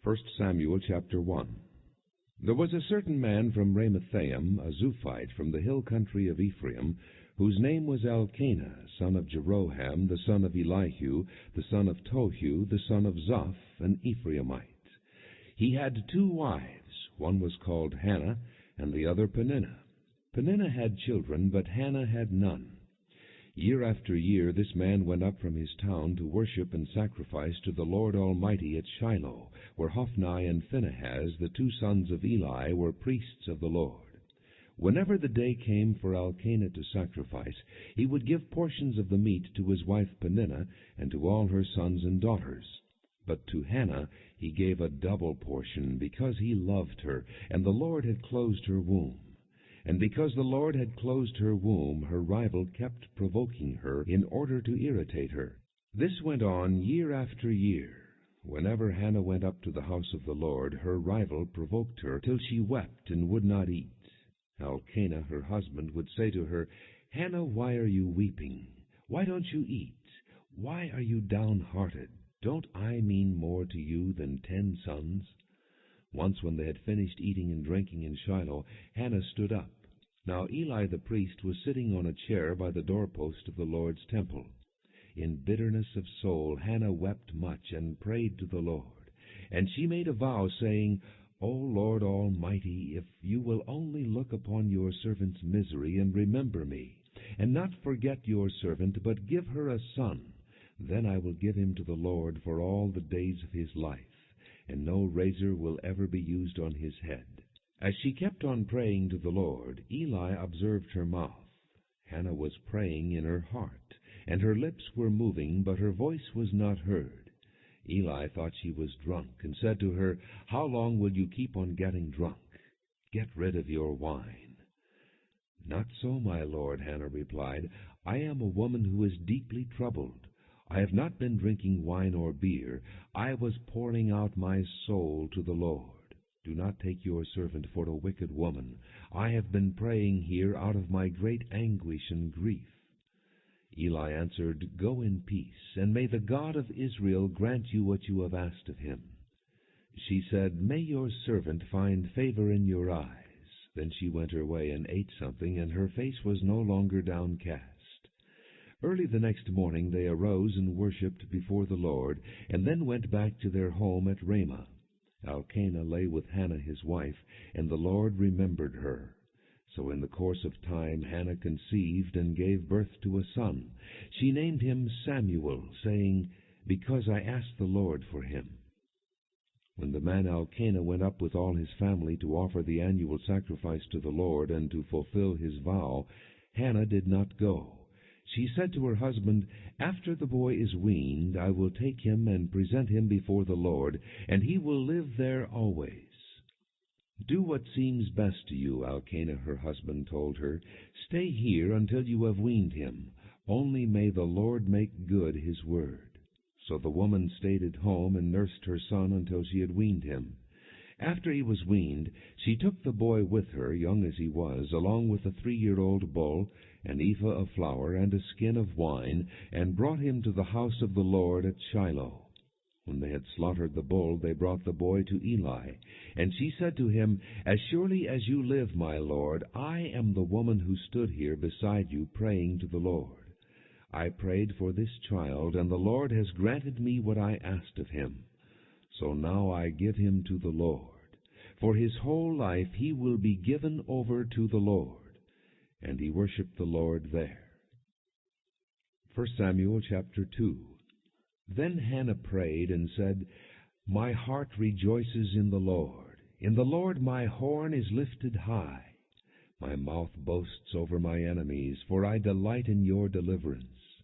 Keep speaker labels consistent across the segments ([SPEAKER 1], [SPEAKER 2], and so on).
[SPEAKER 1] 1 Samuel chapter 1. There was a certain man from Ramathaim, a Zuphite from the hill country of Ephraim, whose name was Elkanah, son of Jeroham, the son of Elihu, the son of Tohu, the son of Zoph, an Ephraimite. He had 2 wives. One was called Hannah, and the other Peninnah. Peninnah had children, but Hannah had none. Year after year this man went up from his town to worship and sacrifice to the Lord Almighty at Shiloh, where Hophni and Phinehas, the 2 sons of Eli, were priests of the Lord. Whenever the day came for Elkanah to sacrifice, he would give portions of the meat to his wife Peninnah and to all her sons and daughters. But to Hannah he gave a double portion, because he loved her, and the Lord had closed her womb. And because the Lord had closed her womb, her rival kept provoking her in order to irritate her. This went on year after year. Whenever Hannah went up to the house of the Lord, her rival provoked her till she wept and would not eat. Elkanah, her husband, would say to her, "Hannah, why are you weeping? Why don't you eat? Why are you downhearted? Don't I mean more to you than 10 sons?" Once when they had finished eating and drinking in Shiloh, Hannah stood up. Now Eli the priest was sitting on a chair by the doorpost of the Lord's temple. In bitterness of soul Hannah wept much and prayed to the Lord. And she made a vow, saying, "O Lord Almighty, if you will only look upon your servant's misery and remember me, and not forget your servant, but give her a son, then I will give him to the Lord for all the days of his life, and no razor will ever be used on his head." As she kept on praying to the Lord, Eli observed her mouth. Hannah was praying in her heart, and her lips were moving, but her voice was not heard. Eli thought she was drunk, and said to her, "How long will you keep on getting drunk? Get rid of your wine." "Not so, my lord," Hannah replied. "I am a woman who is deeply troubled. I have not been drinking wine or beer. I was pouring out my soul to the Lord. Do not take your servant for a wicked woman. I have been praying here out of my great anguish and grief." Eli answered, "Go in peace, and may the God of Israel grant you what you have asked of him." She said, "May your servant find favor in your eyes." Then she went her way and ate something, and her face was no longer downcast. Early the next morning they arose and worshipped before the Lord, and then went back to their home at Ramah. Elkanah lay with Hannah his wife, and the Lord remembered her. So in the course of time Hannah conceived and gave birth to a son. She named him Samuel, saying, "Because I asked the Lord for him." When the man Elkanah went up with all his family to offer the annual sacrifice to the Lord and to fulfill his vow, Hannah did not go. She said to her husband, "After the boy is weaned, I will take him and present him before the Lord, and he will live there always." "Do what seems best to you," Elkanah her husband told her. "Stay here until you have weaned him. Only may the Lord make good his word." So the woman stayed at home and nursed her son until she had weaned him. After he was weaned, she took the boy with her, young as he was, along with a 3-year-old bull, an ephah of flour, and a skin of wine, and brought him to the house of the Lord at Shiloh. When they had slaughtered the bull, they brought the boy to Eli. And she said to him, "As surely as you live, my lord, I am the woman who stood here beside you praying to the Lord. I prayed for this child, and the Lord has granted me what I asked of him. So now I give him to the Lord. For his whole life he will be given over to the Lord." And he worshipped the Lord there. 1 Samuel chapter 2. Then Hannah prayed and said, "My heart rejoices in the Lord. In the Lord my horn is lifted high. My mouth boasts over my enemies, for I delight in your deliverance.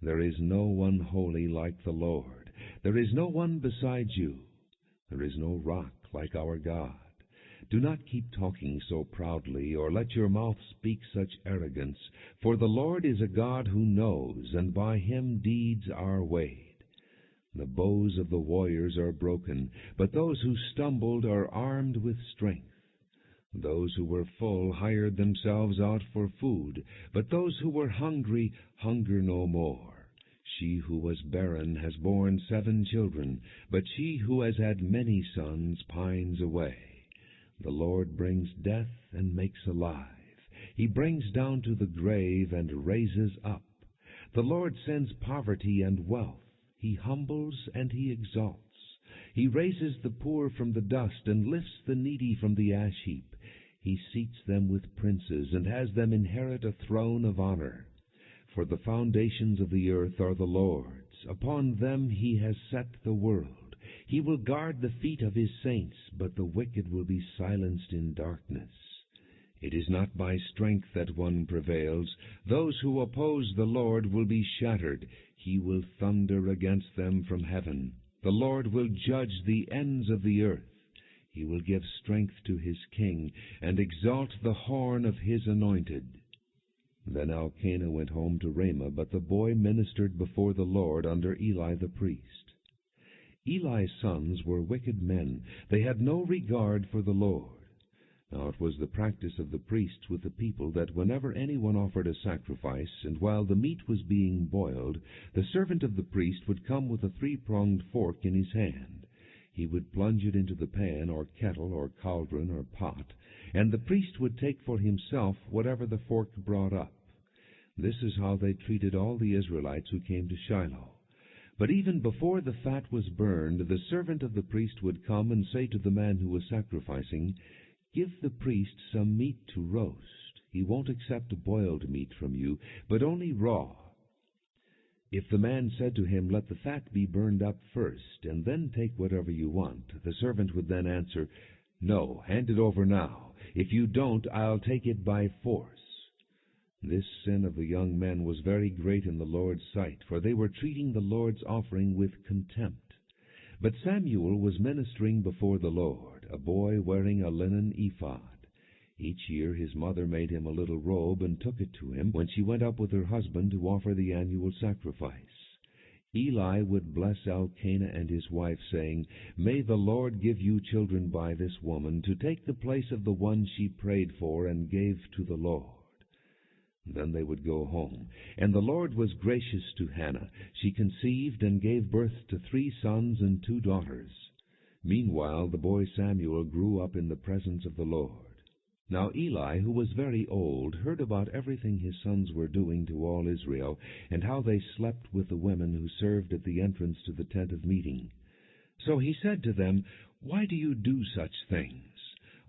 [SPEAKER 1] There is no one holy like the Lord. There is no one besides you. There is no rock like our God. Do not keep talking so proudly, or let your mouth speak such arrogance, for the Lord is a God who knows, and by him deeds are weighed. The bows of the warriors are broken, but those who stumbled are armed with strength. Those who were full hired themselves out for food, but those who were hungry hunger no more. She who was barren has borne 7 children, but she who has had many sons pines away. The Lord brings death and makes alive. He brings down to the grave and raises up. The Lord sends poverty and wealth. He humbles and he exalts. He raises the poor from the dust and lifts the needy from the ash heap. He seats them with princes and has them inherit a throne of honor. For the foundations of the earth are the Lord's. Upon them he has set the world. He will guard the feet of his saints, but the wicked will be silenced in darkness. It is not by strength that one prevails. Those who oppose the Lord will be shattered. He will thunder against them from heaven. The Lord will judge the ends of the earth. He will give strength to his king and exalt the horn of his anointed. Then Elkanah went home to Ramah, but the boy ministered before the Lord under Eli the priest. Eli's sons were wicked men. They had no regard for the Lord. Now it was the practice of the priests with the people that whenever anyone offered a sacrifice, and while the meat was being boiled, the servant of the priest would come with a 3-pronged fork in his hand. He would plunge it into the pan or kettle or cauldron or pot, and the priest would take for himself whatever the fork brought up. This is how they treated all the Israelites who came to Shiloh. But even before the fat was burned, the servant of the priest would come and say to the man who was sacrificing, "Give the priest some meat to roast. He won't accept boiled meat from you, but only raw." If the man said to him, "Let the fat be burned up first, and then take whatever you want," the servant would then answer, "No, hand it over now. If you don't, I'll take it by force." This sin of the young men was very great in the Lord's sight, for they were treating the Lord's offering with contempt. But Samuel was ministering before the Lord, a boy wearing a linen ephod. Each year his mother made him a little robe and took it to him when she went up with her husband to offer the annual sacrifice. Eli would bless Elkanah and his wife, saying, "May the Lord give you children by this woman, to take the place of the one she prayed for and gave to the Lord." Then they would go home. And the Lord was gracious to Hannah. She conceived and gave birth to 3 sons and 2 daughters. Meanwhile the boy Samuel grew up in the presence of the Lord. Now Eli, who was very old, heard about everything his sons were doing to all Israel, and how they slept with the women who served at the entrance to the tent of meeting. So he said to them, "Why do you do such things?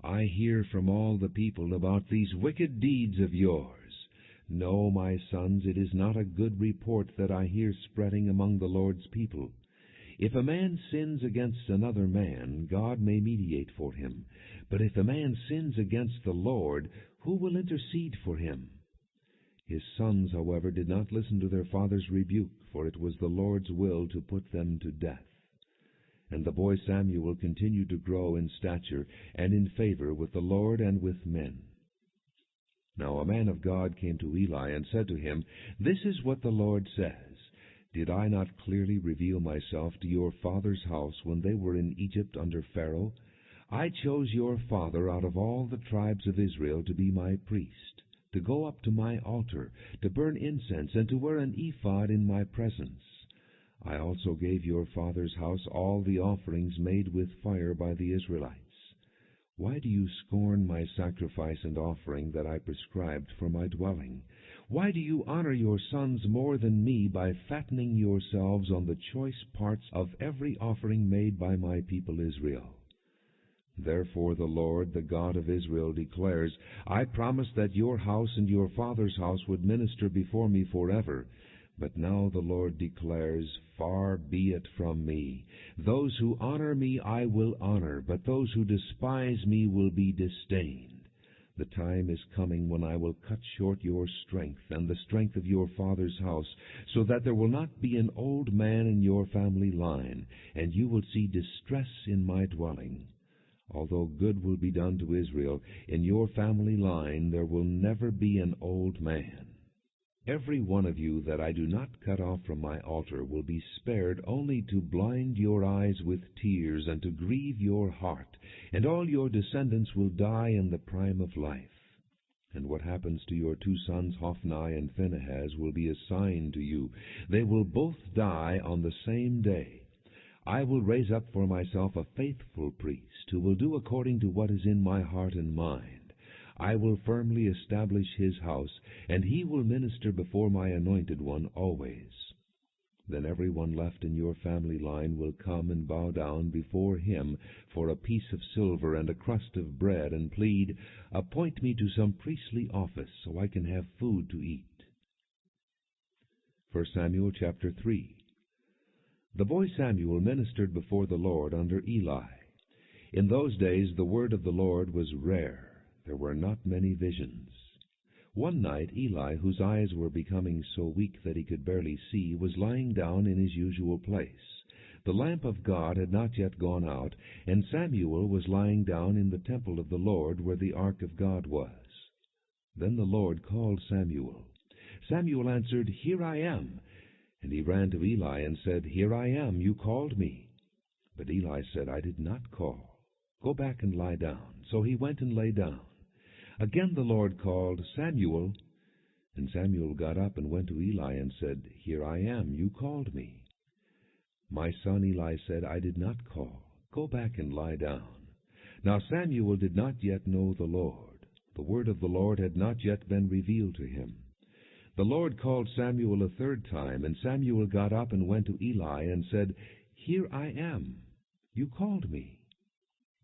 [SPEAKER 1] I hear from all the people about these wicked deeds of yours. No, my sons, it is not a good report that I hear spreading among the Lord's people. If a man sins against another man, God may mediate for him. But if a man sins against the Lord, who will intercede for him?" His sons, however, did not listen to their father's rebuke, for it was the Lord's will to put them to death. And the boy Samuel continued to grow in stature and in favor with the Lord and with men. Now a man of God came to Eli and said to him, "This is what the Lord says. Did I not clearly reveal myself to your father's house when they were in Egypt under Pharaoh? I chose your father out of all the tribes of Israel to be my priest, to go up to my altar, to burn incense, and to wear an ephod in my presence. I also gave your father's house all the offerings made with fire by the Israelites. Why do you scorn my sacrifice and offering that I prescribed for my dwelling? Why do you honor your sons more than me by fattening yourselves on the choice parts of every offering made by my people Israel? Therefore the Lord, the God of Israel, declares, I promised that your house and your father's house would minister before me forever. But now the Lord declares, Far be it from me. Those who honor me I will honor, but those who despise me will be disdained. The time is coming when I will cut short your strength and the strength of your father's house, so that there will not be an old man in your family line, and you will see distress in my dwelling. Although good will be done to Israel, in your family line there will never be an old man. Every one of you that I do not cut off from my altar will be spared only to blind your eyes with tears and to grieve your heart, and all your descendants will die in the prime of life. And what happens to your 2 sons, Hophni and Phinehas, will be a sign to you. They will both die on the same day. I will raise up for myself a faithful priest, who will do according to what is in my heart and mind. I will firmly establish his house, and he will minister before my anointed one always. Then everyone left in your family line will come and bow down before him for a piece of silver and a crust of bread, and plead, 'Appoint me to some priestly office, so I can have food to eat.'" 1 Samuel chapter 3. The boy Samuel ministered before the Lord under Eli. In those days the word of the Lord was rare. There were not many visions. One night Eli, whose eyes were becoming so weak that he could barely see, was lying down in his usual place. The lamp of God had not yet gone out, and Samuel was lying down in the temple of the Lord, where the ark of God was. Then the Lord called Samuel. Samuel answered, "Here I am." And he ran to Eli and said, "Here I am, you called me." But Eli said, "I did not call. Go back and lie down." So he went and lay down. Again the Lord called, "Samuel." And Samuel got up and went to Eli and said, "Here I am, you called me." "My son," Eli said, "I did not call. Go back and lie down." Now Samuel did not yet know the Lord. The word of the Lord had not yet been revealed to him. The Lord called Samuel a third time, and Samuel got up and went to Eli and said, "Here I am. You called me."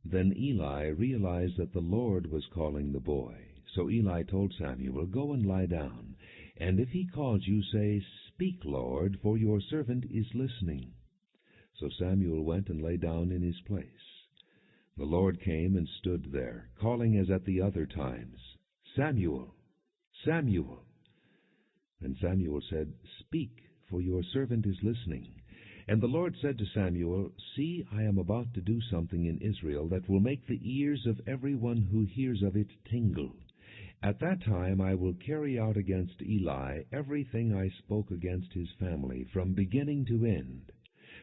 [SPEAKER 1] Then Eli realized that the Lord was calling the boy. So Eli told Samuel, "Go and lie down, and if he calls you, say, 'Speak, Lord, for your servant is listening.'" So Samuel went and lay down in his place. The Lord came and stood there, calling as at the other times, "Samuel, Samuel." And Samuel said, "Speak, for your servant is listening." And the Lord said to Samuel, "See, I am about to do something in Israel that will make the ears of everyone who hears of it tingle. At that time I will carry out against Eli everything I spoke against his family, from beginning to end.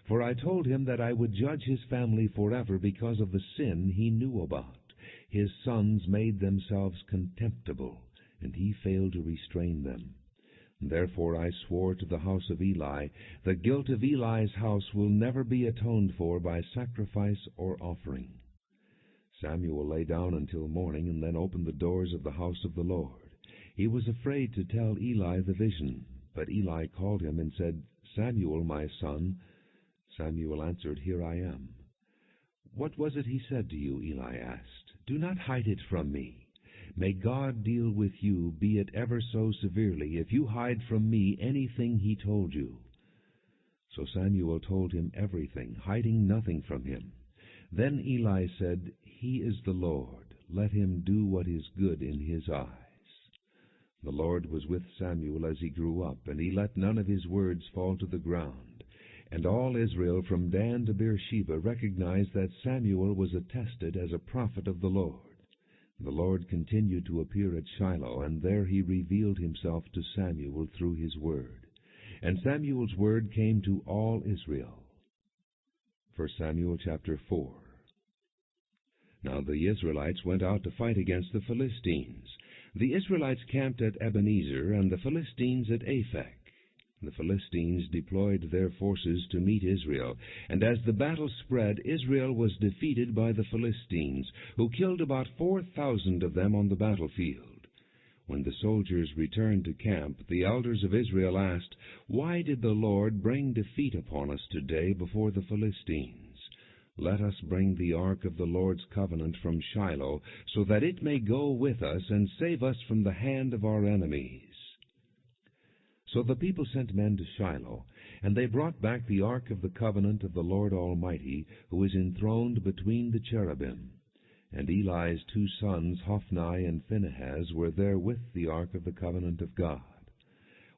[SPEAKER 1] For I told him that I would judge his family forever because of the sin he knew about. His sons made themselves contemptible, and he failed to restrain them. Therefore I swore to the house of Eli, the guilt of Eli's house will never be atoned for by sacrifice or offering." Samuel lay down until morning, and then opened the doors of the house of the Lord. He was afraid to tell Eli the vision, but Eli called him and said, "Samuel, my son." Samuel answered, "Here I am." "What was it he said to you?" Eli asked. "Do not hide it from me. May God deal with you, be it ever so severely, if you hide from me anything he told you." So Samuel told him everything, hiding nothing from him. Then Eli said, "He is the Lord. Let him do what is good in his eyes." The Lord was with Samuel as he grew up, and he let none of his words fall to the ground. And all Israel from Dan to Beersheba recognized that Samuel was attested as a prophet of the Lord. The Lord continued to appear at Shiloh, and there he revealed himself to Samuel through his word. And Samuel's word came to all Israel. 1 Samuel chapter 4. Now the Israelites went out to fight against the Philistines. The Israelites camped at Ebenezer, and the Philistines at Aphek. The Philistines deployed their forces to meet Israel, and as the battle spread, Israel was defeated by the Philistines, who killed about 4,000 of them on the battlefield. When the soldiers returned to camp, the elders of Israel asked, "Why did the Lord bring defeat upon us today before the Philistines? Let us bring the ark of the Lord's covenant from Shiloh, so that it may go with us and save us from the hand of our enemies." So the people sent men to Shiloh, and they brought back the ark of the covenant of the Lord Almighty, who is enthroned between the cherubim. And Eli's 2 sons, Hophni and Phinehas, were there with the ark of the covenant of God.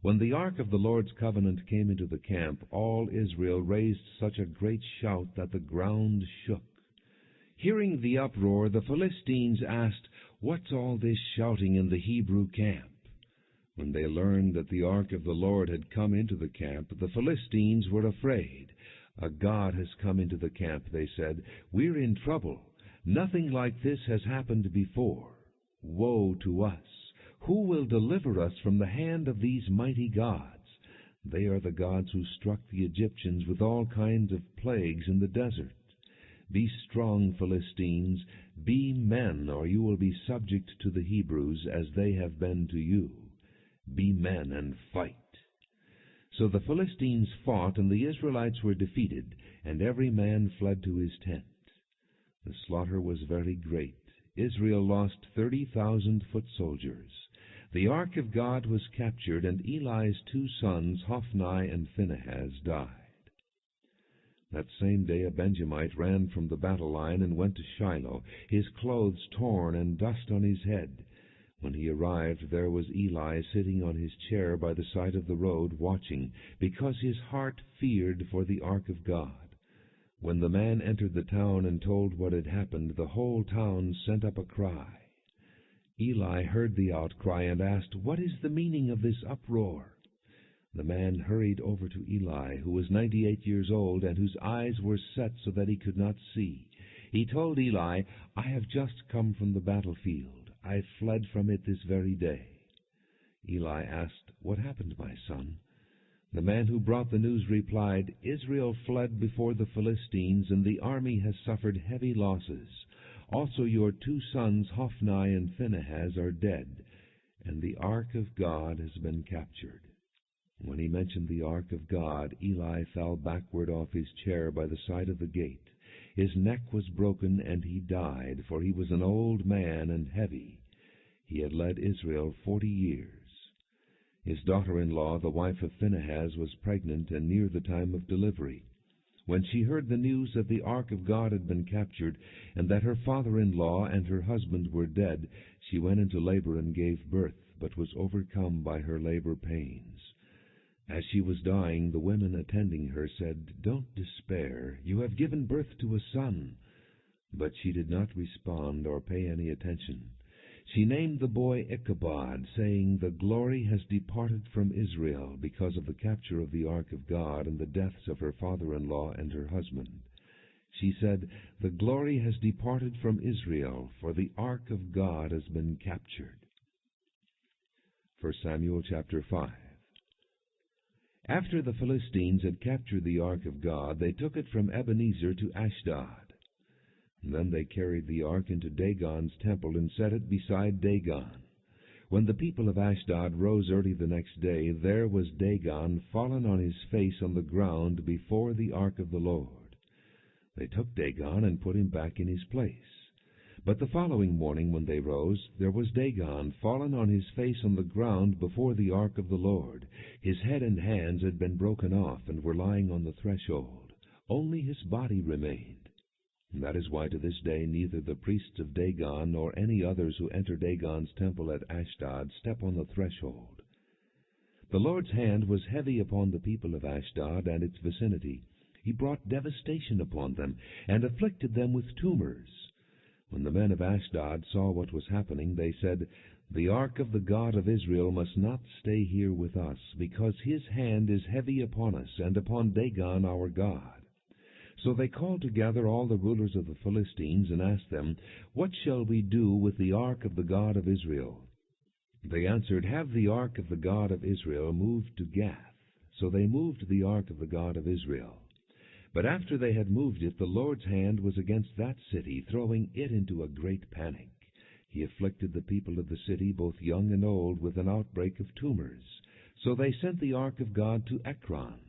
[SPEAKER 1] When the ark of the Lord's covenant came into the camp, all Israel raised such a great shout that the ground shook. Hearing the uproar, the Philistines asked, "What's all this shouting in the Hebrew camp?" When they learned that the ark of the Lord had come into the camp, the Philistines were afraid. "A god has come into the camp," they said. "We're in trouble. Nothing like this has happened before. Woe to us! Who will deliver us from the hand of these mighty gods? They are the gods who struck the Egyptians with all kinds of plagues in the desert. Be strong, Philistines, be men, or you will be subject to the Hebrews as they have been to you. Be men and fight. So the Philistines fought, and the Israelites were defeated, and every man fled to his tent. The slaughter was very great. Israel lost 30,000 foot soldiers. The ark of God was captured, and Eli's 2 sons, Hophni and Phinehas, died. That same day a Benjamite ran from the battle line and went to Shiloh, his clothes torn and dust on his head. When he arrived, there was Eli sitting on his chair by the side of the road, watching, because his heart feared for the ark of God. When the man entered the town and told what had happened, the whole town sent up a cry. Eli heard the outcry and asked, "What is the meaning of this uproar?" The man hurried over to Eli, who was 98 years old and whose eyes were set so that he could not see. He told Eli, "I have just come from the battlefield. I fled from it this very day." Eli asked, "What happened, my son?" The man who brought the news replied, "Israel fled before the Philistines, and the army has suffered heavy losses. Also your 2 sons, Hophni and Phinehas, are dead, and the ark of God has been captured." When he mentioned the ark of God, Eli fell backward off his chair by the side of the gate. His neck was broken, and he died, for he was an old man and heavy. He had led Israel 40 years. His daughter-in-law, the wife of Phinehas, was pregnant and near the time of delivery. When she heard the news that the ark of God had been captured, and that her father-in-law and her husband were dead, she went into labor and gave birth, but was overcome by her labor pains. As she was dying, the women attending her said, "Don't despair, you have given birth to a son." But she did not respond or pay any attention. She named the boy Ichabod, saying, "The glory has departed from Israel because of the capture of the ark of God and the deaths of her father-in-law and her husband." She said, "The glory has departed from Israel, for the ark of God has been captured." 1 Samuel chapter 5. After the Philistines had captured the ark of God, they took it from Ebenezer to Ashdod. Then they carried the ark into Dagon's temple and set it beside Dagon. When the people of Ashdod rose early the next day, there was Dagon fallen on his face on the ground before the ark of the Lord. They took Dagon and put him back in his place. But the following morning when they rose, there was Dagon fallen on his face on the ground before the ark of the Lord. His head and hands had been broken off and were lying on the threshold. Only his body remained. That is why to this day neither the priests of Dagon nor any others who enter Dagon's temple at Ashdod step on the threshold. The Lord's hand was heavy upon the people of Ashdod and its vicinity. He brought devastation upon them and afflicted them with tumors. When the men of Ashdod saw what was happening, they said, "The ark of the God of Israel must not stay here with us, because his hand is heavy upon us and upon Dagon our God." So they called together all the rulers of the Philistines and asked them, "What shall we do with the ark of the God of Israel?" They answered, "Have the ark of the God of Israel moved to Gath." So they moved the ark of the God of Israel. But after they had moved it, the Lord's hand was against that city, throwing it into a great panic. He afflicted the people of the city, both young and old, with an outbreak of tumors. So they sent the ark of God to Ekron.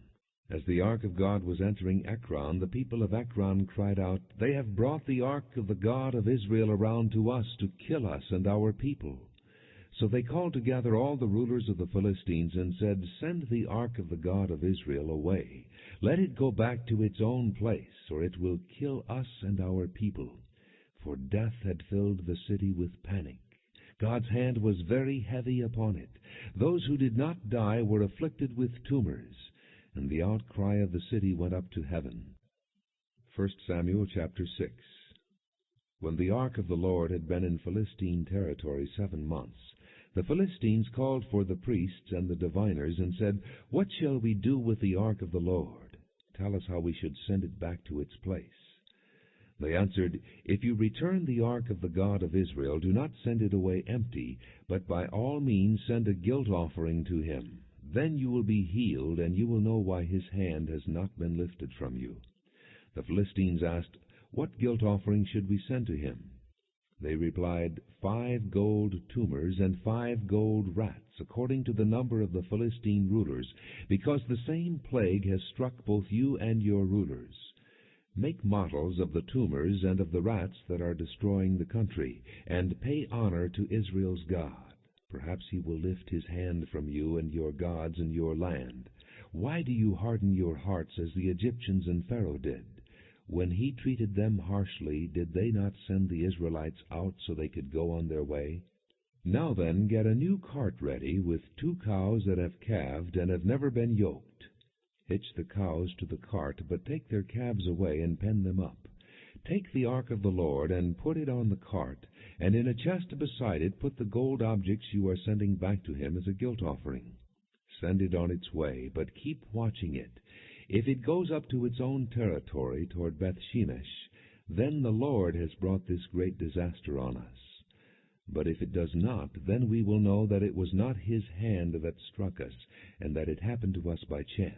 [SPEAKER 1] As the ark of God was entering Ekron, the people of Ekron cried out, "They have brought the ark of the God of Israel around to us to kill us and our people." So they called together all the rulers of the Philistines and said, "Send the ark of the God of Israel away. Let it go back to its own place, or it will kill us and our people." For death had filled the city with panic. God's hand was very heavy upon it. Those who did not die were afflicted with tumors, and the outcry of the city went up to heaven. 1 Samuel chapter 6. When the ark of the Lord had been in Philistine territory 7 months, the Philistines called for the priests and the diviners and said, "What shall we do with the ark of the Lord? Tell us how we should send it back to its place." They answered, If you return the ark of the God of Israel, do not send it away empty, but by all means send a guilt offering to him. Then you will be healed, and you will know why his hand has not been lifted from you. The Philistines asked, What guilt offering should we send to him? They replied, 5 gold tumors and 5 gold rats, according to the number of the Philistine rulers, because the same plague has struck both you and your rulers. Make models of the tumors and of the rats that are destroying the country, and pay honor to Israel's God. Perhaps he will lift his hand from you and your gods and your land. Why do you harden your hearts as the Egyptians and Pharaoh did? When he treated them harshly, did they not send the Israelites out so they could go on their way? Now then, get a new cart ready with 2 cows that have calved and have never been yoked. Hitch the cows to the cart, but take their calves away and pen them up. Take the ark of the Lord and put it on the cart, and in a chest beside it put the gold objects you are sending back to him as a guilt offering. Send it on its way, but keep watching it. If it goes up to its own territory toward Beth-Shemesh, then the Lord has brought this great disaster on us. But if it does not, then we will know that it was not his hand that struck us, and that it happened to us by chance.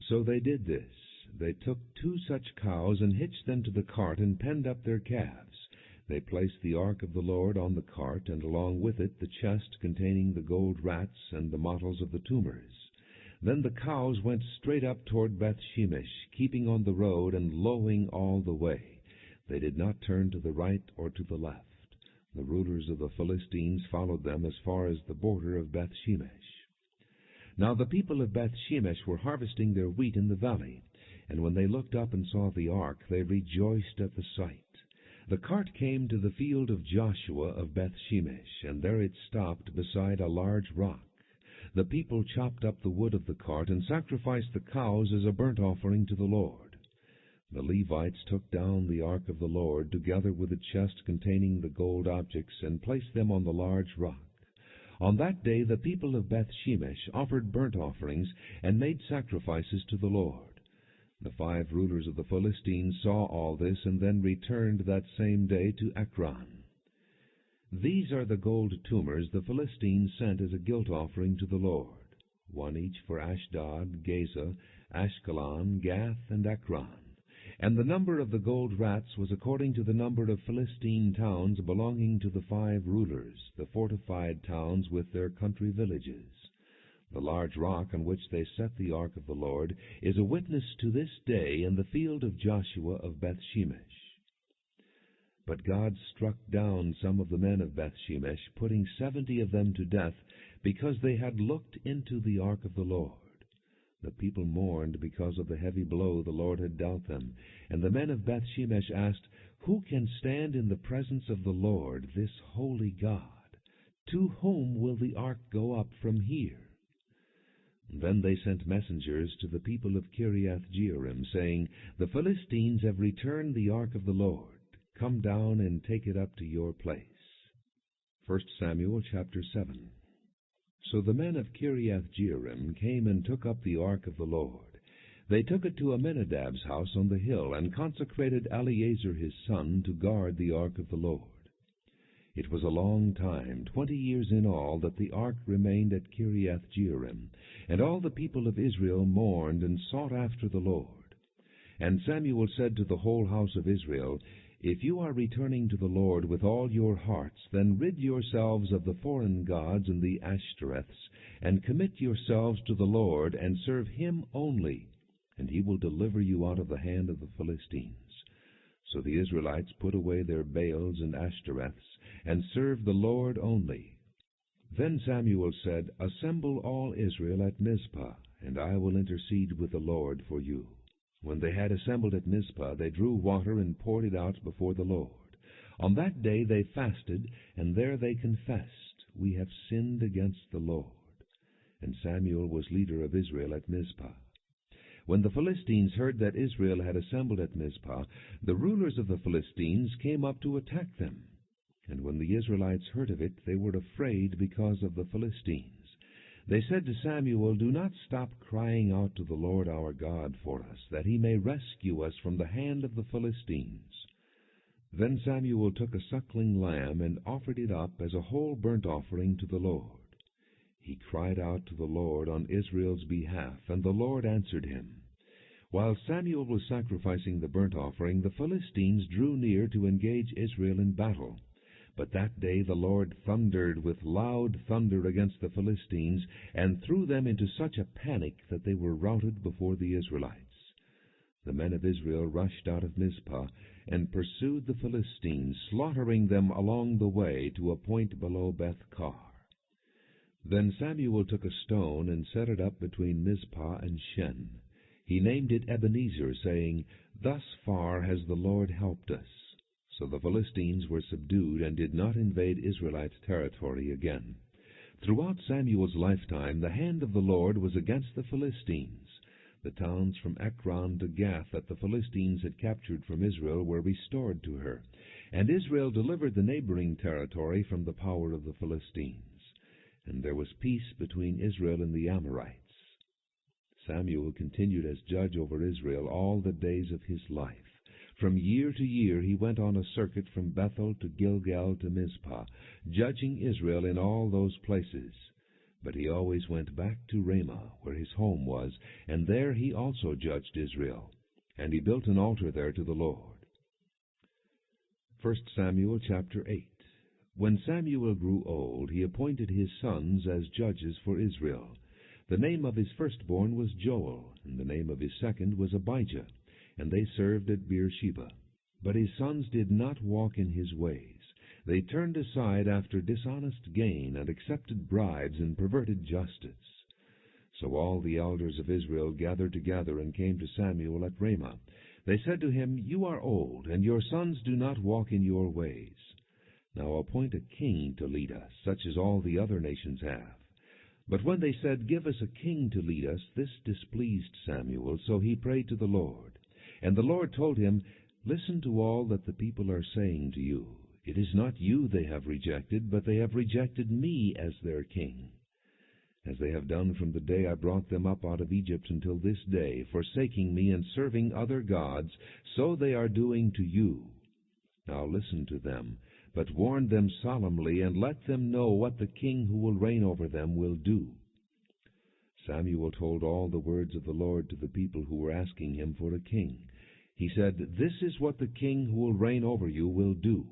[SPEAKER 1] So they did this. They took 2 such cows and hitched them to the cart and penned up their calves. They placed the ark of the Lord on the cart, and along with it the chest containing the gold rats and the models of the tumors. Then the cows went straight up toward Beth-Shemesh, keeping on the road and lowing all the way. They did not turn to the right or to the left. The rulers of the Philistines followed them as far as the border of Beth-Shemesh. Now the people of Beth-Shemesh were harvesting their wheat in the valley, and when they looked up and saw the ark, they rejoiced at the sight. The cart came to the field of Joshua of Beth-Shemesh, and there it stopped beside a large rock. The people chopped up the wood of the cart and sacrificed the cows as a burnt offering to the Lord. The Levites took down the ark of the Lord, together with the chest containing the gold objects, and placed them on the large rock. On that day the people of Beth-Shemesh offered burnt offerings and made sacrifices to the Lord. The 5 rulers of the Philistines saw all this, and then returned that same day to Ekron. These are the gold tumors the Philistines sent as a guilt offering to the Lord, 1 each for Ashdod, Gaza, Ashkelon, Gath, and Ekron. And the number of the gold rats was according to the number of Philistine towns belonging to the 5 rulers, the fortified towns with their country villages. The large rock on which they set the ark of the Lord is a witness to this day in the field of Joshua of Beth-Shemesh. But God struck down some of the men of Beth-Shemesh, putting 70 of them to death, because they had looked into the ark of the Lord. The people mourned because of the heavy blow the Lord had dealt them, and the men of Beth-Shemesh asked, Who can stand in the presence of the Lord, this holy God? To whom will the ark go up from here? Then they sent messengers to the people of Kiriath-Jearim, saying, The Philistines have returned the ark of the Lord. Come down and take it up to your place. 1 Samuel chapter 7. So the men of Kiriath-Jearim came and took up the ark of the Lord. They took it to Aminadab's house on the hill, and consecrated Eleazar his son to guard the ark of the Lord. It was a long time, 20 years in all, that the ark remained at Kiriath-Jearim, and all the people of Israel mourned and sought after the Lord. And Samuel said to the whole house of Israel, If you are returning to the Lord with all your hearts, then rid yourselves of the foreign gods and the Ashtoreths, and commit yourselves to the Lord, and serve him only, and he will deliver you out of the hand of the Philistines. So the Israelites put away their Baals and Ashtoreths, and served the Lord only. Then Samuel said, Assemble all Israel at Mizpah, and I will intercede with the Lord for you. When they had assembled at Mizpah, they drew water and poured it out before the Lord. On that day they fasted, and there they confessed, We have sinned against the Lord. And Samuel was leader of Israel at Mizpah. When the Philistines heard that Israel had assembled at Mizpah, the rulers of the Philistines came up to attack them. And when the Israelites heard of it, they were afraid because of the Philistines. They said to Samuel, Do not stop crying out to the Lord our God for us, that he may rescue us from the hand of the Philistines. Then Samuel took a suckling lamb and offered it up as a whole burnt offering to the Lord. He cried out to the Lord on Israel's behalf, and the Lord answered him. While Samuel was sacrificing the burnt offering, the Philistines drew near to engage Israel in battle. But that day the Lord thundered with loud thunder against the Philistines, and threw them into such a panic that they were routed before the Israelites. The men of Israel rushed out of Mizpah, and pursued the Philistines, slaughtering them along the way to a point below Beth-kar. Then Samuel took a stone and set it up between Mizpah and Shen. He named it Ebenezer, saying, "Thus far has the Lord helped us." So the Philistines were subdued and did not invade Israelite territory again. Throughout Samuel's lifetime, the hand of the Lord was against the Philistines. The towns from Ekron to Gath that the Philistines had captured from Israel were restored to her, and Israel delivered the neighboring territory from the power of the Philistines. And there was peace between Israel and the Amorites. Samuel continued as judge over Israel all the days of his life. From year to year he went on a circuit from Bethel to Gilgal to Mizpah, judging Israel in all those places. But he always went back to Ramah, where his home was, and there he also judged Israel. And he built an altar there to the Lord. 1 Samuel chapter 8. When Samuel grew old, he appointed his sons as judges for Israel. The name of his firstborn was Joel, and the name of his second was Abijah, and they served at Beersheba. But his sons did not walk in his ways. They turned aside after dishonest gain, and accepted bribes, and perverted justice. So all the elders of Israel gathered together and came to Samuel at Ramah. They said to him, "You are old, and your sons do not walk in your ways. Now appoint a king to lead us, such as all the other nations have." But when they said, "Give us a king to lead us," this displeased Samuel, so he prayed to the Lord. And the Lord told him, "Listen to all that the people are saying to you. It is not you they have rejected, but they have rejected me as their king, as they have done from the day I brought them up out of Egypt until this day, forsaking me and serving other gods, so they are doing to you. Now listen to them, but warn them solemnly, and let them know what the king who will reign over them will do." Samuel told all the words of the Lord to the people who were asking him for a king. He said, "This is what the king who will reign over you will do.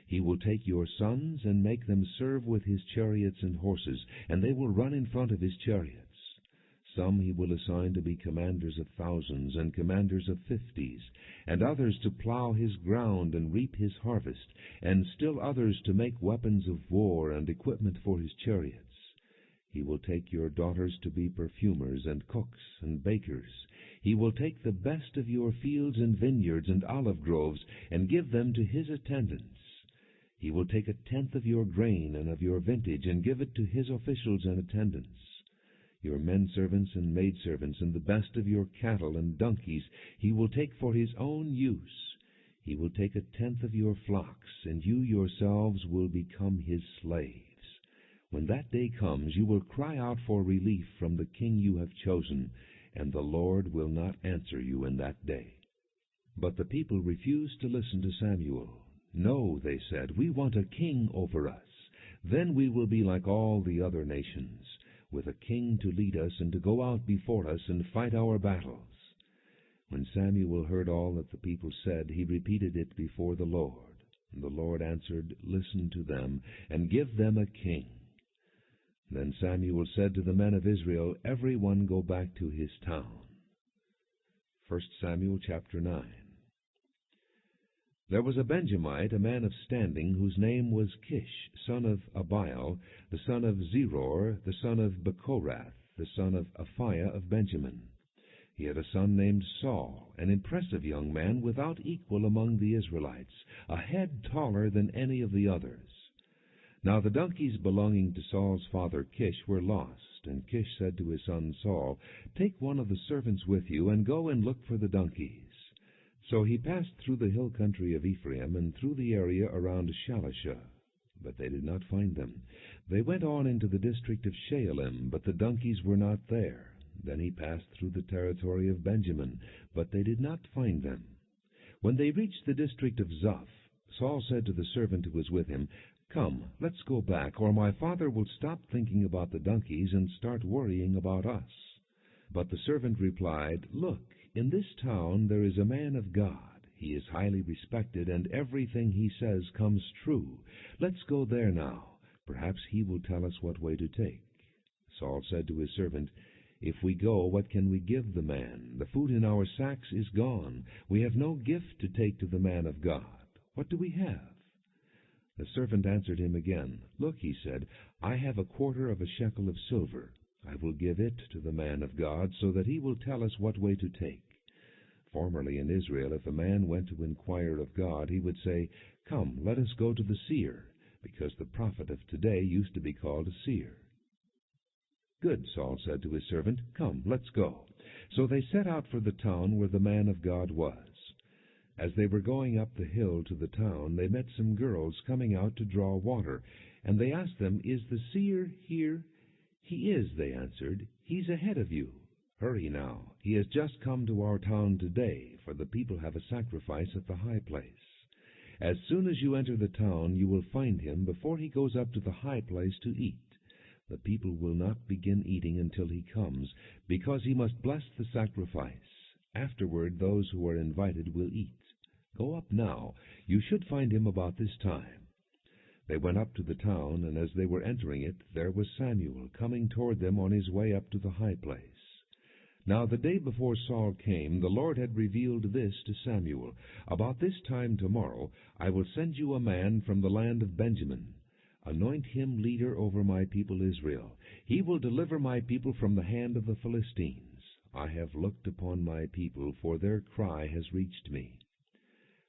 [SPEAKER 1] He will take your sons and make them serve with his chariots and horses, and they will run in front of his chariots. Some he will assign to be commanders of thousands and commanders of 50s, and others to plow his ground and reap his harvest, and still others to make weapons of war and equipment for his chariots. He will take your daughters to be perfumers and cooks and bakers. He will take the best of your fields and vineyards and olive groves and give them to his attendants. He will take a tenth of your grain and of your vintage and give it to his officials and attendants. Your menservants and maidservants and the best of your cattle and donkeys he will take for his own use. He will take a tenth of your flocks, and you yourselves will become his slaves. When that day comes, you will cry out for relief from the king you have chosen, and the Lord will not answer you in that day." But the people refused to listen to Samuel. "No," they said, "we want a king over us. Then we will be like all the other nations, with a king to lead us and to go out before us and fight our battles." When Samuel heard all that the people said, he repeated it before the Lord. And the Lord answered, "Listen to them, and give them a king." Then Samuel said to the men of Israel, "Every one go back to his town." 1 Samuel chapter 9. There was a Benjamite, a man of standing, whose name was Kish, son of Abiel, the son of Zeror, the son of Bechorath, the son of Aphiah of Benjamin. He had a son named Saul, an impressive young man without equal among the Israelites, a head taller than any of the others. Now the donkeys belonging to Saul's father Kish were lost, and Kish said to his son Saul, "Take one of the servants with you, and go and look for the donkeys." So he passed through the hill country of Ephraim and through the area around Shalisha, but they did not find them. They went on into the district of Shaalim, but the donkeys were not there. Then he passed through the territory of Benjamin, but they did not find them. When they reached the district of Zuph, Saul said to the servant who was with him, "Come, let's go back, or my father will stop thinking about the donkeys and start worrying about us." But the servant replied, "Look, in this town there is a man of God. He is highly respected, and everything he says comes true. Let's go there now. Perhaps he will tell us what way to take." Saul said to his servant, "If we go, what can we give the man? The food in our sacks is gone. We have no gift to take to the man of God. What do we have?" The servant answered him again. "Look," he said, "I have a quarter of a shekel of silver. I will give it to the man of God, so that he will tell us what way to take." Formerly in Israel, if a man went to inquire of God, he would say, "Come, let us go to the seer," because the prophet of today used to be called a seer. "Good," Saul said to his servant, "come, let's go." So they set out for the town where the man of God was. As they were going up the hill to the town, they met some girls coming out to draw water, and they asked them, "Is the seer here?" "He is," they answered. "He's ahead of you. Hurry now. He has just come to our town today, for the people have a sacrifice at the high place. As soon as you enter the town, you will find him before he goes up to the high place to eat. The people will not begin eating until he comes, because he must bless the sacrifice. Afterward, those who are invited will eat. Go up now. You should find him about this time." They went up to the town, and as they were entering it, there was Samuel coming toward them on his way up to the high place. Now the day before Saul came, the Lord had revealed this to Samuel: "About this time tomorrow I will send you a man from the land of Benjamin. Anoint him leader over my people Israel. He will deliver my people from the hand of the Philistines. I have looked upon my people, for their cry has reached me."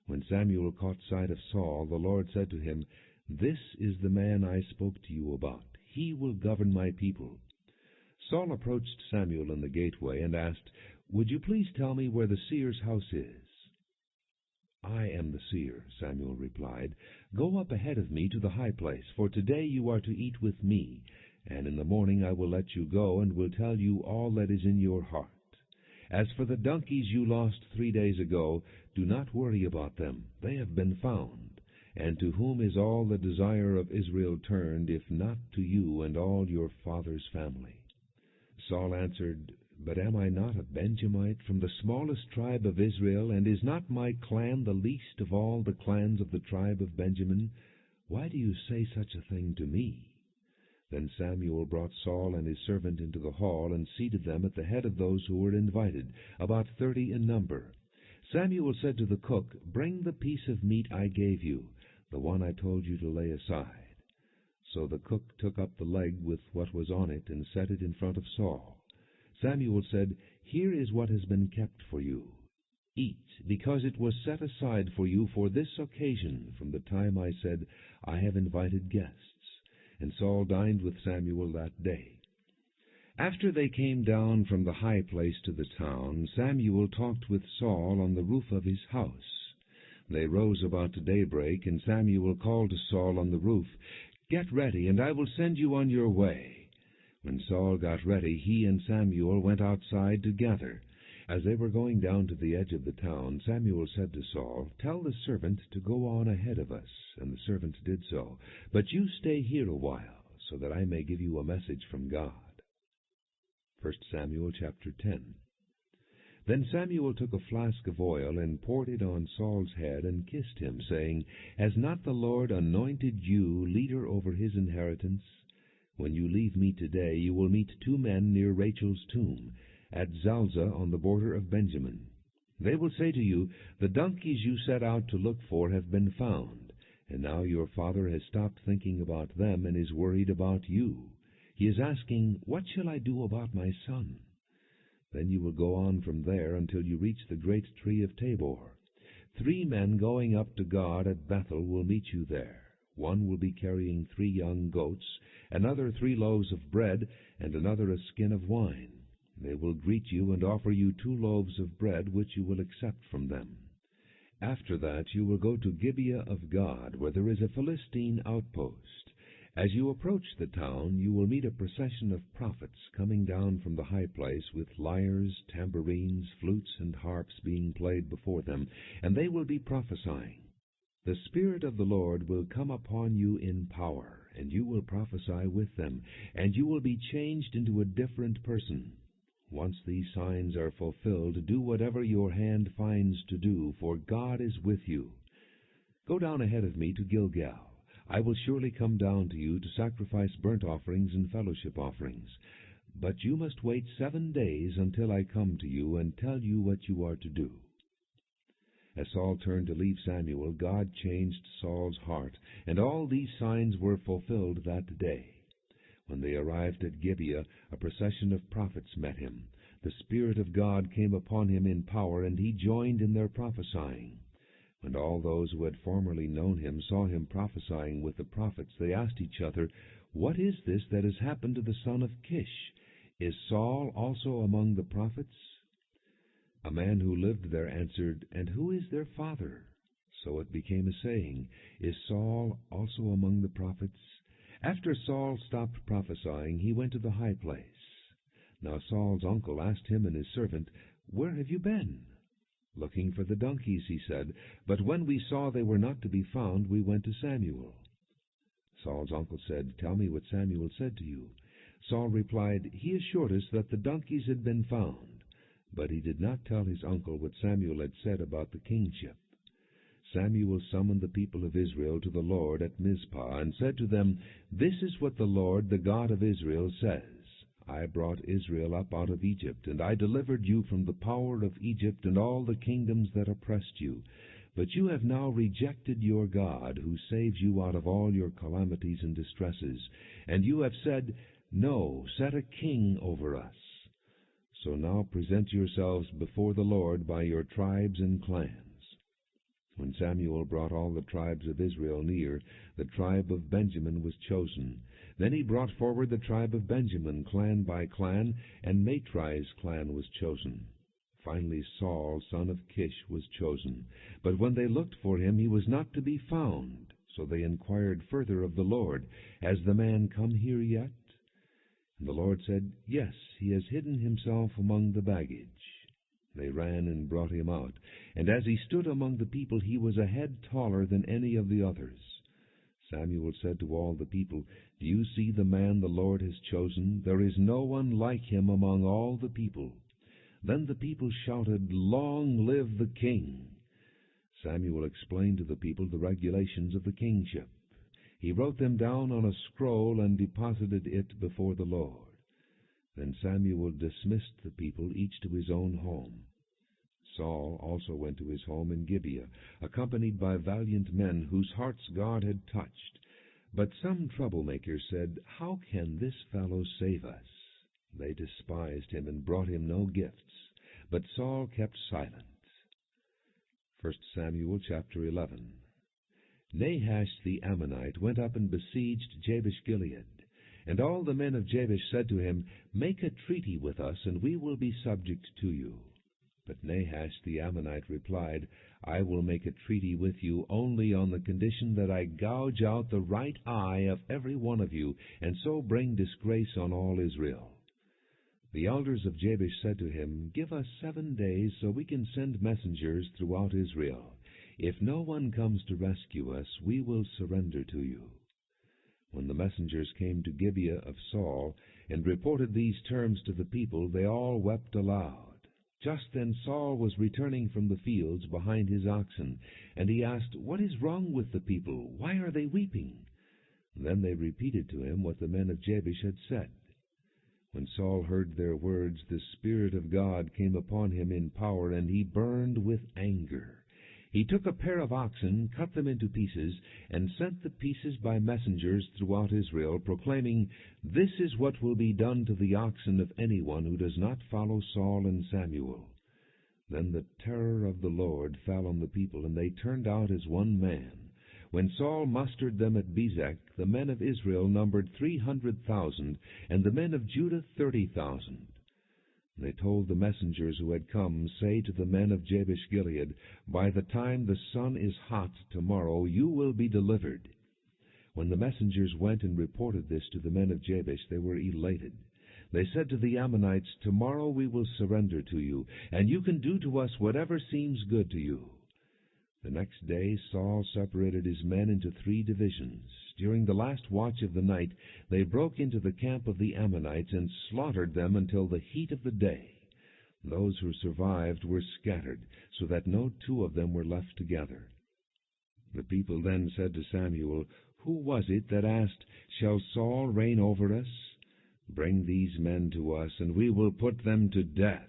[SPEAKER 1] When Samuel caught sight of Saul, the Lord said to him, "This is the man I spoke to you about. He will govern my people." Saul approached Samuel in the gateway and asked, "Would you please tell me where the seer's house is?" "I am the seer," Samuel replied. "Go up ahead of me to the high place, for today you are to eat with me, and in the morning I will let you go and will tell you all that is in your heart. As for the donkeys you lost 3 days ago, do not worry about them. They have been found. And to whom is all the desire of Israel turned, if not to you and all your father's family?" Saul answered, "But am I not a Benjamite from the smallest tribe of Israel, and is not my clan the least of all the clans of the tribe of Benjamin? Why do you say such a thing to me?" Then Samuel brought Saul and his servant into the hall, and seated them at the head of those who were invited, about 30 in number. Samuel said to the cook, "Bring the piece of meat I gave you, the one I told you to lay aside." So the cook took up the leg with what was on it, and set it in front of Saul. Samuel said, "Here is what has been kept for you. Eat, because it was set aside for you for this occasion, from the time I said, 'I have invited guests.'" And Saul dined with Samuel that day. After they came down from the high place to the town, Samuel talked with Saul on the roof of his house. They rose about daybreak, and Samuel called to Saul on the roof, "Get ready, and I will send you on your way." When Saul got ready, he and Samuel went outside together. As they were going down to the edge of the town, Samuel said to Saul, "Tell the servant to go on ahead of us." And the servant did so. "But you stay here a while, so that I may give you a message from God." 1 Samuel chapter 10. Then Samuel took a flask of oil and poured it on Saul's head and kissed him, saying, "Has not the Lord anointed you leader over his inheritance? When you leave me today, you will meet 2 men near Rachel's tomb, at Zalzah on the border of Benjamin. They will say to you, 'The donkeys you set out to look for have been found,' and now your father has stopped thinking about them and is worried about you. He is asking, 'What shall I do about my son?' Then you will go on from there until you reach the great tree of Tabor. 3 men going up to God at Bethel will meet you there. One will be carrying 3 young goats, another 3 loaves of bread, and another a skin of wine. They will greet you and offer you 2 loaves of bread, which you will accept from them. After that you will go to Gibeah of God, where there is a Philistine outpost. As you approach the town, you will meet a procession of prophets coming down from the high place with lyres, tambourines, flutes, and harps being played before them, and they will be prophesying. The Spirit of the Lord will come upon you in power, and you will prophesy with them, and you will be changed into a different person. Once these signs are fulfilled, do whatever your hand finds to do, for God is with you. Go down ahead of me to Gilgal. I will surely come down to you to sacrifice burnt offerings and fellowship offerings. But you must wait 7 days until I come to you and tell you what you are to do." As Saul turned to leave Samuel, God changed Saul's heart, and all these signs were fulfilled that day. When they arrived at Gibeah, a procession of prophets met him. The Spirit of God came upon him in power, and he joined in their prophesying. When all those who had formerly known him saw him prophesying with the prophets, they asked each other, "What is this that has happened to the son of Kish? Is Saul also among the prophets?" A man who lived there answered, "And who is their father?" So it became a saying, "Is Saul also among the prophets?" After Saul stopped prophesying, he went to the high place. Now Saul's uncle asked him and his servant, "Where have you been?" "Looking for the donkeys," he said, "but when we saw they were not to be found, we went to Samuel." Saul's uncle said, "Tell me what Samuel said to you." Saul replied, "He assured us that the donkeys had been found." But he did not tell his uncle what Samuel had said about the kingship. Samuel summoned the people of Israel to the Lord at Mizpah, and said to them, "This is what the Lord, the God of Israel, says. I brought Israel up out of Egypt, and I delivered you from the power of Egypt and all the kingdoms that oppressed you. But you have now rejected your God, who saves you out of all your calamities and distresses. And you have said, 'No, set a king over us.' So now present yourselves before the Lord by your tribes and clans." When Samuel brought all the tribes of Israel near, the tribe of Benjamin was chosen. Then he brought forward the tribe of Benjamin, clan by clan, and Matri's clan was chosen. Finally Saul, son of Kish, was chosen. But when they looked for him, he was not to be found. So they inquired further of the Lord, "Has the man come here yet?" And the Lord said, "Yes, he has hidden himself among the baggage." They ran and brought him out, and as he stood among the people, he was a head taller than any of the others. Samuel said to all the people, "Do you see the man the Lord has chosen? There is no one like him among all the people." Then the people shouted, "Long live the king!" Samuel explained to the people the regulations of the kingship. He wrote them down on a scroll and deposited it before the Lord. Then Samuel dismissed the people, each to his own home. Saul also went to his home in Gibeah, accompanied by valiant men whose hearts God had touched. But some troublemakers said, "How can this fellow save us?" They despised him and brought him no gifts. But Saul kept silent. 1 Samuel chapter 11. Nahash the Ammonite went up and besieged Jabesh-Gilead. And all the men of Jabesh said to him, "Make a treaty with us, and we will be subject to you." But Nahash the Ammonite replied, "I will make a treaty with you only on the condition that I gouge out the right eye of every one of you, and so bring disgrace on all Israel." The elders of Jabesh said to him, "Give us 7 days, so we can send messengers throughout Israel. If no one comes to rescue us, we will surrender to you." When the messengers came to Gibeah of Saul, and reported these terms to the people, they all wept aloud. Just then Saul was returning from the fields behind his oxen, and he asked, "What is wrong with the people? Why are they weeping?" Then they repeated to him what the men of Jabesh had said. When Saul heard their words, the Spirit of God came upon him in power, and he burned with anger. He took a pair of oxen, cut them into pieces, and sent the pieces by messengers throughout Israel, proclaiming, "This is what will be done to the oxen of anyone who does not follow Saul and Samuel." Then the terror of the Lord fell on the people, and they turned out as one man. When Saul mustered them at Bezek, the men of Israel numbered 300,000, and the men of Judah 30,000. They told the messengers who had come, "Say to the men of Jabesh-Gilead, by the time the sun is hot tomorrow, you will be delivered." When the messengers went and reported this to the men of Jabesh, they were elated. They said to the Ammonites, "Tomorrow we will surrender to you, and you can do to us whatever seems good to you." The next day Saul separated his men into 3 divisions. During the last watch of the night they broke into the camp of the Ammonites and slaughtered them until the heat of the day. Those who survived were scattered, so that no 2 of them were left together. The people then said to Samuel, "Who was it that asked, 'Shall Saul reign over us?' Bring these men to us, and we will put them to death."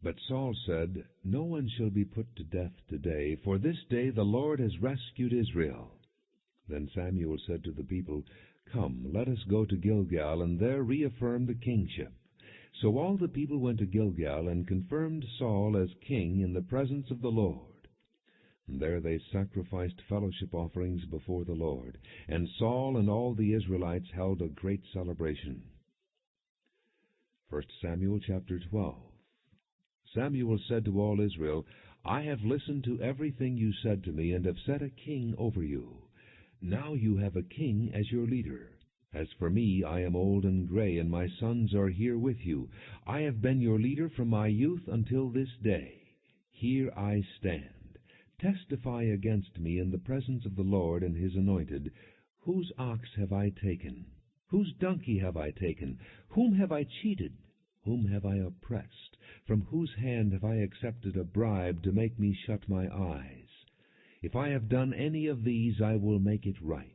[SPEAKER 1] But Saul said, "No one shall be put to death today, for this day the Lord has rescued Israel." Then Samuel said to the people, "Come, let us go to Gilgal, and there reaffirm the kingship." So all the people went to Gilgal, and confirmed Saul as king in the presence of the Lord. And there they sacrificed fellowship offerings before the Lord, and Saul and all the Israelites held a great celebration. 1 Samuel chapter 12. Samuel said to all Israel, "I have listened to everything you said to me, and have set a king over you. Now you have a king as your leader. As for me, I am old and gray, and my sons are here with you. I have been your leader from my youth until this day. Here I stand. Testify against me in the presence of the Lord and his anointed. Whose ox have I taken? Whose donkey have I taken? Whom have I cheated? Whom have I oppressed? From whose hand have I accepted a bribe to make me shut my eyes? If I have done any of these, I will make it right."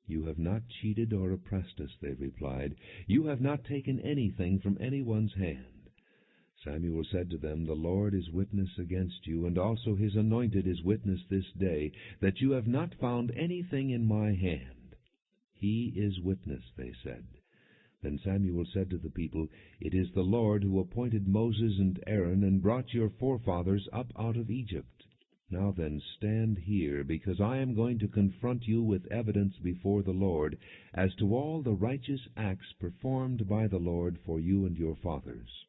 [SPEAKER 1] "You have not cheated or oppressed us," they replied. "You have not taken anything from anyone's hand." Samuel said to them, "The Lord is witness against you, and also his anointed is witness this day, that you have not found anything in my hand." "He is witness," they said. Then Samuel said to the people, "It is the Lord who appointed Moses and Aaron and brought your forefathers up out of Egypt. Now then, stand here, because I am going to confront you with evidence before the Lord as to all the righteous acts performed by the Lord for you and your fathers."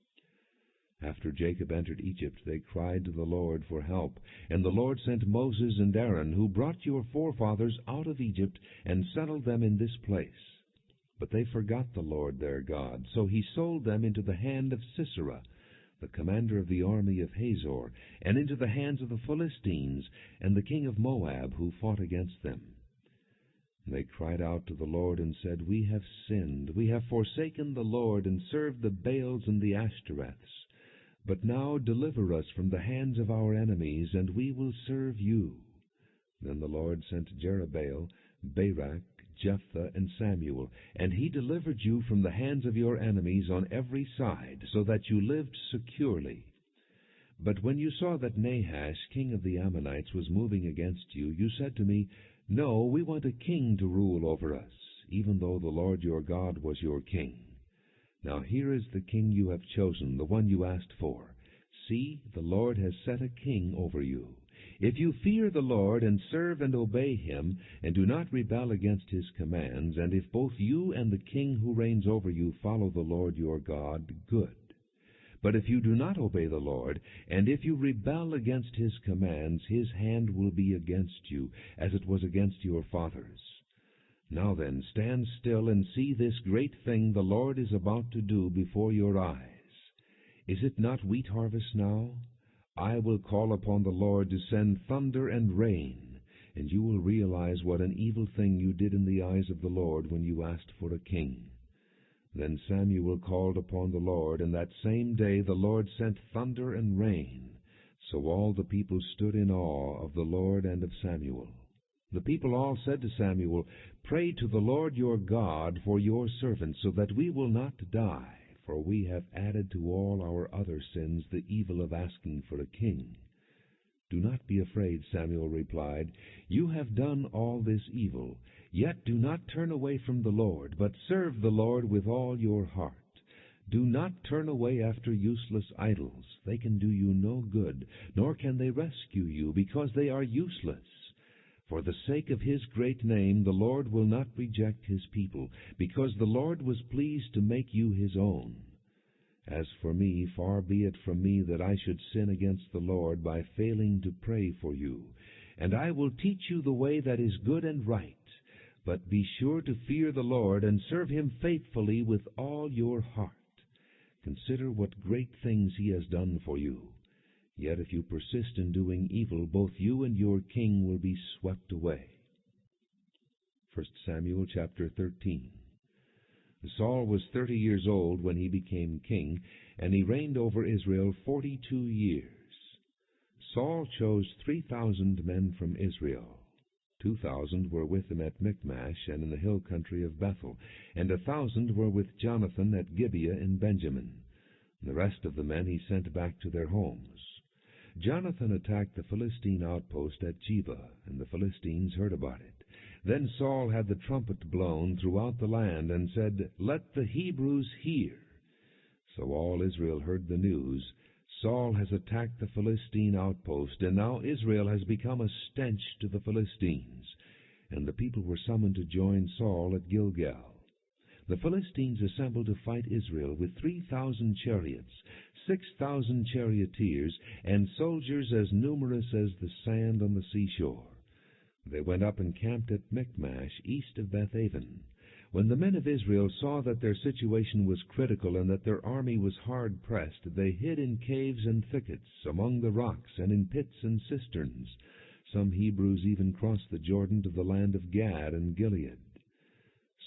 [SPEAKER 1] After Jacob entered Egypt, they cried to the Lord for help, and the Lord sent Moses and Aaron, who brought your forefathers out of Egypt and settled them in this place. But they forgot the Lord their God, so he sold them into the hand of Sisera, the commander of the army of Hazor, and into the hands of the Philistines and the king of Moab, who fought against them. They cried out to the Lord and said, "We have sinned. We have forsaken the Lord and served the Baals and the Ashtoreths. But now deliver us from the hands of our enemies, and we will serve you." Then the Lord sent Jerubbaal, Barak, Jephthah, and Samuel, and he delivered you from the hands of your enemies on every side, so that you lived securely. But when you saw that Nahash, king of the Ammonites, was moving against you, you said to me, "No, we want a king to rule over us, even though the Lord your God was your king. Now here is the king you have chosen, the one you asked for. See, the Lord has set a king over you. If you fear the Lord and serve and obey him, and do not rebel against his commands, and if both you and the king who reigns over you follow the Lord your God, good. But if you do not obey the Lord, and if you rebel against his commands, his hand will be against you, as it was against your fathers. Now then, stand still and see this great thing the Lord is about to do before your eyes. Is it not wheat harvest now? I will call upon the Lord to send thunder and rain, and you will realize what an evil thing you did in the eyes of the Lord when you asked for a king." Then Samuel called upon the Lord, and that same day the Lord sent thunder and rain. So all the people stood in awe of the Lord and of Samuel. The people all said to Samuel, "Pray to the Lord your God for your servants, so that we will not die. For we have added to all our other sins the evil of asking for a king." "Do not be afraid," Samuel replied. "You have done all this evil. Yet do not turn away from the Lord, but serve the Lord with all your heart. Do not turn away after useless idols. They can do you no good, nor can they rescue you, because they are useless. For the sake of his great name, the Lord will not reject his people, because the Lord was pleased to make you his own. As for me, far be it from me that I should sin against the Lord by failing to pray for you. And I will teach you the way that is good and right. But be sure to fear the Lord and serve him faithfully with all your heart. Consider what great things he has done for you. Yet if you persist in doing evil, both you and your king will be swept away. 1 Samuel chapter 13. Saul was 30 years old when he became king, and he reigned over Israel 42 years. Saul chose 3,000 men from Israel. 2,000 were with him at Michmash and in the hill country of Bethel, and 1,000 were with Jonathan at Gibeah in Benjamin. The rest of the men he sent back to their homes. Jonathan attacked the Philistine outpost at Geba, and the Philistines heard about it. Then Saul had the trumpet blown throughout the land, and said, "Let the Hebrews hear." So all Israel heard the news. Saul has attacked the Philistine outpost, and now Israel has become a stench to the Philistines. And the people were summoned to join Saul at Gilgal. The Philistines assembled to fight Israel with 3,000 chariots, 6,000 charioteers, and soldiers as numerous as the sand on the seashore. They went up and camped at Michmash, east of Bethaven. When the men of Israel saw that their situation was critical and that their army was hard-pressed, they hid in caves and thickets, among the rocks, and in pits and cisterns. Some Hebrews even crossed the Jordan to the land of Gad and Gilead.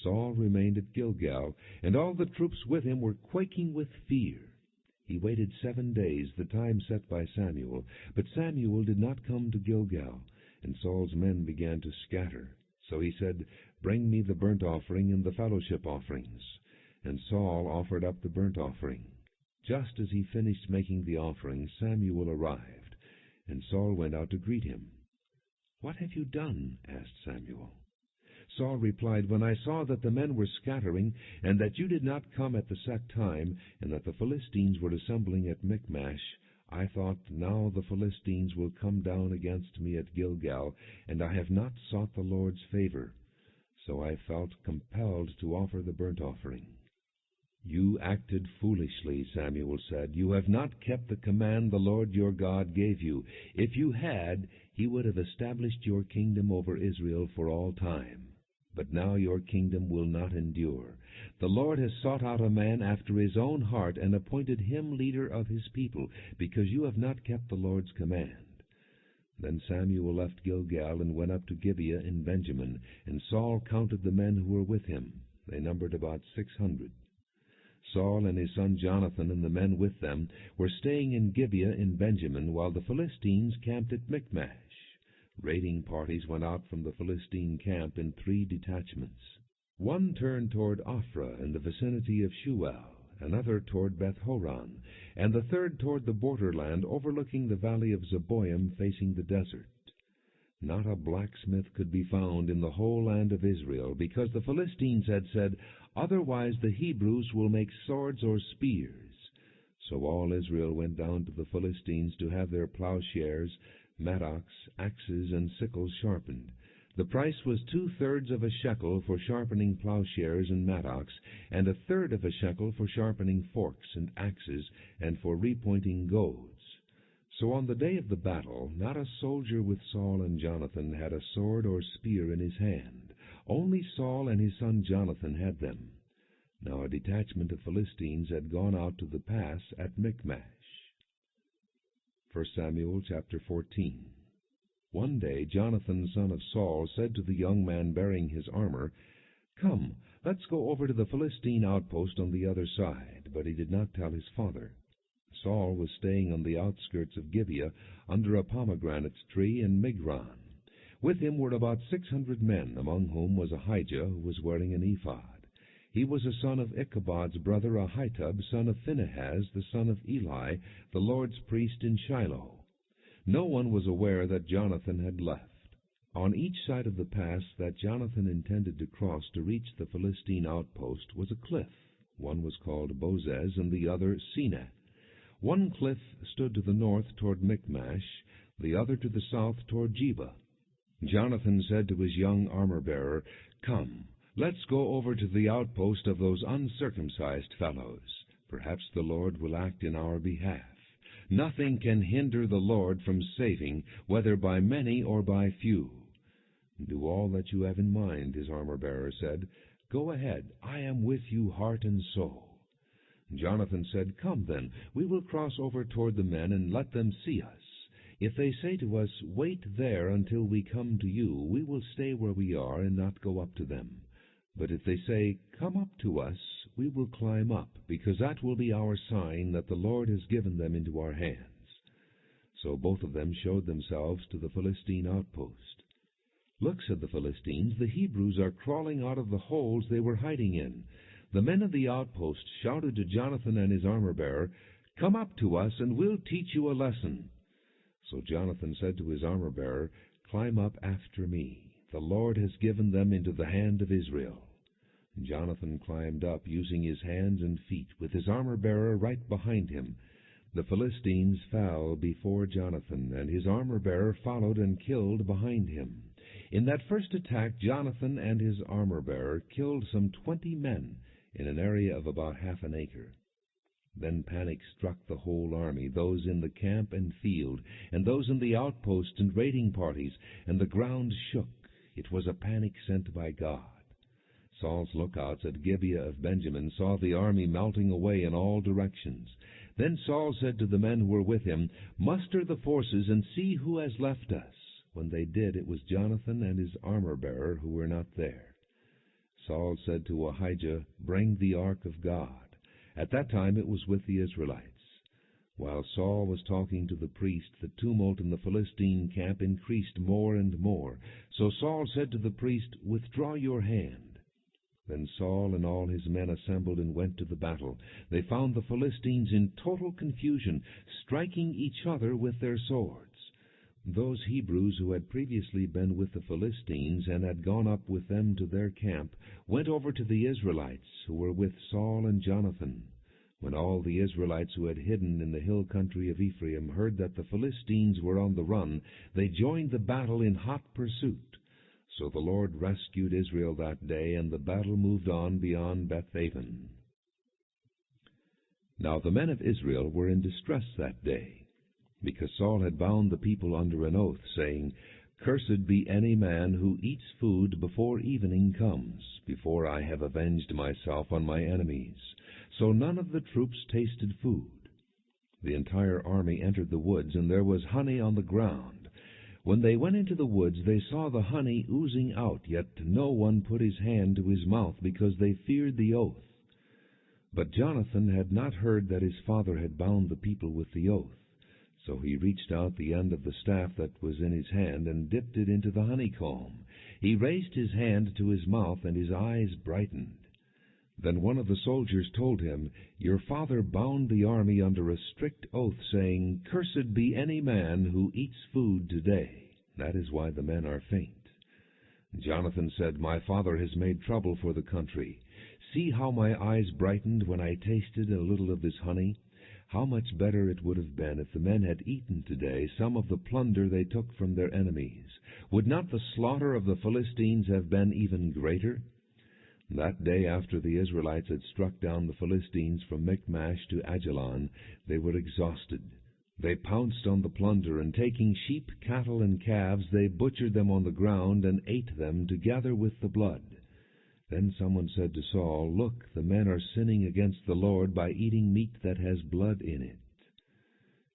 [SPEAKER 1] Saul remained at Gilgal, and all the troops with him were quaking with fear. He waited 7 days, the time set by Samuel, but Samuel did not come to Gilgal, and Saul's men began to scatter. So he said, "Bring me the burnt offering and the fellowship offerings." And Saul offered up the burnt offering. Just as he finished making the offering, Samuel arrived, and Saul went out to greet him. "What have you done?" asked Samuel. Saul replied, "When I saw that the men were scattering, and that you did not come at the set time, and that the Philistines were assembling at Michmash, I thought, now the Philistines will come down against me at Gilgal, and I have not sought the Lord's favor. So I felt compelled to offer the burnt offering." "You acted foolishly," Samuel said. "You have not kept the command the Lord your God gave you. If you had, he would have established your kingdom over Israel for all time. But now your kingdom will not endure. The Lord has sought out a man after his own heart and appointed him leader of his people, because you have not kept the Lord's command." Then Samuel left Gilgal and went up to Gibeah in Benjamin, and Saul counted the men who were with him. They numbered about 600. Saul and his son Jonathan and the men with them were staying in Gibeah in Benjamin, while the Philistines camped at Michmash. Raiding parties went out from the Philistine camp in 3 detachments. One turned toward Ophrah in the vicinity of Shual, another toward Beth-horon, and the third toward the borderland overlooking the valley of Zeboim facing the desert. Not a blacksmith could be found in the whole land of Israel, because the Philistines had said, "Otherwise the Hebrews will make swords or spears." So all Israel went down to the Philistines to have their plowshares, mattocks, axes, and sickles sharpened. The price was 2/3 of a shekel for sharpening plowshares and mattocks, and 1/3 of a shekel for sharpening forks and axes, and for repointing goads. So on the day of the battle, not a soldier with Saul and Jonathan had a sword or spear in his hand. Only Saul and his son Jonathan had them. Now a detachment of Philistines had gone out to the pass at Michmash. 1 Samuel chapter 14. One day Jonathan, son of Saul, said to the young man bearing his armor, "Come, let's go over to the Philistine outpost on the other side." But he did not tell his father. Saul was staying on the outskirts of Gibeah under a pomegranate tree in Migron. With him were about 600 men, among whom was Ahijah, who was wearing an ephod. He was a son of Ichabod's brother Ahitub, son of Phinehas, the son of Eli, the Lord's priest in Shiloh. No one was aware that Jonathan had left. On each side of the pass that Jonathan intended to cross to reach the Philistine outpost was a cliff. One was called Bozez and the other Seneh. One cliff stood to the north toward Michmash, the other to the south toward Geba. Jonathan said to his young armor-bearer, "Come, let's go over to the outpost of those uncircumcised fellows. Perhaps the Lord will act in our behalf. Nothing can hinder the Lord from saving, whether by many or by few." "Do all that you have in mind," his armor-bearer said. "Go ahead, I am with you heart and soul." Jonathan said, "Come then, we will cross over toward the men, and let them see us. If they say to us, 'Wait there until we come to you,' we will stay where we are and not go up to them. But if they say, 'Come up to us,' we will climb up, because that will be our sign that the Lord has given them into our hands." So both of them showed themselves to the Philistine outpost. "Look," said the Philistines, "the Hebrews are crawling out of the holes they were hiding in." The men of the outpost shouted to Jonathan and his armor-bearer, "Come up to us, and we'll teach you a lesson." So Jonathan said to his armor-bearer, "Climb up after me. The Lord has given them into the hand of Israel." Jonathan climbed up, using his hands and feet, with his armor-bearer right behind him. The Philistines fell before Jonathan, and his armor-bearer followed and killed behind him. In that first attack, Jonathan and his armor-bearer killed some 20 men in an area of about half an acre. Then panic struck the whole army, those in the camp and field, and those in the outposts and raiding parties, and the ground shook. It was a panic sent by God. Saul's lookouts at Gibeah of Benjamin saw the army melting away in all directions. Then Saul said to the men who were with him, "Muster the forces and see who has left us." When they did, it was Jonathan and his armor-bearer who were not there. Saul said to Ahijah, "Bring the ark of God." At that time it was with the Israelites. While Saul was talking to the priest, the tumult in the Philistine camp increased more and more. So Saul said to the priest, "Withdraw your hand." Then Saul and all his men assembled and went to the battle. They found the Philistines in total confusion, striking each other with their swords. Those Hebrews who had previously been with the Philistines and had gone up with them to their camp went over to the Israelites who were with Saul and Jonathan. When all the Israelites who had hidden in the hill country of Ephraim heard that the Philistines were on the run, they joined the battle in hot pursuit. So the Lord rescued Israel that day, and the battle moved on beyond Beth-aven. Now the men of Israel were in distress that day, because Saul had bound the people under an oath, saying, "Cursed be any man who eats food before evening comes, before I have avenged myself on my enemies." So none of the troops tasted food. The entire army entered the woods, and there was honey on the ground. When they went into the woods, they saw the honey oozing out, yet no one put his hand to his mouth, because they feared the oath. But Jonathan had not heard that his father had bound the people with the oath. So he reached out the end of the staff that was in his hand and dipped it into the honeycomb. He raised his hand to his mouth, and his eyes brightened. Then one of the soldiers told him, "Your father bound the army under a strict oath, saying, 'Cursed be any man who eats food today.' That is why the men are faint." Jonathan said, "My father has made trouble for the country. See how my eyes brightened when I tasted a little of this honey. How much better it would have been if the men had eaten today some of the plunder they took from their enemies. Would not the slaughter of the Philistines have been even greater?" That day, after the Israelites had struck down the Philistines from Michmash to Ajalon, they were exhausted. They pounced on the plunder, and taking sheep, cattle, and calves, they butchered them on the ground and ate them together with the blood. Then someone said to Saul, "Look, the men are sinning against the Lord by eating meat that has blood in it."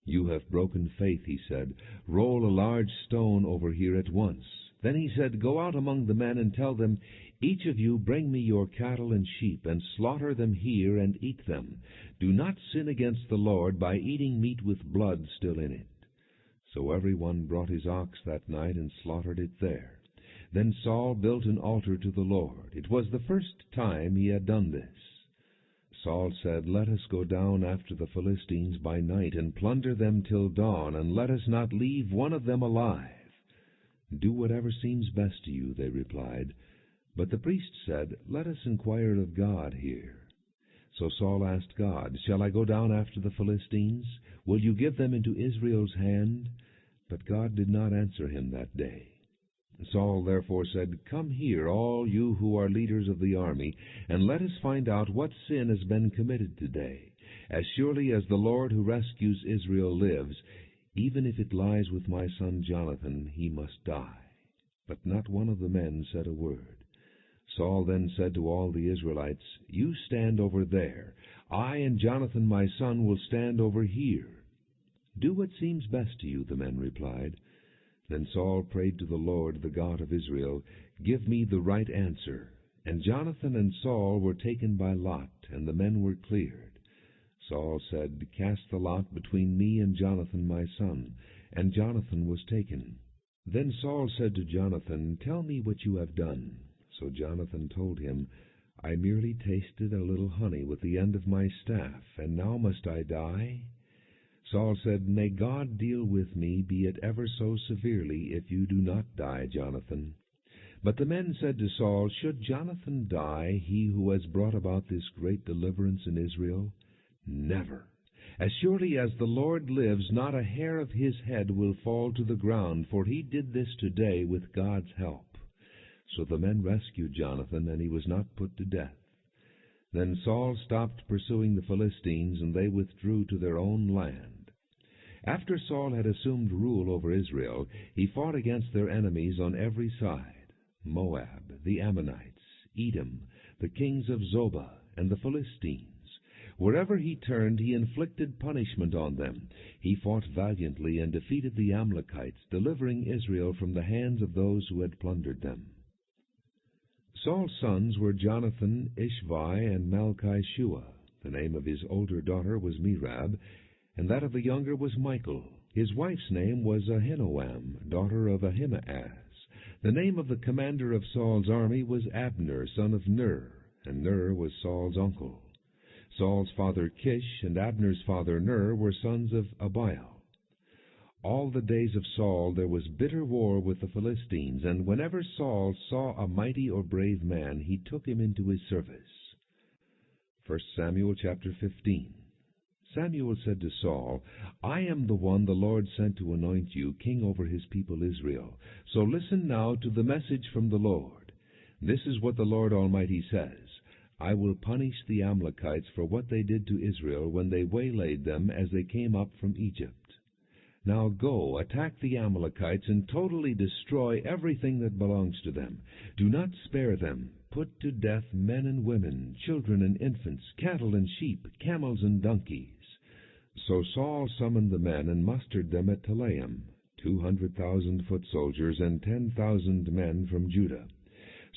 [SPEAKER 1] "You have broken faith," he said. "Roll a large stone over here at once." Then he said, "Go out among the men and tell them, 'Each of you bring me your cattle and sheep, and slaughter them here and eat them. Do not sin against the Lord by eating meat with blood still in it.'" So every one brought his ox that night and slaughtered it there. Then Saul built an altar to the Lord. It was the first time he had done this. Saul said, "Let us go down after the Philistines by night and plunder them till dawn, and let us not leave one of them alive." "Do whatever seems best to you," they replied. But the priest said, "Let us inquire of God here." So Saul asked God, "Shall I go down after the Philistines? Will you give them into Israel's hand?" But God did not answer him that day. Saul therefore said, "Come here, all you who are leaders of the army, and let us find out what sin has been committed today. As surely as the Lord who rescues Israel lives, even if it lies with my son Jonathan, he must die." But not one of the men said a word. Saul then said to all the Israelites, "You stand over there. I and Jonathan my son will stand over here." "Do what seems best to you," the men replied. Then Saul prayed to the Lord, the God of Israel, "Give me the right answer." And Jonathan and Saul were taken by lot, and the men were cleared. Saul said, "Cast the lot between me and Jonathan my son." And Jonathan was taken. Then Saul said to Jonathan, "Tell me what you have done." So Jonathan told him, "I merely tasted a little honey with the end of my staff, and now must I die?" Saul said, "May God deal with me, be it ever so severely, if you do not die, Jonathan." But the men said to Saul, "Should Jonathan die, he who has brought about this great deliverance in Israel? Never! As surely as the Lord lives, not a hair of his head will fall to the ground, for he did this today with God's help." So the men rescued Jonathan, and he was not put to death. Then Saul stopped pursuing the Philistines, and they withdrew to their own land. After Saul had assumed rule over Israel, he fought against their enemies on every side: Moab, the Ammonites, Edom, the kings of Zobah, and the Philistines. Wherever he turned, he inflicted punishment on them. He fought valiantly and defeated the Amalekites, delivering Israel from the hands of those who had plundered them. Saul's sons were Jonathan, Ishvi, and Malchi-Shua. The name of his older daughter was Merab, and that of the younger was Michal. His wife's name was Ahinoam, daughter of Ahimaaz. The name of the commander of Saul's army was Abner, son of Ner, and Ner was Saul's uncle. Saul's father Kish and Abner's father Ner were sons of Abiel. All the days of Saul there was bitter war with the Philistines, and whenever Saul saw a mighty or brave man, he took him into his service. 1 Samuel chapter 15. Samuel said to Saul, "I am the one the Lord sent to anoint you king over his people Israel. So listen now to the message from the Lord. This is what the Lord Almighty says: I will punish the Amalekites for what they did to Israel when they waylaid them as they came up from Egypt. Now go, attack the Amalekites, and totally destroy everything that belongs to them. Do not spare them. Put to death men and women, children and infants, cattle and sheep, camels and donkeys." So Saul summoned the men and mustered them at Telaim, 200,000 foot soldiers and 10,000 men from Judah.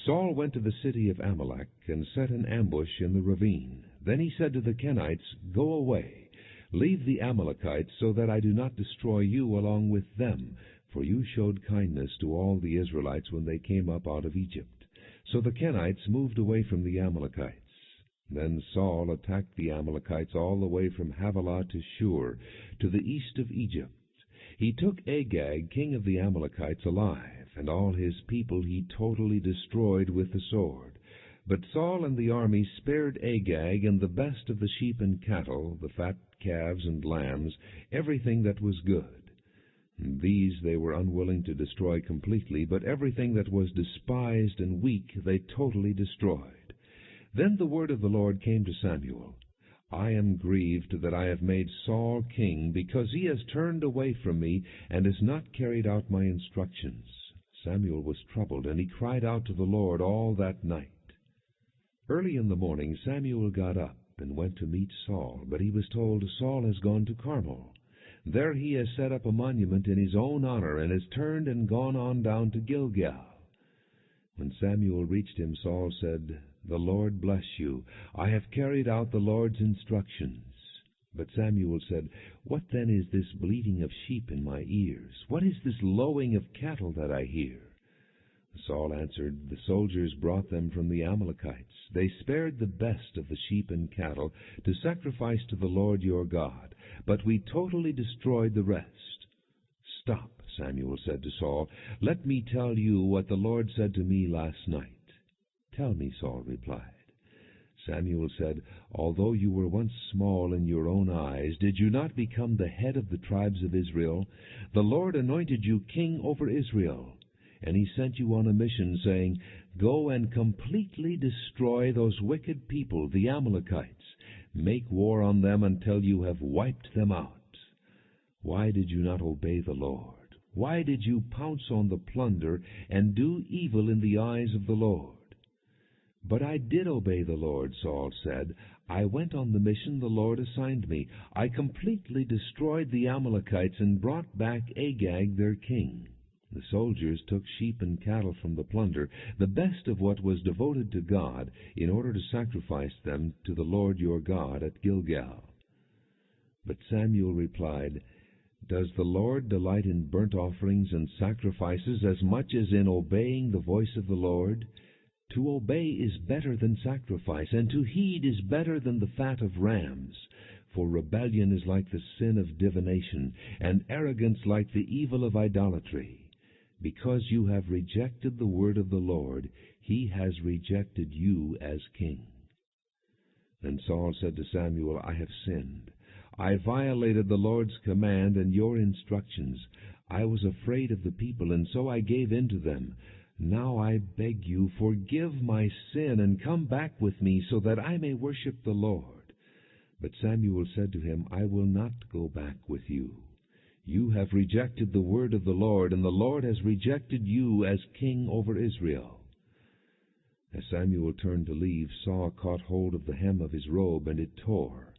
[SPEAKER 1] Saul went to the city of Amalek and set an ambush in the ravine. Then he said to the Kenites, "Go away. Leave the Amalekites, so that I do not destroy you along with them, for you showed kindness to all the Israelites when they came up out of Egypt." So the Kenites moved away from the Amalekites. Then Saul attacked the Amalekites all the way from Havilah to Shur, to the east of Egypt. He took Agag, king of the Amalekites, alive, and all his people he totally destroyed with the sword. But Saul and the army spared Agag and the best of the sheep and cattle, the fat calves and lambs, everything that was good. These they were unwilling to destroy completely, but everything that was despised and weak they totally destroyed. Then the word of the Lord came to Samuel: "I am grieved that I have made Saul king, because he has turned away from me and has not carried out my instructions." Samuel was troubled, and he cried out to the Lord all that night. Early in the morning Samuel got up and went to meet Saul, but he was told, "Saul has gone to Carmel. There he has set up a monument in his own honor, and has turned and gone on down to Gilgal." When Samuel reached him, Saul said, "The Lord bless you. I have carried out the Lord's instructions." But Samuel said, "What then is this bleating of sheep in my ears? What is this lowing of cattle that I hear?" Saul answered, "The soldiers brought them from the Amalekites. They spared the best of the sheep and cattle to sacrifice to the Lord your God, but we totally destroyed the rest." "Stop," Samuel said to Saul. "Let me tell you what the Lord said to me last night." "Tell me," Saul replied. Samuel said, "Although you were once small in your own eyes, did you not become the head of the tribes of Israel? The Lord anointed you king over Israel. And he sent you on a mission, saying, 'Go and completely destroy those wicked people, the Amalekites. Make war on them until you have wiped them out.' Why did you not obey the Lord? Why did you pounce on the plunder and do evil in the eyes of the Lord?" "But I did obey the Lord," Saul said. "I went on the mission the Lord assigned me. I completely destroyed the Amalekites and brought back Agag their king." The soldiers took sheep and cattle from the plunder, the best of what was devoted to God, in order to sacrifice them to the Lord your God at Gilgal. But Samuel replied, "Does the Lord delight in burnt offerings and sacrifices as much as in obeying the voice of the Lord? To obey is better than sacrifice, and to heed is better than the fat of rams. For rebellion is like the sin of divination, and arrogance like the evil of idolatry. Because you have rejected the word of the Lord, he has rejected you as king." Then Saul said to Samuel, "I have sinned. I violated the Lord's command and your instructions. I was afraid of the people, and so I gave in to them. Now I beg you, forgive my sin, and come back with me, so that I may worship the Lord." But Samuel said to him, "I will not go back with you. You have rejected the word of the Lord, and the Lord has rejected you as king over Israel." As Samuel turned to leave, Saul caught hold of the hem of his robe, and it tore.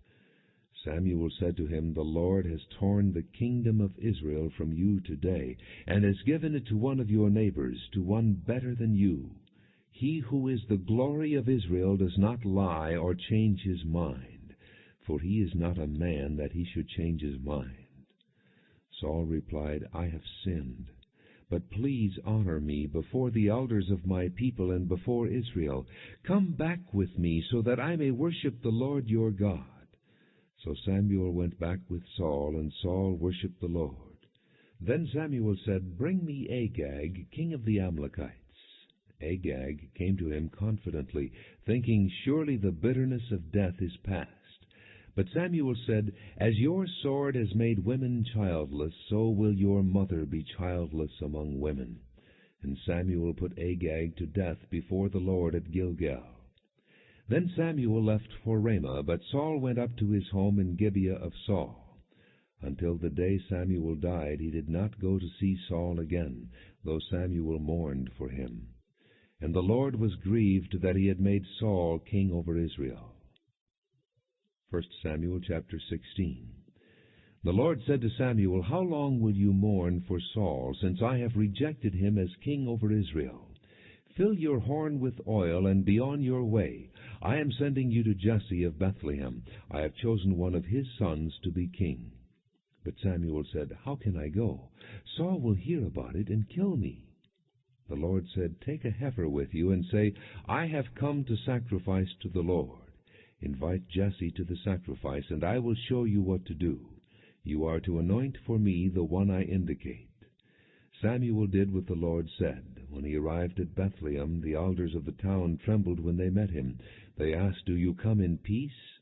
[SPEAKER 1] Samuel said to him, "The Lord has torn the kingdom of Israel from you today, and has given it to one of your neighbors, to one better than you. He who is the glory of Israel does not lie or change his mind, for he is not a man that he should change his mind." Saul replied, "I have sinned. But please honor me before the elders of my people and before Israel. Come back with me, so that I may worship the Lord your God." So Samuel went back with Saul, and Saul worshipped the Lord. Then Samuel said, "Bring me Agag, king of the Amalekites." Agag came to him confidently, thinking, "Surely the bitterness of death is past." But Samuel said, "As your sword has made women childless, so will your mother be childless among women." And Samuel put Agag to death before the Lord at Gilgal. Then Samuel left for Ramah, but Saul went up to his home in Gibeah of Saul. Until the day Samuel died, he did not go to see Saul again, though Samuel mourned for him. And the Lord was grieved that he had made Saul king over Israel. 1 Samuel chapter 16. The Lord said to Samuel, "How long will you mourn for Saul, since I have rejected him as king over Israel? Fill your horn with oil, and be on your way. I am sending you to Jesse of Bethlehem. I have chosen one of his sons to be king." But Samuel said, "How can I go? Saul will hear about it and kill me." The Lord said, "Take a heifer with you, and say, 'I have come to sacrifice to the Lord.' Invite Jesse to the sacrifice, and I will show you what to do. You are to anoint for me the one I indicate." Samuel did what the Lord said. When he arrived at Bethlehem, the elders of the town trembled when they met him. They asked, "Do you come in peace?"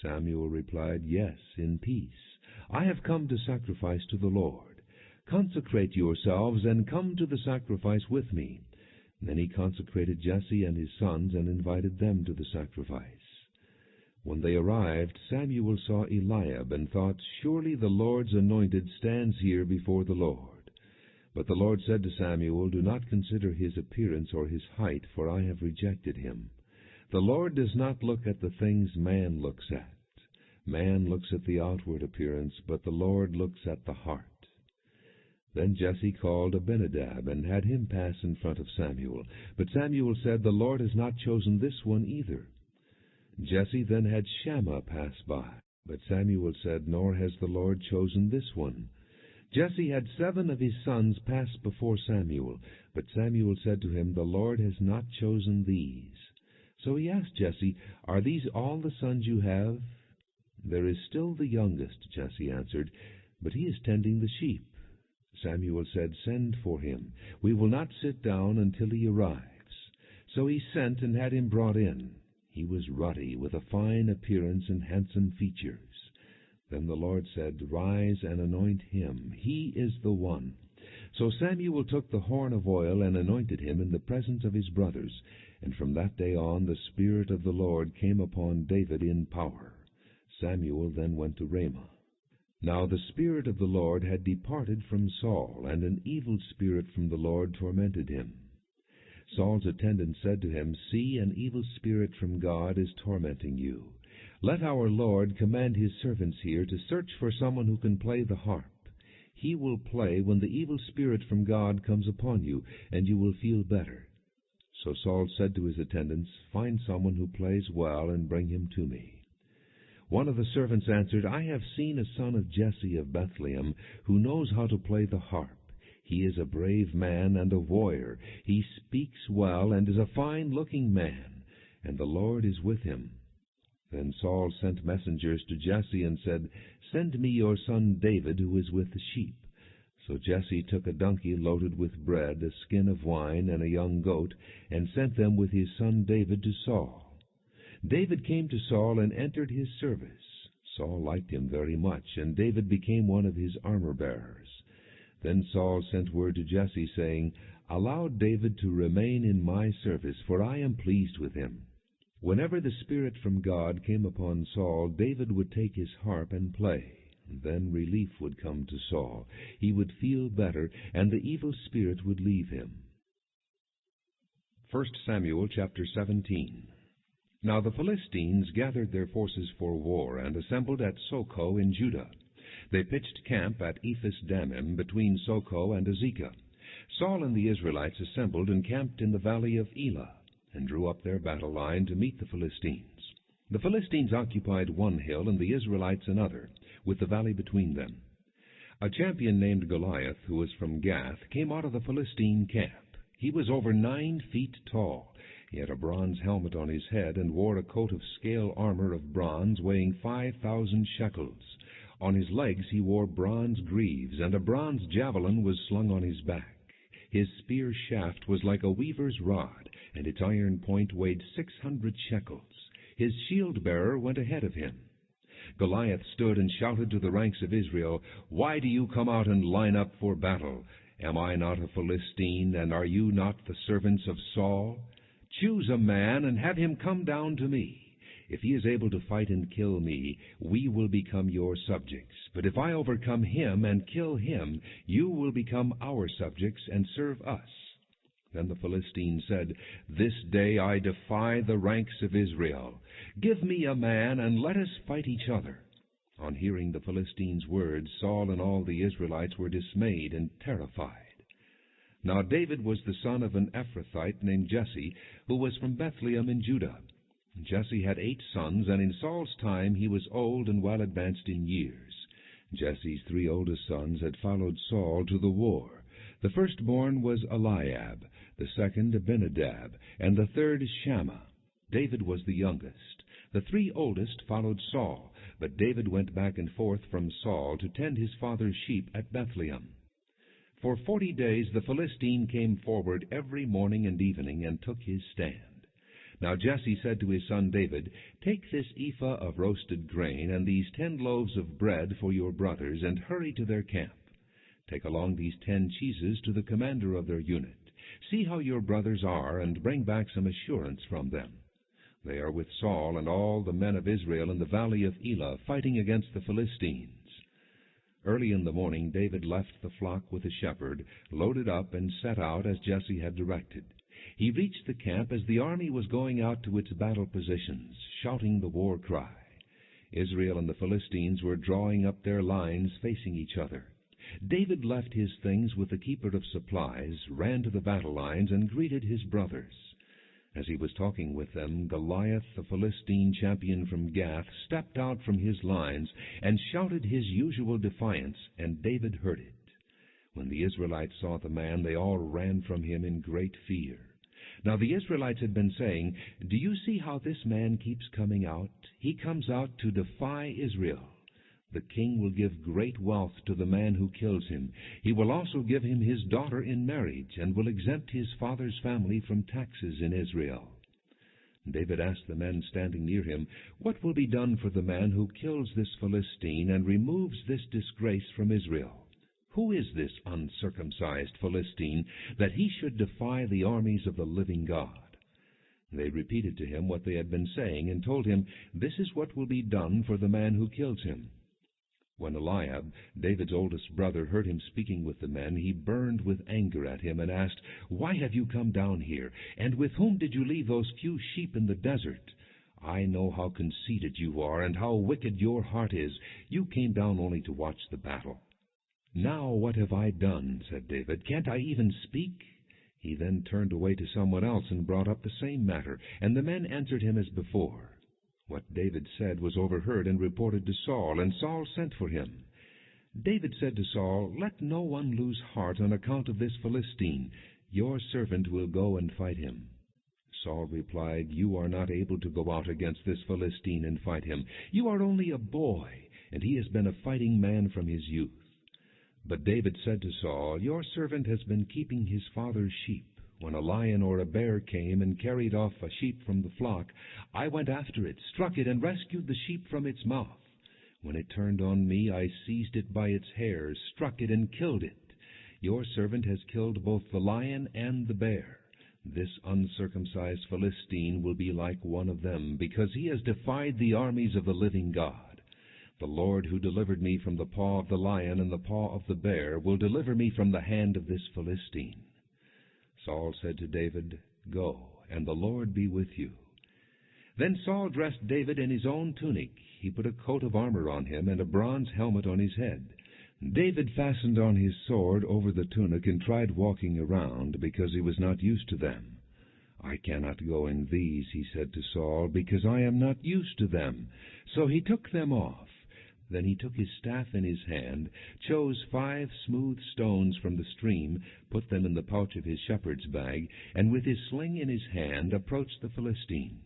[SPEAKER 1] Samuel replied, "Yes, in peace. I have come to sacrifice to the Lord. Consecrate yourselves and come to the sacrifice with me." Then he consecrated Jesse and his sons and invited them to the sacrifice. When they arrived, Samuel saw Eliab and thought, "Surely the Lord's anointed stands here before the Lord." But the Lord said to Samuel, "Do not consider his appearance or his height, for I have rejected him. The Lord does not look at the things man looks at. Man looks at the outward appearance, but the Lord looks at the heart." Then Jesse called Abinadab and had him pass in front of Samuel. But Samuel said, "The Lord has not chosen this one either." Jesse then had Shammah pass by. But Samuel said, "Nor has the Lord chosen this one." Jesse had 7 of his sons pass before Samuel. But Samuel said to him, "The Lord has not chosen these." So he asked Jesse, "Are these all the sons you have?" "There is still the youngest," Jesse answered, "but he is tending the sheep." Samuel said, "Send for him. We will not sit down until he arrives." So he sent and had him brought in. He was ruddy, with a fine appearance and handsome features. Then the Lord said, "Rise and anoint him. He is the one." So Samuel took the horn of oil and anointed him in the presence of his brothers. And from that day on the Spirit of the Lord came upon David in power. Samuel then went to Ramah. Now the Spirit of the Lord had departed from Saul, and an evil spirit from the Lord tormented him. Saul's attendant said to him, "See, an evil spirit from God is tormenting you. Let our Lord command his servants here to search for someone who can play the harp. He will play when the evil spirit from God comes upon you, and you will feel better." So Saul said to his attendants, "Find someone who plays well and bring him to me." One of the servants answered, "I have seen a son of Jesse of Bethlehem who knows how to play the harp. He is a brave man and a warrior. He speaks well and is a fine-looking man, and the Lord is with him." Then Saul sent messengers to Jesse and said, "Send me your son David, who is with the sheep." So Jesse took a donkey loaded with bread, a skin of wine, and a young goat, and sent them with his son David to Saul. David came to Saul and entered his service. Saul liked him very much, and David became one of his armor-bearers. Then Saul sent word to Jesse, saying, "Allow David to remain in my service, for I am pleased with him." Whenever the Spirit from God came upon Saul, David would take his harp and play. Then relief would come to Saul. He would feel better, and the evil spirit would leave him. 1 Samuel chapter 17. Now the Philistines gathered their forces for war, and assembled at Socoh in Judah. They pitched camp at Ephes-dammim between Socoh and Azekah. Saul and the Israelites assembled and camped in the valley of Elah, and drew up their battle line to meet the Philistines. The Philistines occupied one hill and the Israelites another, with the valley between them. A champion named Goliath, who was from Gath, came out of the Philistine camp. He was over 9 feet tall. He had a bronze helmet on his head and wore a coat of scale armor of bronze weighing 5,000 shekels. On his legs he wore bronze greaves, and a bronze javelin was slung on his back. His spear shaft was like a weaver's rod, and its iron point weighed 600 shekels. His shield-bearer went ahead of him. Goliath stood and shouted to the ranks of Israel, "Why do you come out and line up for battle? Am I not a Philistine, and are you not the servants of Saul? Choose a man and have him come down to me. If he is able to fight and kill me, we will become your subjects. But if I overcome him and kill him, you will become our subjects and serve us." Then the Philistine said, "This day I defy the ranks of Israel. Give me a man, and let us fight each other." On hearing the Philistine's words, Saul and all the Israelites were dismayed and terrified. Now David was the son of an Ephrathite named Jesse, who was from Bethlehem in Judah. Jesse had 8 sons, and in Saul's time he was old and well advanced in years. Jesse's 3 oldest sons had followed Saul to the war. The firstborn was Eliab, the second Abinadab, and the third Shammah. David was the youngest. The 3 oldest followed Saul, but David went back and forth from Saul to tend his father's sheep at Bethlehem. For 40 days the Philistine came forward every morning and evening and took his stand. Now Jesse said to his son David, "Take this ephah of roasted grain and these 10 loaves of bread for your brothers, and hurry to their camp. Take along these 10 cheeses to the commander of their unit. See how your brothers are, and bring back some assurance from them. They are with Saul and all the men of Israel in the valley of Elah, fighting against the Philistines." Early in the morning David left the flock with a shepherd, loaded up, and set out as Jesse had directed. He reached the camp as the army was going out to its battle positions, shouting the war cry. Israel and the Philistines were drawing up their lines facing each other. David left his things with the keeper of supplies, ran to the battle lines, and greeted his brothers. As he was talking with them, Goliath, the Philistine champion from Gath, stepped out from his lines and shouted his usual defiance, and David heard it. When the Israelites saw the man, they all ran from him in great fear. Now the Israelites had been saying, "Do you see how this man keeps coming out? He comes out to defy Israel. The king will give great wealth to the man who kills him. He will also give him his daughter in marriage, and will exempt his father's family from taxes in Israel." David asked the men standing near him, "What will be done for the man who kills this Philistine and removes this disgrace from Israel? Who is this uncircumcised Philistine, that he should defy the armies of the living God?" They repeated to him what they had been saying, and told him, "This is what will be done for the man who kills him." When Eliab, David's oldest brother, heard him speaking with the men, he burned with anger at him and asked, "Why have you come down here? And with whom did you leave those few sheep in the desert? I know how conceited you are and how wicked your heart is. You came down only to watch the battle." "Now what have I done?" said David. "Can't I even speak?" He then turned away to someone else and brought up the same matter, and the men answered him as before. What David said was overheard and reported to Saul, and Saul sent for him. David said to Saul, "Let no one lose heart on account of this Philistine. Your servant will go and fight him." Saul replied, "You are not able to go out against this Philistine and fight him. You are only a boy, and he has been a fighting man from his youth." But David said to Saul, "Your servant has been keeping his father's sheep. When a lion or a bear came and carried off a sheep from the flock, I went after it, struck it, and rescued the sheep from its mouth. When it turned on me, I seized it by its hairs, struck it, and killed it. Your servant has killed both the lion and the bear. This uncircumcised Philistine will be like one of them, because he has defied the armies of the living God. The Lord who delivered me from the paw of the lion and the paw of the bear will deliver me from the hand of this Philistine." Saul said to David, "Go, and the Lord be with you." Then Saul dressed David in his own tunic. He put a coat of armor on him and a bronze helmet on his head. David fastened on his sword over the tunic and tried walking around, because he was not used to them. "I cannot go in these," he said to Saul, "because I am not used to them." So he took them off. Then he took his staff in his hand, chose 5 smooth stones from the stream, put them in the pouch of his shepherd's bag, and with his sling in his hand approached the Philistine.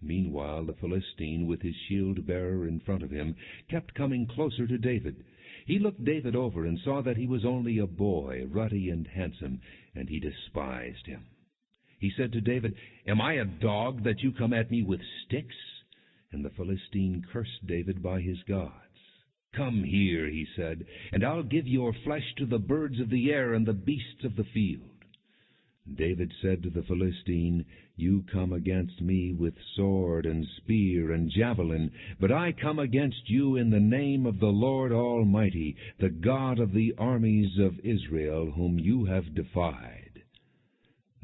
[SPEAKER 1] Meanwhile the Philistine, with his shield-bearer in front of him, kept coming closer to David. He looked David over and saw that he was only a boy, ruddy and handsome, and he despised him. He said to David, "Am I a dog that you come at me with sticks?" And the Philistine cursed David by his gods. "Come here," he said, "and I'll give your flesh to the birds of the air and the beasts of the field." David said to the Philistine, "You come against me with sword and spear and javelin, but I come against you in the name of the Lord Almighty, the God of the armies of Israel, whom you have defied.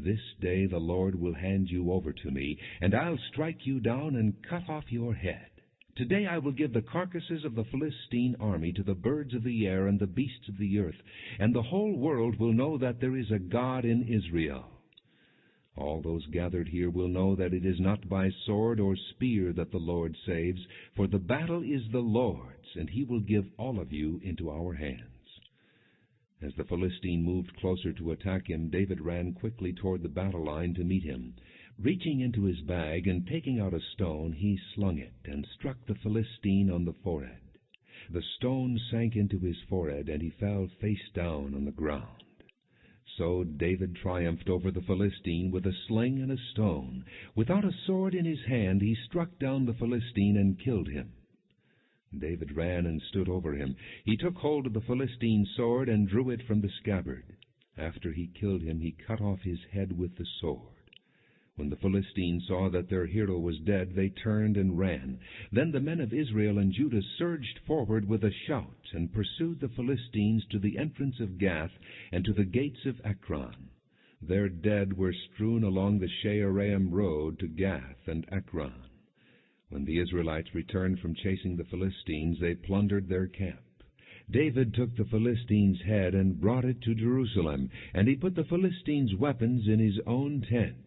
[SPEAKER 1] This day the Lord will hand you over to me, and I'll strike you down and cut off your head. Today I will give the carcasses of the Philistine army to the birds of the air and the beasts of the earth, and the whole world will know that there is a God in Israel. All those gathered here will know that it is not by sword or spear that the Lord saves, for the battle is the Lord's, and he will give all of you into our hands." As the Philistine moved closer to attack him, David ran quickly toward the battle line to meet him. Reaching into his bag and taking out a stone, he slung it and struck the Philistine on the forehead. The stone sank into his forehead, and he fell face down on the ground. So David triumphed over the Philistine with a sling and a stone. Without a sword in his hand, he struck down the Philistine and killed him. David ran and stood over him. He took hold of the Philistine's sword and drew it from the scabbard. After he killed him, he cut off his head with the sword. When the Philistines saw that their hero was dead, they turned and ran. Then the men of Israel and Judah surged forward with a shout and pursued the Philistines to the entrance of Gath and to the gates of Ekron. Their dead were strewn along the Shaaraim road to Gath and Ekron. When the Israelites returned from chasing the Philistines, they plundered their camp. David took the Philistine's head and brought it to Jerusalem, and he put the Philistine's weapons in his own tent.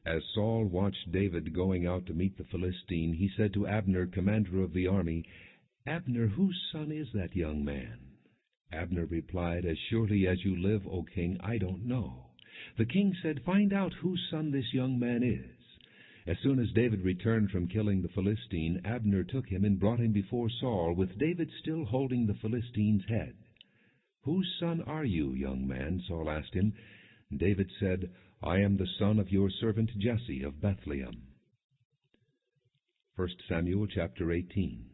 [SPEAKER 1] As Saul watched David going out to meet the Philistine, he said to Abner, commander of the army, "Abner, whose son is that young man?" Abner replied, "As surely as you live, O king, I don't know." The king said, "Find out whose son this young man is." As soon as David returned from killing the Philistine, Abner took him and brought him before Saul, with David still holding the Philistine's head. "Whose son are you, young man?" Saul asked him. David said, "I am the son of your servant Jesse of Bethlehem." 1 Samuel chapter 18.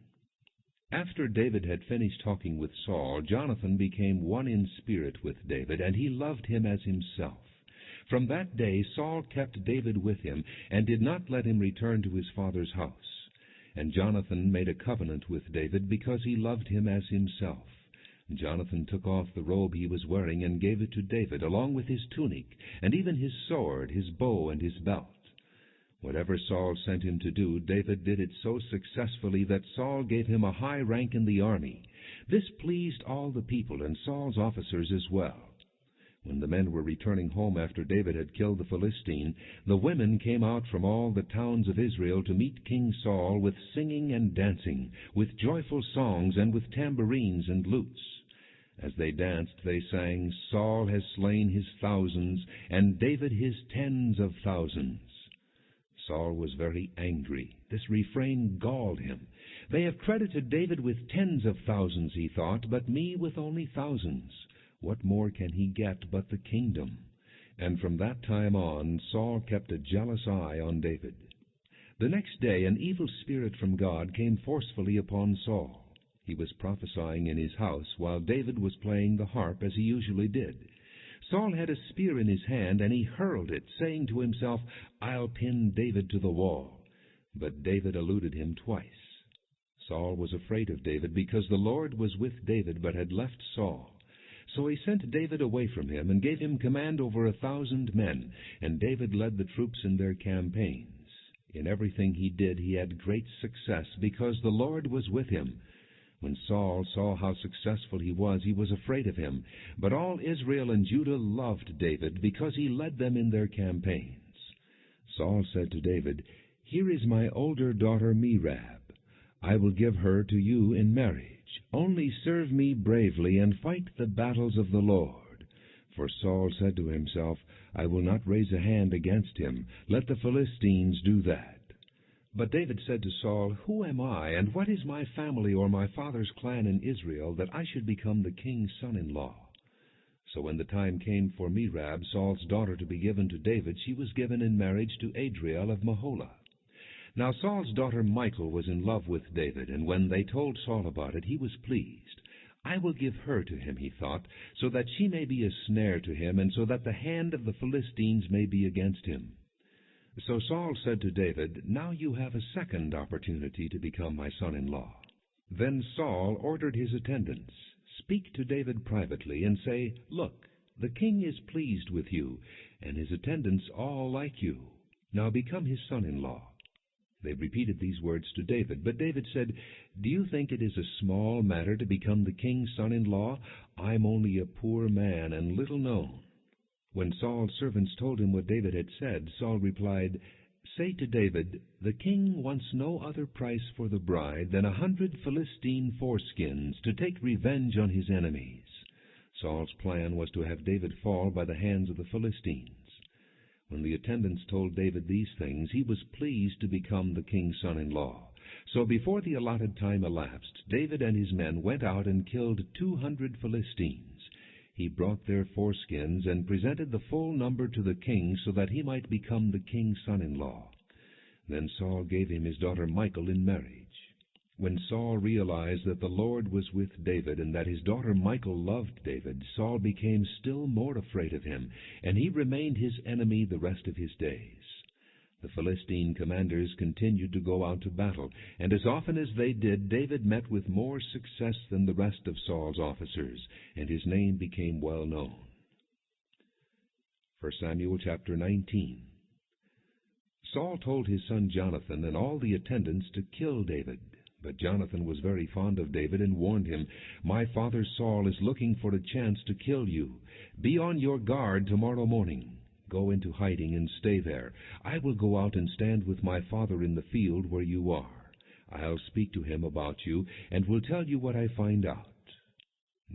[SPEAKER 1] After David had finished talking with Saul, Jonathan became one in spirit with David, and he loved him as himself. From that day Saul kept David with him, and did not let him return to his father's house. And Jonathan made a covenant with David because he loved him as himself. Jonathan took off the robe he was wearing and gave it to David, along with his tunic, and even his sword, his bow, and his belt. Whatever Saul sent him to do, David did it so successfully that Saul gave him a high rank in the army. This pleased all the people and Saul's officers as well. When the men were returning home after David had killed the Philistine, the women came out from all the towns of Israel to meet King Saul with singing and dancing, with joyful songs, and with tambourines and lutes. As they danced, they sang, "Saul has slain his thousands, and David his tens of thousands." Saul was very angry. This refrain galled him. "They have credited David with tens of thousands," he thought, "but me with only thousands. What more can he get but the kingdom?" And from that time on, Saul kept a jealous eye on David. The next day an evil spirit from God came forcefully upon Saul. He was prophesying in his house while David was playing the harp as he usually did. Saul had a spear in his hand, and he hurled it, saying to himself, "I'll pin David to the wall." But David eluded him twice. Saul was afraid of David because the Lord was with David but had left Saul. So he sent David away from him and gave him command over 1,000 men, and David led the troops in their campaigns. In everything he did he had great success because the Lord was with him. When Saul saw how successful he was afraid of him. But all Israel and Judah loved David because he led them in their campaigns. Saul said to David, "Here is my older daughter Merab. I will give her to you in marriage. Only serve me bravely and fight the battles of the Lord." For Saul said to himself, "I will not raise a hand against him. Let the Philistines do that." But David said to Saul, "Who am I, and what is my family or my father's clan in Israel, that I should become the king's son-in-law?" So when the time came for Merab, Saul's daughter, to be given to David, she was given in marriage to Adriel of Meholah. Now Saul's daughter Michal was in love with David, and when they told Saul about it, he was pleased. "I will give her to him," he thought, "so that she may be a snare to him, and so that the hand of the Philistines may be against him." So Saul said to David, "Now you have a second opportunity to become my son-in-law." Then Saul ordered his attendants, "Speak to David privately, and say, 'Look, the king is pleased with you, and his attendants all like you. Now become his son-in-law.'" They repeated these words to David, but David said, "Do you think it is a small matter to become the king's son-in-law? I'm only a poor man and little known." When Saul's servants told him what David had said, Saul replied, "Say to David, 'The king wants no other price for the bride than 100 Philistine foreskins to take revenge on his enemies.'" Saul's plan was to have David fall by the hands of the Philistines. When the attendants told David these things, he was pleased to become the king's son-in-law. So before the allotted time elapsed, David and his men went out and killed 200 Philistines. He brought their foreskins and presented the full number to the king so that he might become the king's son-in-law. Then Saul gave him his daughter Michal in marriage. When Saul realized that the Lord was with David and that his daughter Michal loved David, Saul became still more afraid of him, and he remained his enemy the rest of his days. The Philistine commanders continued to go out to battle, and as often as they did, David met with more success than the rest of Saul's officers, and his name became well known. 1 Samuel chapter 19. Saul told his son Jonathan and all the attendants to kill David. But Jonathan was very fond of David and warned him, "My father Saul is looking for a chance to kill you. Be on your guard tomorrow morning. Go into hiding and stay there. I will go out and stand with my father in the field where you are. I'll speak to him about you and will tell you what I find out."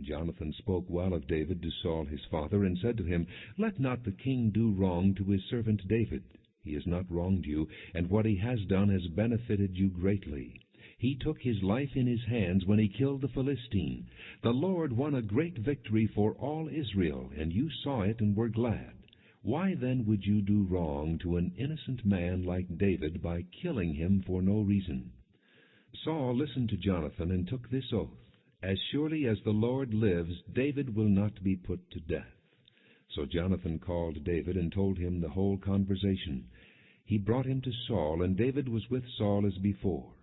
[SPEAKER 1] Jonathan spoke well of David to Saul his father and said to him, "Let not the king do wrong to his servant David. He has not wronged you, and what he has done has benefited you greatly. He took his life in his hands when he killed the Philistine. The Lord won a great victory for all Israel, and you saw it and were glad. Why then would you do wrong to an innocent man like David by killing him for no reason?" Saul listened to Jonathan and took this oath, "As surely as the Lord lives, David will not be put to death." So Jonathan called David and told him the whole conversation. He brought him to Saul, and David was with Saul as before.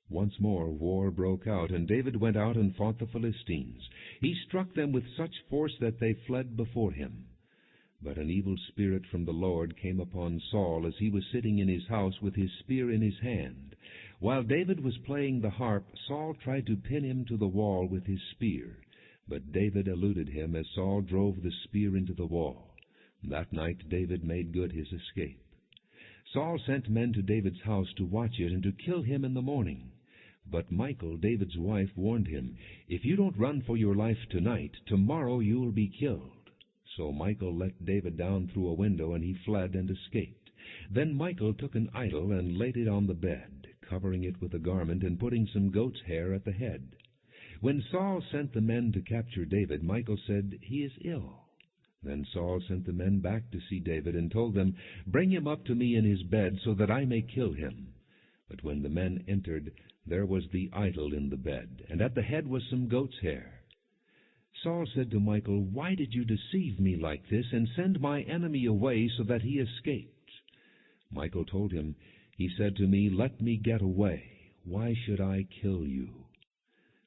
[SPEAKER 1] Once more war broke out, and David went out and fought the Philistines. He struck them with such force that they fled before him. But an evil spirit from the Lord came upon Saul as he was sitting in his house with his spear in his hand. While David was playing the harp, Saul tried to pin him to the wall with his spear. But David eluded him as Saul drove the spear into the wall. That night David made good his escape. Saul sent men to David's house to watch it and to kill him in the morning. But Michal, David's wife, warned him, "If you don't run for your life tonight, tomorrow you will be killed." So Michal let David down through a window, and he fled and escaped. Then Michal took an idol and laid it on the bed, covering it with a garment and putting some goat's hair at the head. When Saul sent the men to capture David, Michal said, "He is ill." Then Saul sent the men back to see David and told them, "Bring him up to me in his bed so that I may kill him." But when the men entered, there was the idol in the bed, and at the head was some goat's hair. Saul said to Michal, "Why did you deceive me like this and send my enemy away so that he escaped?" Michal told him, "He said to me, 'Let me get away. Why should I kill you?'"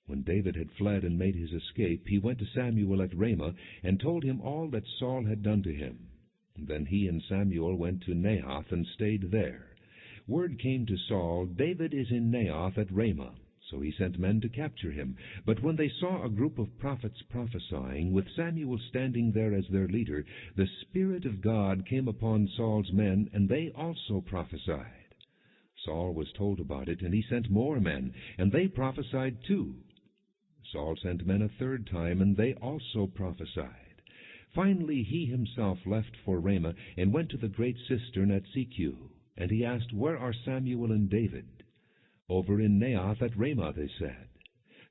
[SPEAKER 1] When David had fled and made his escape, he went to Samuel at Ramah and told him all that Saul had done to him. Then he and Samuel went to Naioth and stayed there. Word came to Saul, "David is in Naioth at Ramah." So he sent men to capture him. But when they saw a group of prophets prophesying, with Samuel standing there as their leader, the Spirit of God came upon Saul's men, and they also prophesied. Saul was told about it, and he sent more men, and they prophesied too. Saul sent men a third time, and they also prophesied. Finally he himself left for Ramah and went to the great cistern at Secu. And he asked, "Where are Samuel and David?" "Over in Naioth at Ramah," they said.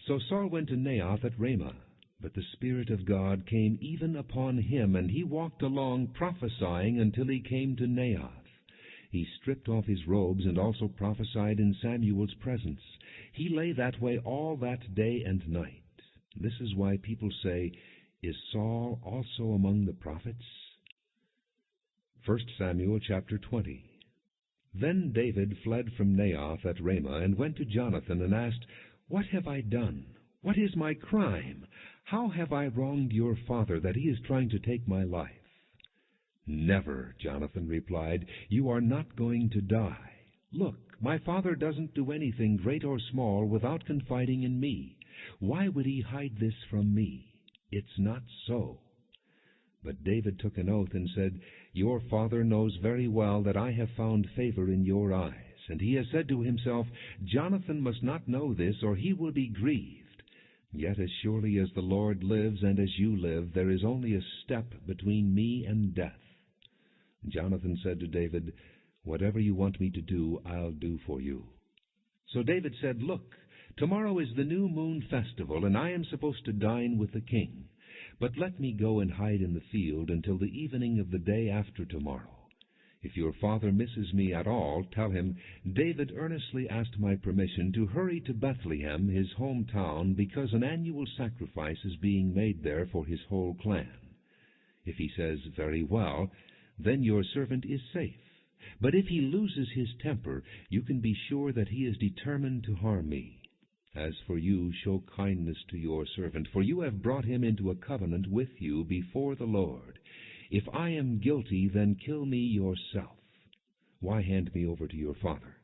[SPEAKER 1] So Saul went to Naioth at Ramah. But the Spirit of God came even upon him, and he walked along prophesying until he came to Naioth. He stripped off his robes and also prophesied in Samuel's presence. He lay that way all that day and night. This is why people say, "Is Saul also among the prophets?" 1 Samuel chapter 20. Then David fled from Naioth at Ramah and went to Jonathan and asked, "What have I done? What is my crime? How have I wronged your father that he is trying to take my life?" "Never," Jonathan replied. "You are not going to die. Look, my father doesn't do anything great or small without confiding in me. Why would he hide this from me? It's not so." But David took an oath and said, "Your father knows very well that I have found favor in your eyes, and he has said to himself, 'Jonathan must not know this, or he will be grieved.' Yet as surely as the Lord lives and as you live, there is only a step between me and death." Jonathan said to David, "Whatever you want me to do, I'll do for you." So David said, "Look, tomorrow is the new moon festival, and I am supposed to dine with the king. But let me go and hide in the field until the evening of the day after tomorrow. If your father misses me at all, tell him, 'David earnestly asked my permission to hurry to Bethlehem, his hometown, because an annual sacrifice is being made there for his whole clan.' If he says, 'Very well,' then your servant is safe. But if he loses his temper, you can be sure that he is determined to harm me. As for you, show kindness to your servant, for you have brought him into a covenant with you before the Lord. If I am guilty, then kill me yourself. Why hand me over to your father?"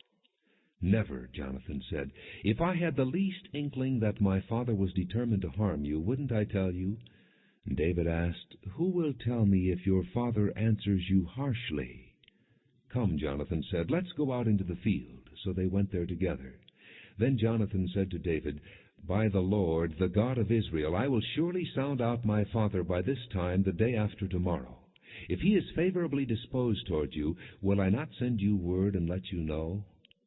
[SPEAKER 1] "Never," Jonathan said. "If I had the least inkling that my father was determined to harm you, wouldn't I tell you?" David asked, "Who will tell me if your father answers you harshly?" "Come," Jonathan said, "let's go out into the field." So they went there together. Then Jonathan said to David, "By the Lord, the God of Israel, I will surely sound out my father by this time the day after tomorrow. If he is favorably disposed toward you, will I not send you word and let you know?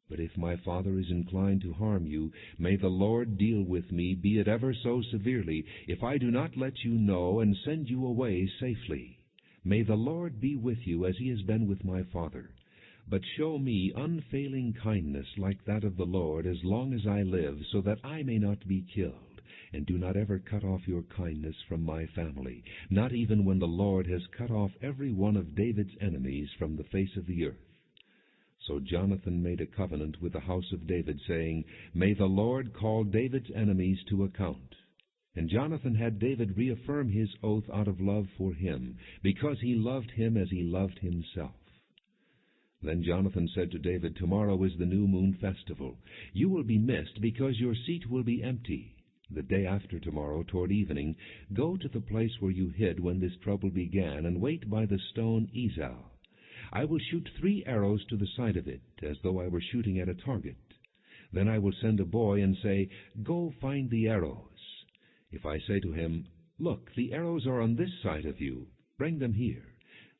[SPEAKER 1] But if my father is inclined to harm you, may the Lord deal with me, be it ever so severely, if I do not let you know and send you away safely. May the Lord be with you as he has been with my father. But show me unfailing kindness like that of the Lord as long as I live, so that I may not be killed. And do not ever cut off your kindness from my family, not even when the Lord has cut off every one of David's enemies from the face of the earth." So Jonathan made a covenant with the house of David, saying, May the Lord call David's enemies to account. And Jonathan had David reaffirm his oath out of love for him, because he loved him as he loved himself. Then Jonathan said to David, Tomorrow is the new moon festival. You will be missed, because your seat will be empty. The day after tomorrow, toward evening, go to the place where you hid when this trouble began, and wait by the stone Ezel. I will shoot 3 arrows to the side of it, as though I were shooting at a target. Then I will send a boy and say, Go find the arrows. If I say to him, Look, the arrows are on this side of you, bring them here.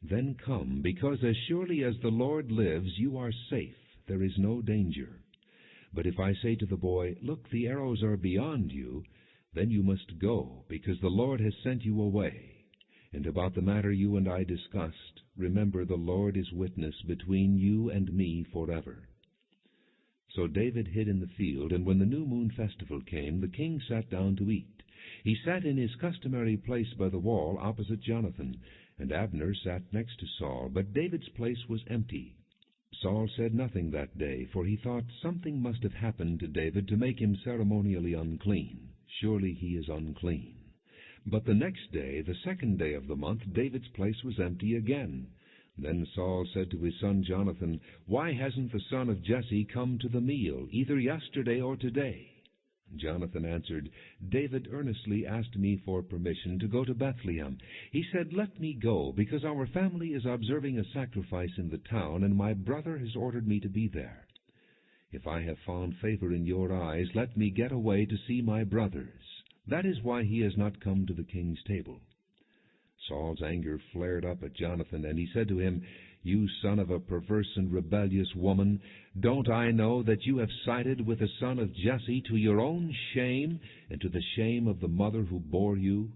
[SPEAKER 1] Then come, because as surely as the Lord lives, you are safe, there is no danger. But if I say to the boy, Look, the arrows are beyond you, then you must go, because the Lord has sent you away. And about the matter you and I discussed, remember the Lord is witness between you and me forever. So David hid in the field, and when the new moon festival came, the king sat down to eat. He sat in his customary place by the wall opposite Jonathan, and Abner sat next to Saul, but David's place was empty. Saul said nothing that day, for he thought something must have happened to David to make him ceremonially unclean. Surely he is unclean. But the next day, the 2nd day of the month, David's place was empty again. Then Saul said to his son Jonathan, Why hasn't the son of Jesse come to the meal, either yesterday or today? Jonathan answered, David earnestly asked me for permission to go to Bethlehem. He said, Let me go, because our family is observing a sacrifice in the town, and my brother has ordered me to be there. If I have found favor in your eyes, let me get away to see my brothers. That is why he has not come to the king's table. Saul's anger flared up at Jonathan, and he said to him, You son of a perverse and rebellious woman, don't I know that you have sided with the son of Jesse to your own shame and to the shame of the mother who bore you?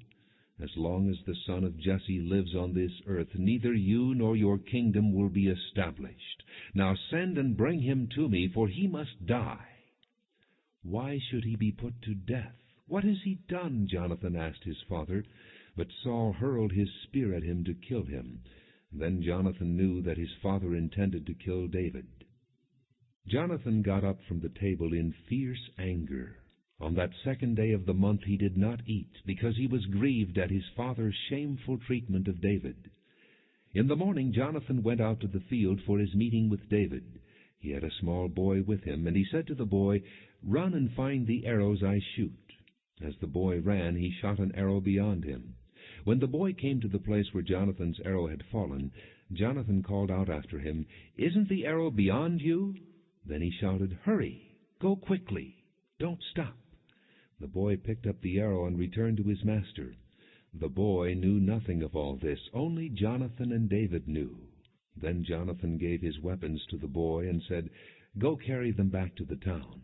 [SPEAKER 1] As long as the son of Jesse lives on this earth, neither you nor your kingdom will be established. Now send and bring him to me, for he must die. Why should he be put to death? What has he done? Jonathan asked his father. But Saul hurled his spear at him to kill him. Then Jonathan knew that his father intended to kill David. Jonathan got up from the table in fierce anger. On that 2nd day of the month he did not eat, because he was grieved at his father's shameful treatment of David. In the morning Jonathan went out to the field for his meeting with David. He had a small boy with him, and he said to the boy, Run and find the arrows I shoot. As the boy ran, he shot an arrow beyond him. When the boy came to the place where Jonathan's arrow had fallen, Jonathan called out after him, Isn't the arrow beyond you? Then he shouted, Hurry! Go quickly! Don't stop! The boy picked up the arrow and returned to his master. The boy knew nothing of all this, only Jonathan and David knew. Then Jonathan gave his weapons to the boy and said, Go carry them back to the town.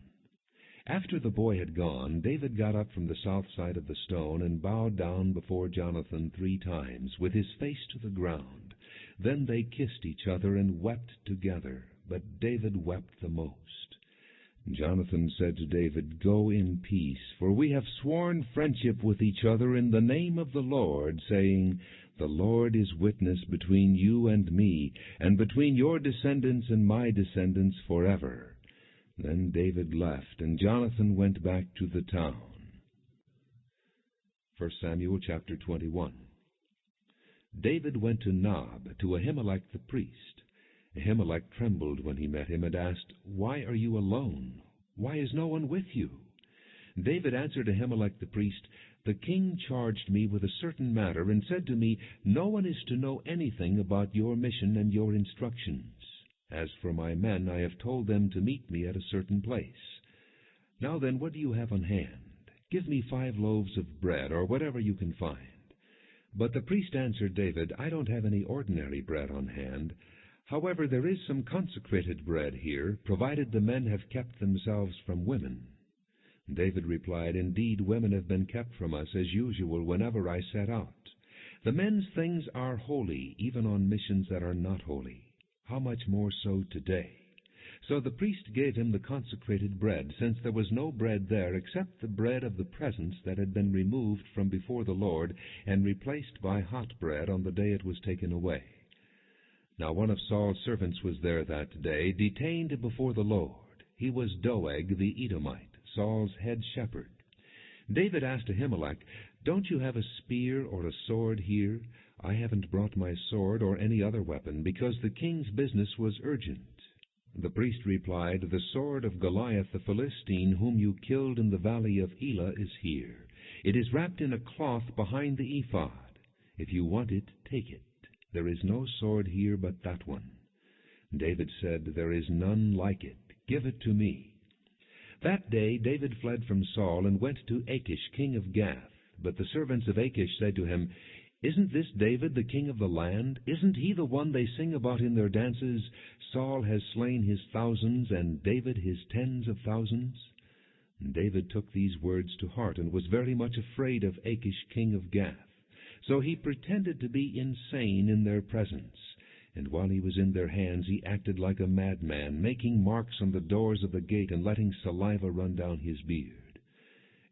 [SPEAKER 1] After the boy had gone, David got up from the south side of the stone and bowed down before Jonathan 3 times, with his face to the ground. Then they kissed each other and wept together, but David wept the most. Jonathan said to David, Go in peace, for we have sworn friendship with each other in the name of the Lord, saying, The Lord is witness between you and me, and between your descendants and my descendants forever. Then David left, and Jonathan went back to the town. 1 Samuel chapter 21. David went to Nob, to Ahimelech the priest. Ahimelech trembled when he met him and asked, Why are you alone? Why is no one with you? David answered Ahimelech the priest, The king charged me with a certain matter and said to me, No one is to know anything about your mission and your instructions. As for my men, I have told them to meet me at a certain place. Now then, what do you have on hand? Give me 5 loaves of bread, or whatever you can find. But the priest answered David, I don't have any ordinary bread on hand. However, there is some consecrated bread here, provided the men have kept themselves from women. David replied, Indeed, women have been kept from us as usual whenever I set out. The men's things are holy, even on missions that are not holy. How much more so today? So the priest gave him the consecrated bread, since there was no bread there except the bread of the presence that had been removed from before the Lord and replaced by hot bread on the day it was taken away. Now one of Saul's servants was there that day, detained before the Lord. He was Doeg the Edomite, Saul's head shepherd. David asked Ahimelech, "Don't you have a spear or a sword here? I haven't brought my sword or any other weapon, because the king's business was urgent." The priest replied, "The sword of Goliath the Philistine, whom you killed in the valley of Elah, is here. It is wrapped in a cloth behind the ephod. If you want it, take it. There is no sword here but that one." David said, "There is none like it. Give it to me." That day David fled from Saul and went to Achish, king of Gath. But the servants of Achish said to him, "Isn't this David the king of the land? Isn't he the one they sing about in their dances? Saul has slain his thousands, and David his tens of thousands." And David took these words to heart, and was very much afraid of Achish, king of Gath. So he pretended to be insane in their presence. And while he was in their hands, he acted like a madman, making marks on the doors of the gate and letting saliva run down his beard.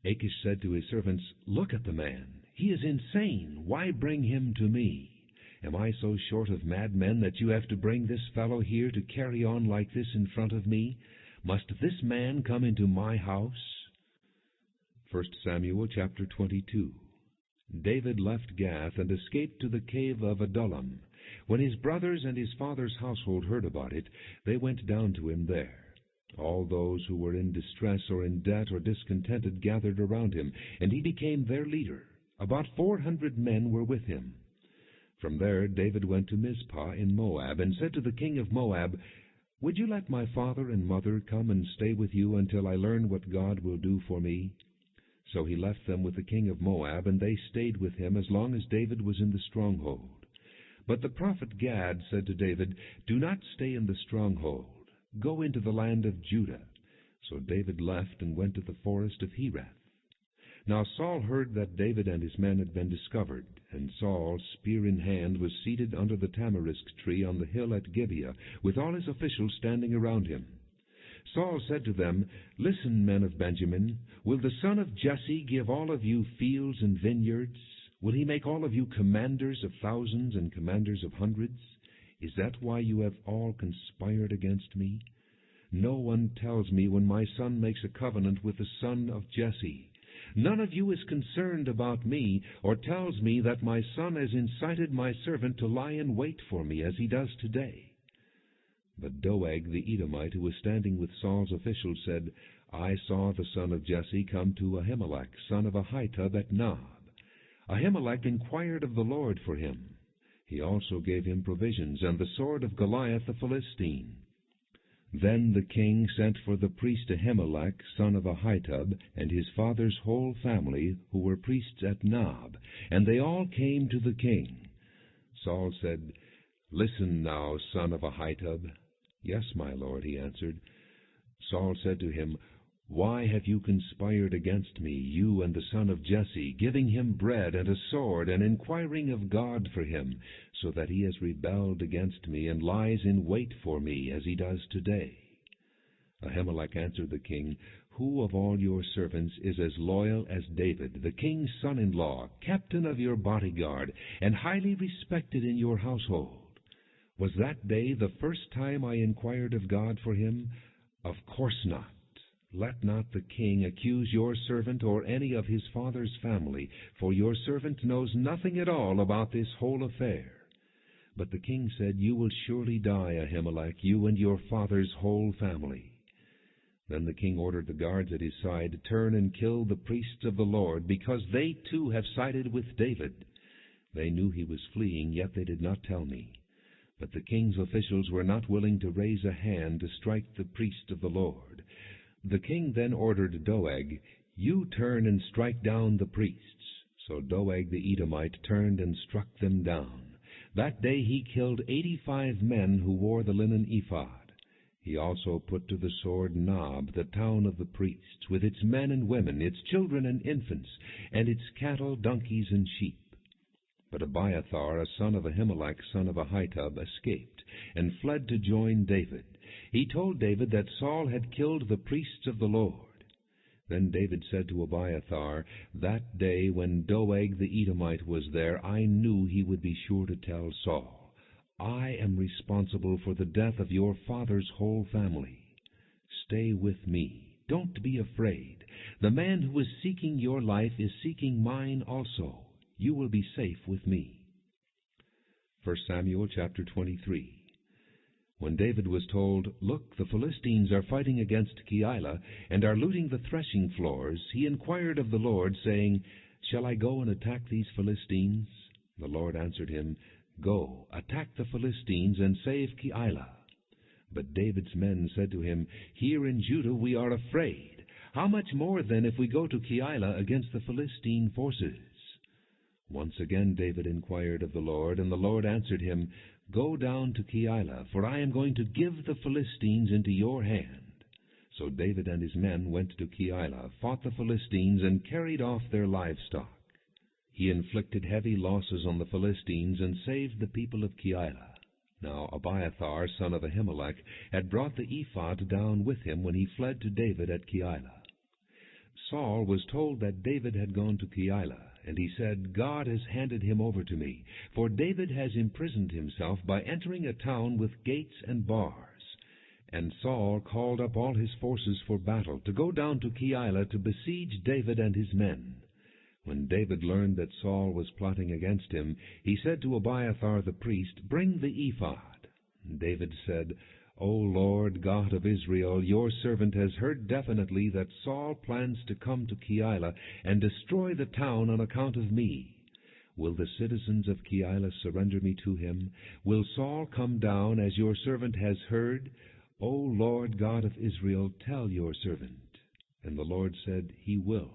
[SPEAKER 1] Achish said to his servants, "Look at the man. He is insane. Why bring him to me? Am I so short of madmen that you have to bring this fellow here to carry on like this in front of me? Must this man come into my house?" 1 Samuel chapter 22. David left Gath and escaped to the cave of Adullam. When his brothers and his father's household heard about it, they went down to him there. All those who were in distress or in debt or discontented gathered around him, and he became their leader. About 400 men were with him. From there David went to Mizpah in Moab, and said to the king of Moab, "Would you let my father and mother come and stay with you until I learn what God will do for me?" So he left them with the king of Moab, and they stayed with him as long as David was in the stronghold. But the prophet Gad said to David, "Do not stay in the stronghold. Go into the land of Judah." So David left and went to the forest of Herath. Now Saul heard that David and his men had been discovered, and Saul, spear in hand, was seated under the tamarisk tree on the hill at Gibeah, with all his officials standing around him. Saul said to them, "Listen, men of Benjamin, will the son of Jesse give all of you fields and vineyards? Will he make all of you commanders of thousands and commanders of hundreds? Is that why you have all conspired against me? No one tells me when my son makes a covenant with the son of Jesse. None of you is concerned about me, or tells me that my son has incited my servant to lie in wait for me, as he does today." But Doeg the Edomite, who was standing with Saul's officials, said, "I saw the son of Jesse come to Ahimelech, son of Ahitub, at Nob. Ahimelech inquired of the Lord for him. He also gave him provisions, and the sword of Goliath the Philistine." Then the king sent for the priest Ahimelech, son of Ahitub, and his father's whole family, who were priests at Nob, and they all came to the king. Saul said, "Listen now, son of Ahitub." "Yes, my lord," he answered. Saul said to him, "Why have you conspired against me, you and the son of Jesse, giving him bread and a sword, and inquiring of God for him, so that he has rebelled against me, and lies in wait for me, as he does today?" Ahimelech answered the king, "Who of all your servants is as loyal as David, the king's son-in-law, captain of your bodyguard, and highly respected in your household? Was that day the first time I inquired of God for him? Of course not. Let not the king accuse your servant or any of his father's family, for your servant knows nothing at all about this whole affair." But the king said, "You will surely die, Ahimelech, you and your father's whole family." Then the king ordered the guards at his side, "Turn and kill the priests of the Lord, because they too have sided with David." They knew he was fleeing, yet they did not tell me. But the king's officials were not willing to raise a hand to strike the priests of the Lord. The king then ordered Doeg, "You turn and strike down the priests." So Doeg the Edomite turned and struck them down. That day he killed 85 men who wore the linen ephod. He also put to the sword Nob, the town of the priests, with its men and women, its children and infants, and its cattle, donkeys, and sheep. But Abiathar, a son of Ahimelech, son of Ahitub, escaped, and fled to join David. He told David that Saul had killed the priests of the Lord. Then David said to Abiathar, "That day when Doeg the Edomite was there, I knew he would be sure to tell Saul. I am responsible for the death of your father's whole family. Stay with me. Don't be afraid. The man who is seeking your life is seeking mine also. You will be safe with me." 1 Samuel chapter 23. When David was told, "Look, the Philistines are fighting against Keilah, and are looting the threshing floors," he inquired of the Lord, saying, "Shall I go and attack these Philistines?" The Lord answered him, "Go, attack the Philistines, and save Keilah." But David's men said to him, "Here in Judah we are afraid. How much more then if we go to Keilah against the Philistine forces?" Once again David inquired of the Lord, and the Lord answered him, "Go down to Keilah, for I am going to give the Philistines into your hand." So David and his men went to Keilah, fought the Philistines, and carried off their livestock. He inflicted heavy losses on the Philistines and saved the people of Keilah. Now Abiathar, son of Ahimelech, had brought the ephod down with him when he fled to David at Keilah. Saul was told that David had gone to Keilah, and he said, "God has handed him over to me, for David has imprisoned himself by entering a town with gates and bars." And Saul called up all his forces for battle, to go down to Keilah to besiege David and his men. When David learned that Saul was plotting against him, he said to Abiathar the priest, "Bring the ephod." David said, "O Lord God of Israel, your servant has heard definitely that Saul plans to come to Keilah and destroy the town on account of me. Will the citizens of Keilah surrender me to him? Will Saul come down as your servant has heard? O Lord God of Israel, tell your servant." And the Lord said, "He will."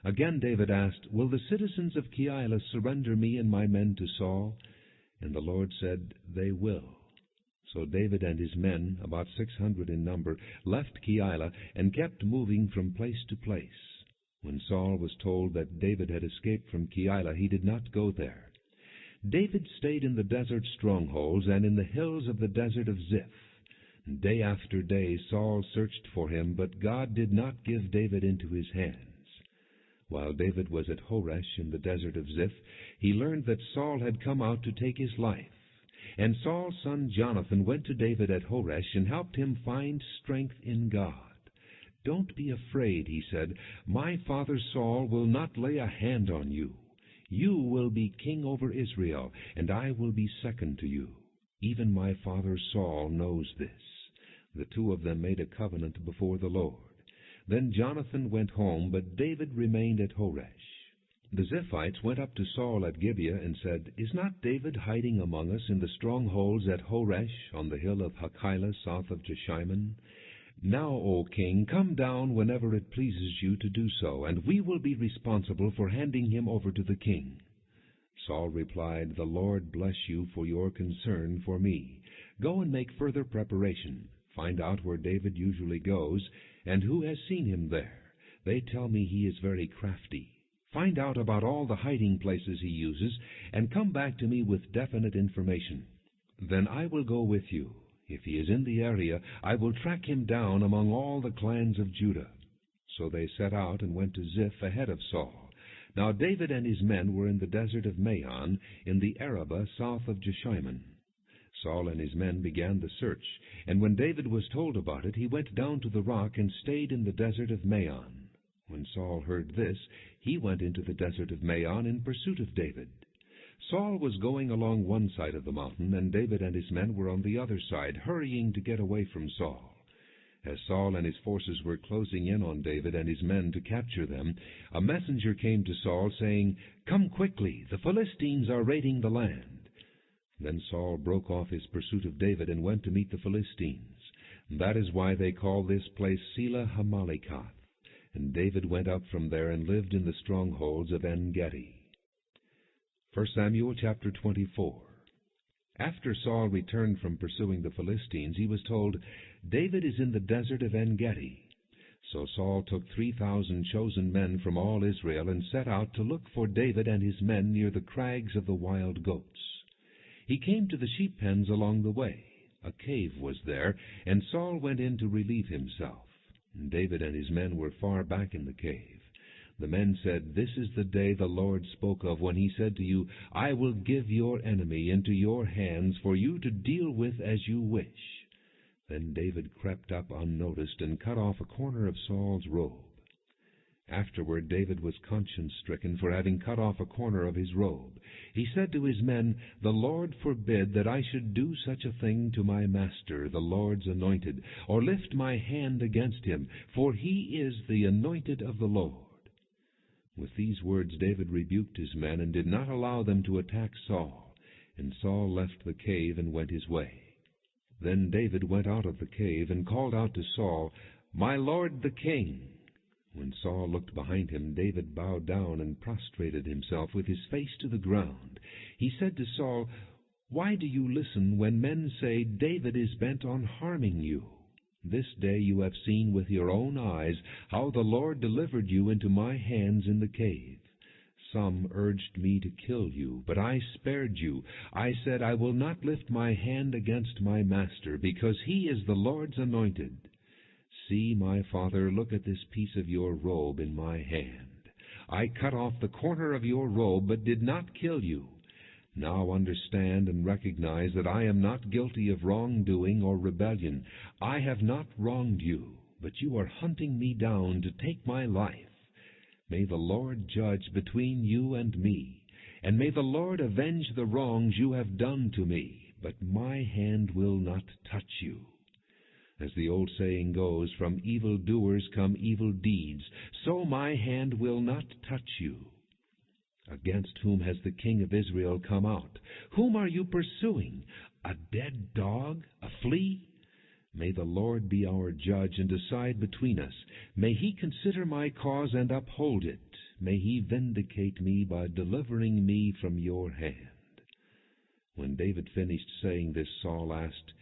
[SPEAKER 1] Again David asked, "Will the citizens of Keilah surrender me and my men to Saul?" And the Lord said, "They will." So David and his men, about 600 in number, left Keilah and kept moving from place to place. When Saul was told that David had escaped from Keilah, he did not go there. David stayed in the desert strongholds and in the hills of the desert of Ziph. Day after day Saul searched for him, but God did not give David into his hands. While David was at Horesh in the desert of Ziph, he learned that Saul had come out to take his life. And Saul's son Jonathan went to David at Horesh and helped him find strength in God. "Don't be afraid," he said. "My father Saul will not lay a hand on you. You will be king over Israel, and I will be second to you. Even my father Saul knows this." The two of them made a covenant before the Lord. Then Jonathan went home, but David remained at Horesh. The Ziphites went up to Saul at Gibeah and said, "Is not David hiding among us in the strongholds at Horesh, on the hill of Hachilah, south of Jeshimon? Now, O king, come down whenever it pleases you to do so, and we will be responsible for handing him over to the king." Saul replied, "The Lord bless you for your concern for me. Go and make further preparation. Find out where David usually goes, and who has seen him there. They tell me he is very crafty. Find out about all the hiding places he uses, and come back to me with definite information. Then I will go with you. If he is in the area, I will track him down among all the clans of Judah." So they set out and went to Ziph ahead of Saul. Now David and his men were in the desert of Maon, in the Arabah south of Jeshimon. Saul and his men began the search, and when David was told about it, he went down to the rock and stayed in the desert of Maon. When Saul heard this, he went into the desert of Maon in pursuit of David. Saul was going along one side of the mountain, and David and his men were on the other side, hurrying to get away from Saul. As Saul and his forces were closing in on David and his men to capture them, a messenger came to Saul, saying, "Come quickly, the Philistines are raiding the land." Then Saul broke off his pursuit of David and went to meet the Philistines. That is why they call this place Selah Hamalekath. And David went up from there and lived in the strongholds of En-Gedi. 1 Samuel chapter 24. After Saul returned from pursuing the Philistines, he was told, "David is in the desert of En-Gedi." So Saul took 3,000 chosen men from all Israel and set out to look for David and his men near the crags of the wild goats. He came to the sheep pens along the way. A cave was there, and Saul went in to relieve himself. David and his men were far back in the cave. The men said, "This is the day the Lord spoke of when he said to you, 'I will give your enemy into your hands for you to deal with as you wish.'" Then David crept up unnoticed and cut off a corner of Saul's robe. Afterward David was conscience-stricken for having cut off a corner of his robe. He said to his men, "The Lord forbid that I should do such a thing to my master, the Lord's anointed, or lift my hand against him, for he is the anointed of the Lord." With these words David rebuked his men and did not allow them to attack Saul. And Saul left the cave and went his way. Then David went out of the cave and called out to Saul, "My lord the king." When Saul looked behind him, David bowed down and prostrated himself with his face to the ground. He said to Saul, "Why do you listen when men say, 'David is bent on harming you'? This day you have seen with your own eyes how the Lord delivered you into my hands in the cave. Some urged me to kill you, but I spared you. I said, 'I will not lift my hand against my master, because he is the Lord's anointed.' See, my father, look at this piece of your robe in my hand. I cut off the corner of your robe, but did not kill you. Now understand and recognize that I am not guilty of wrongdoing or rebellion. I have not wronged you, but you are hunting me down to take my life. May the Lord judge between you and me, and may the Lord avenge the wrongs you have done to me, but my hand will not touch you. As the old saying goes, from evil doers come evil deeds, so my hand will not touch you. Against whom has the king of Israel come out? Whom are you pursuing? A dead dog? A flea? May the Lord be our judge and decide between us. May he consider my cause and uphold it. May he vindicate me by delivering me from your hand." When David finished saying this, Saul asked,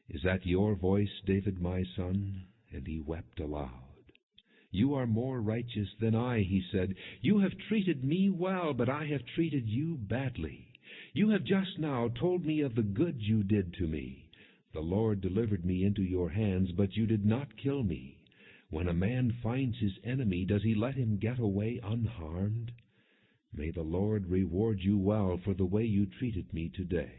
[SPEAKER 1] "Is that your voice, David, my son?" And he wept aloud. "You are more righteous than I," he said. "You have treated me well, but I have treated you badly. You have just now told me of the good you did to me. The Lord delivered me into your hands, but you did not kill me. When a man finds his enemy, does he let him get away unharmed? May the Lord reward you well for the way you treated me today.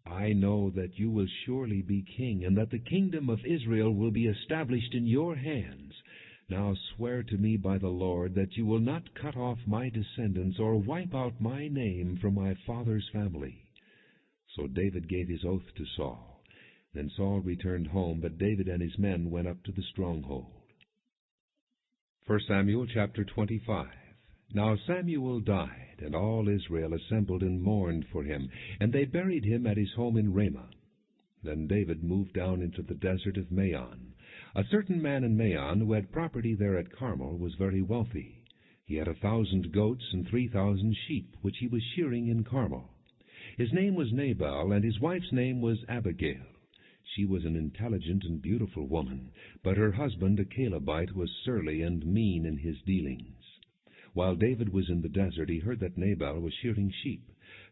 [SPEAKER 1] I know that you will surely be king, and that the kingdom of Israel will be established in your hands. Now swear to me by the Lord that you will not cut off my descendants or wipe out my name from my father's family." So David gave his oath to Saul. Then Saul returned home, but David and his men went up to the stronghold. 1 Samuel chapter 25. Now Samuel died, and all Israel assembled and mourned for him, and they buried him at his home in Ramah. Then David moved down into the desert of Maon. A certain man in Maon, who had property there at Carmel, was very wealthy. He had 1,000 goats and 3,000 sheep, which he was shearing in Carmel. His name was Nabal, and his wife's name was Abigail. She was an intelligent and beautiful woman, but her husband, a Calebite, was surly and mean in his dealings. While David was in the desert, he heard that Nabal was shearing sheep.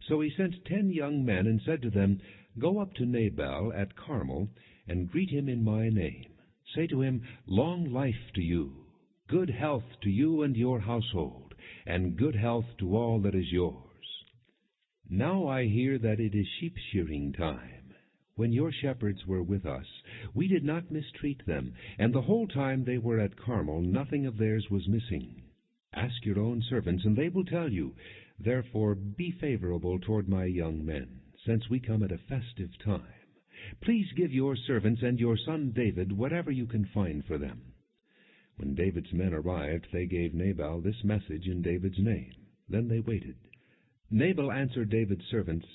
[SPEAKER 1] So he sent 10 young men and said to them, "Go up to Nabal at Carmel and greet him in my name. Say to him, 'Long life to you, good health to you and your household, and good health to all that is yours. Now I hear that it is sheep-shearing time. When your shepherds were with us, we did not mistreat them, and the whole time they were at Carmel nothing of theirs was missing. Ask your own servants, and they will tell you. Therefore be favorable toward my young men, since we come at a festive time. Please give your servants and your son David whatever you can find for them." When David's men arrived, they gave Nabal this message in David's name. Then they waited. Nabal answered David's servants,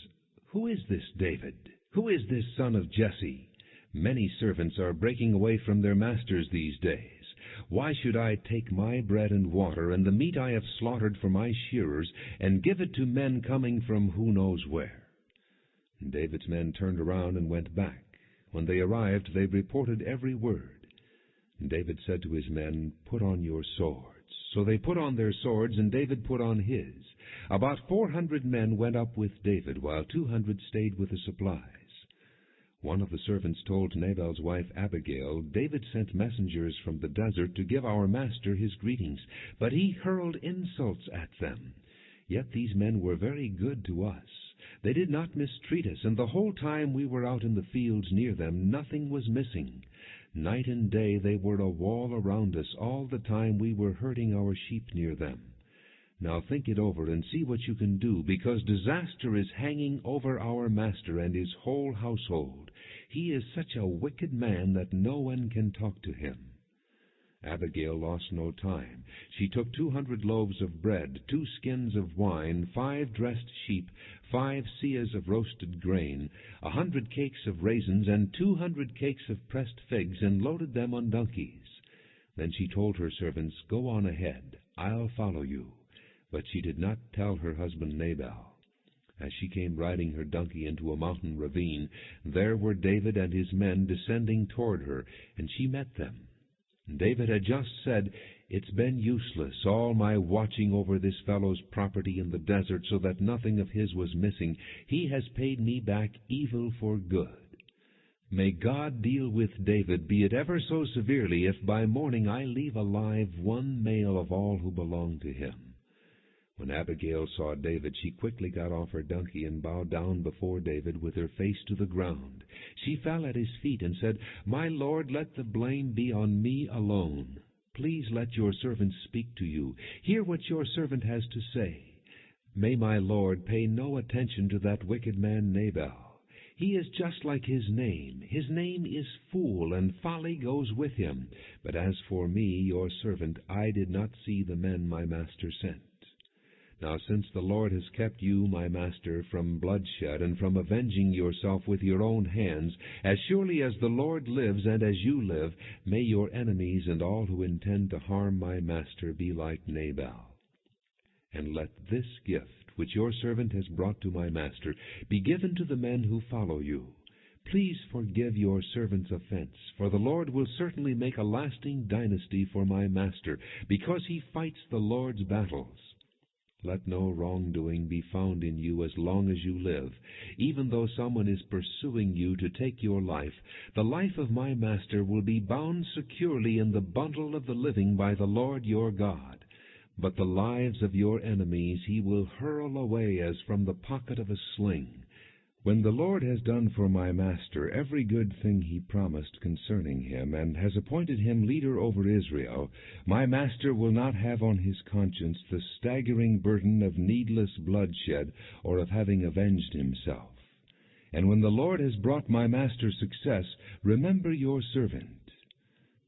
[SPEAKER 1] "Who is this David? Who is this son of Jesse? Many servants are breaking away from their masters these days. Why should I take my bread and water and the meat I have slaughtered for my shearers and give it to men coming from who knows where?" And David's men turned around and went back. When they arrived, they reported every word. And David said to his men, "Put on your swords." So they put on their swords, and David put on his. About 400 men went up with David, while 200 stayed with the supplies. One of the servants told Nabal's wife Abigail, "David sent messengers from the desert to give our master his greetings, but he hurled insults at them. Yet these men were very good to us. They did not mistreat us, and the whole time we were out in the fields near them, nothing was missing. Night and day they were a wall around us all the time we were herding our sheep near them. Now think it over and see what you can do, because disaster is hanging over our master and his whole household. He is such a wicked man that no one can talk to him." Abigail lost no time. She took 200 loaves of bread, 2 skins of wine, 5 dressed sheep, 5 seahs of roasted grain, 100 cakes of raisins, and 200 cakes of pressed figs, and loaded them on donkeys. Then she told her servants, "Go on ahead, I'll follow you." But she did not tell her husband Nabal. As she came riding her donkey into a mountain ravine, there were David and his men descending toward her, and she met them. David had just said, "It's been useless, all my watching over this fellow's property in the desert so that nothing of his was missing. He has paid me back evil for good. May God deal with David, be it ever so severely, if by morning I leave alive one male of all who belong to him." When Abigail saw David, she quickly got off her donkey and bowed down before David with her face to the ground. She fell at his feet and said, "My lord, let the blame be on me alone. Please let your servant speak to you. Hear what your servant has to say. May my lord pay no attention to that wicked man Nabal. He is just like his name. His name is Fool, and folly goes with him. But as for me, your servant, I did not see the men my master sent. Now since the Lord has kept you, my master, from bloodshed and from avenging yourself with your own hands, as surely as the Lord lives and as you live, may your enemies and all who intend to harm my master be like Nabal. And let this gift, which your servant has brought to my master, be given to the men who follow you. Please forgive your servant's offense, for the Lord will certainly make a lasting dynasty for my master, because he fights the Lord's battles. Let no wrongdoing be found in you as long as you live. Even though someone is pursuing you to take your life, the life of my master will be bound securely in the bundle of the living by the Lord your God. But the lives of your enemies he will hurl away as from the pocket of a sling. When the Lord has done for my master every good thing he promised concerning him, and has appointed him leader over Israel, my master will not have on his conscience the staggering burden of needless bloodshed or of having avenged himself. And when the Lord has brought my master success, remember your servant."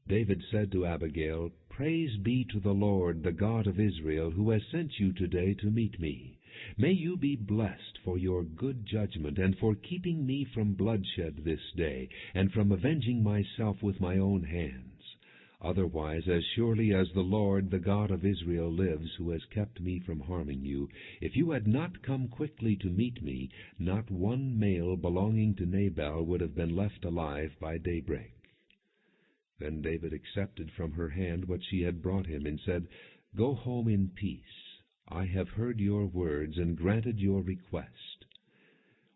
[SPEAKER 1] David said to Abigail, "Praise be to the Lord, the God of Israel, who has sent you today to meet me. May you be blessed for your good judgment and for keeping me from bloodshed this day, and from avenging myself with my own hands. Otherwise, as surely as the Lord, the God of Israel, lives, who has kept me from harming you, if you had not come quickly to meet me, not one male belonging to Nabal would have been left alive by daybreak." Then David accepted from her hand what she had brought him, and said, "Go home in peace. I have heard your words and granted your request."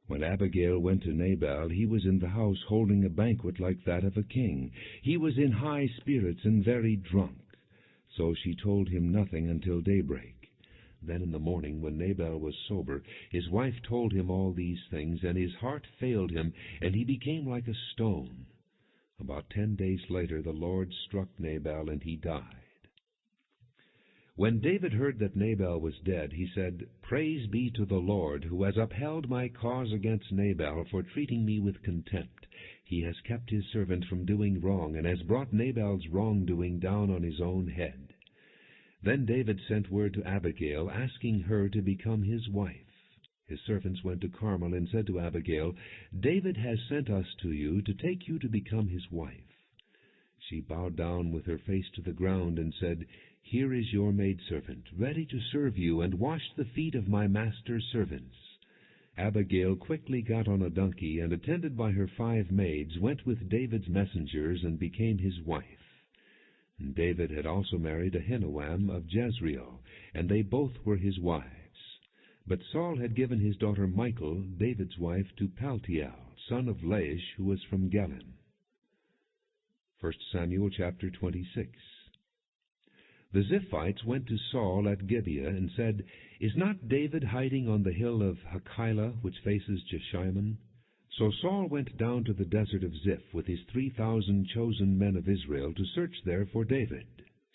[SPEAKER 1] When Abigail went to Nabal, he was in the house holding a banquet like that of a king. He was in high spirits and very drunk. So she told him nothing until daybreak. Then in the morning, when Nabal was sober, his wife told him all these things, and his heart failed him, and he became like a stone. About 10 days later the Lord struck Nabal, and he died. When David heard that Nabal was dead, he said, "Praise be to the Lord, who has upheld my cause against Nabal for treating me with contempt. He has kept his servant from doing wrong, and has brought Nabal's wrongdoing down on his own head." Then David sent word to Abigail, asking her to become his wife. His servants went to Carmel and said to Abigail, "David has sent us to you to take you to become his wife." She bowed down with her face to the ground and said, "Here is your maidservant, ready to serve you and wash the feet of my master's servants." Abigail quickly got on a donkey, and attended by her 5 maids, went with David's messengers and became his wife. And David had also married Ahinoam of Jezreel, and they both were his wives. But Saul had given his daughter Michal, David's wife, to Paltiel, son of Laish, who was from Galim. 1 Samuel chapter 26. The Ziphites went to Saul at Gibeah and said, "Is not David hiding on the hill of Hachilah, which faces Jeshimon?" So Saul went down to the desert of Ziph with his 3,000 chosen men of Israel to search there for David.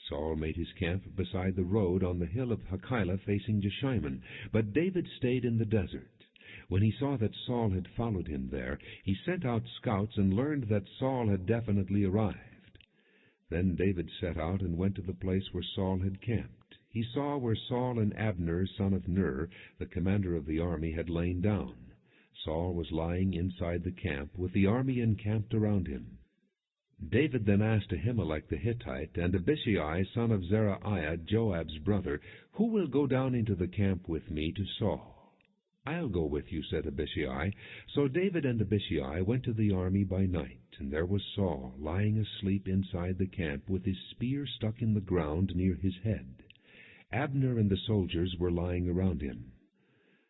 [SPEAKER 1] Saul made his camp beside the road on the hill of Hachilah facing Jeshimon, but David stayed in the desert. When he saw that Saul had followed him there, he sent out scouts and learned that Saul had definitely arrived. Then David set out and went to the place where Saul had camped. He saw where Saul and Abner, son of Ner, the commander of the army, had lain down. Saul was lying inside the camp, with the army encamped around him. David then asked Ahimelech the Hittite and Abishai, son of Zeruiah, Joab's brother, "Who will go down into the camp with me to Saul?" "I'll go with you," said Abishai. So David and Abishai went to the army by night, and there was Saul lying asleep inside the camp with his spear stuck in the ground near his head. Abner and the soldiers were lying around him.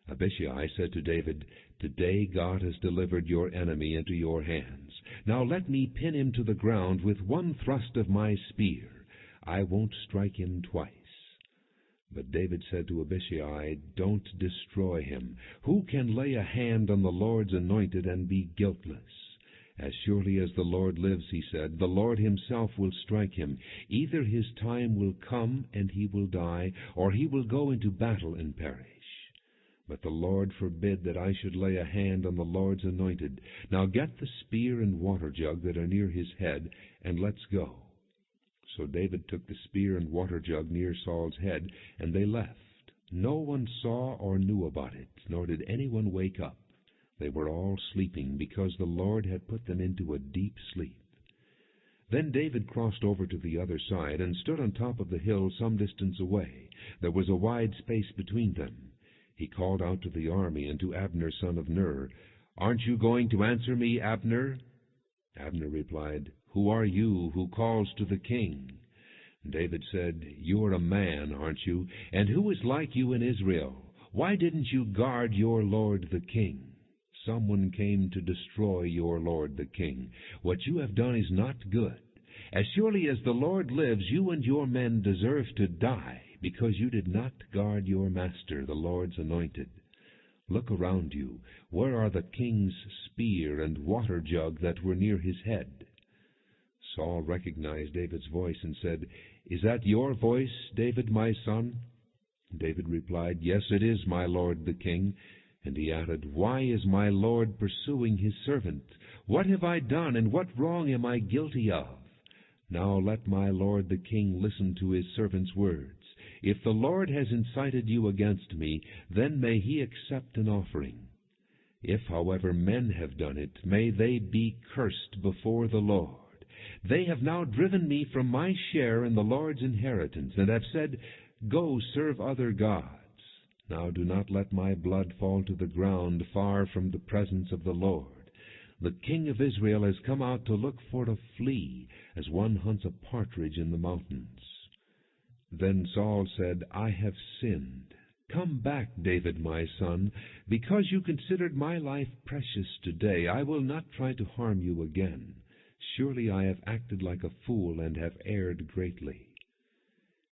[SPEAKER 1] Abishai said to David, "Today God has delivered your enemy into your hands. Now let me pin him to the ground with one thrust of my spear. I won't strike him twice." But David said to Abishai, "Don't destroy him. Who can lay a hand on the Lord's anointed and be guiltless? As surely as the Lord lives," he said, "the Lord himself will strike him. Either his time will come and he will die, or he will go into battle and perish. But the Lord forbid that I should lay a hand on the Lord's anointed. Now get the spear and water jug that are near his head, and let's go." So David took the spear and water jug near Saul's head, and they left. No one saw or knew about it, nor did anyone wake up. They were all sleeping, because the Lord had put them into a deep sleep. Then David crossed over to the other side, and stood on top of the hill some distance away. There was a wide space between them. He called out to the army and to Abner, son of Ner, "Aren't you going to answer me, Abner?" Abner replied, "Who are you who calls to the king?" David said, "You are a man, aren't you? And who is like you in Israel? Why didn't you guard your lord the king? Someone came to destroy your lord the king. What you have done is not good. As surely as the Lord lives, you and your men deserve to die, because you did not guard your master, the Lord's anointed. Look around you. Where are the king's spear and water jug that were near his head?" Saul recognized David's voice and said, "Is that your voice, David, my son?" David replied, "Yes, it is, my lord the king." And he added, "Why is my lord pursuing his servant? What have I done, and what wrong am I guilty of? Now let my lord the king listen to his servant's words. If the Lord has incited you against me, then may he accept an offering. If, however, men have done it, may they be cursed before the Lord. They have now driven me from my share in the Lord's inheritance, and have said, 'Go serve other gods.' Now do not let my blood fall to the ground far from the presence of the Lord. The king of Israel has come out to look for a flea, as one hunts a partridge in the mountains." Then Saul said, "I have sinned. Come back, David, my son. Because you considered my life precious today, I will not try to harm you again. Surely I have acted like a fool and have erred greatly."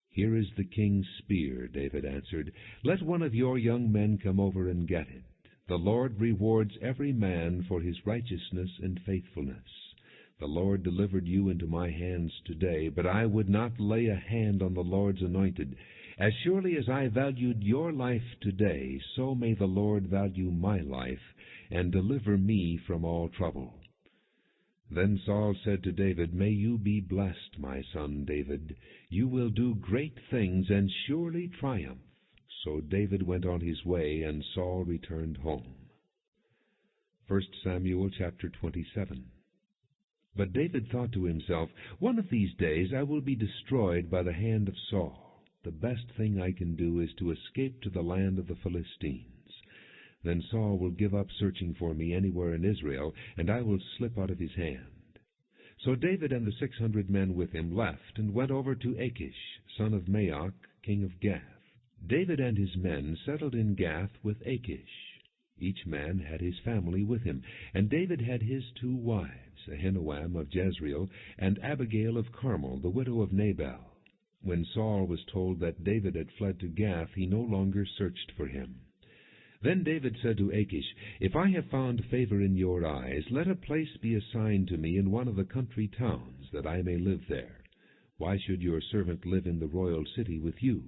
[SPEAKER 1] "Here is the king's spear," David answered. "Let one of your young men come over and get it. The Lord rewards every man for his righteousness and faithfulness. The Lord delivered you into my hands today, but I would not lay a hand on the Lord's anointed. As surely as I valued your life today, so may the Lord value my life, and deliver me from all trouble." Then Saul said to David, "May you be blessed, my son David. You will do great things and surely triumph." So David went on his way, and Saul returned home. 1 Samuel chapter 27. But David thought to himself, "One of these days I will be destroyed by the hand of Saul. The best thing I can do is to escape to the land of the Philistines. Then Saul will give up searching for me anywhere in Israel, and I will slip out of his hand." So David and the 600 men with him left, and went over to Achish, son of Maoch, king of Gath. David and his men settled in Gath with Achish. Each man had his family with him, and David had his 2 wives, Ahinoam of Jezreel, and Abigail of Carmel, the widow of Nabal. When Saul was told that David had fled to Gath, he no longer searched for him. Then David said to Achish, "If I have found favor in your eyes, let a place be assigned to me in one of the country towns, that I may live there. Why should your servant live in the royal city with you?"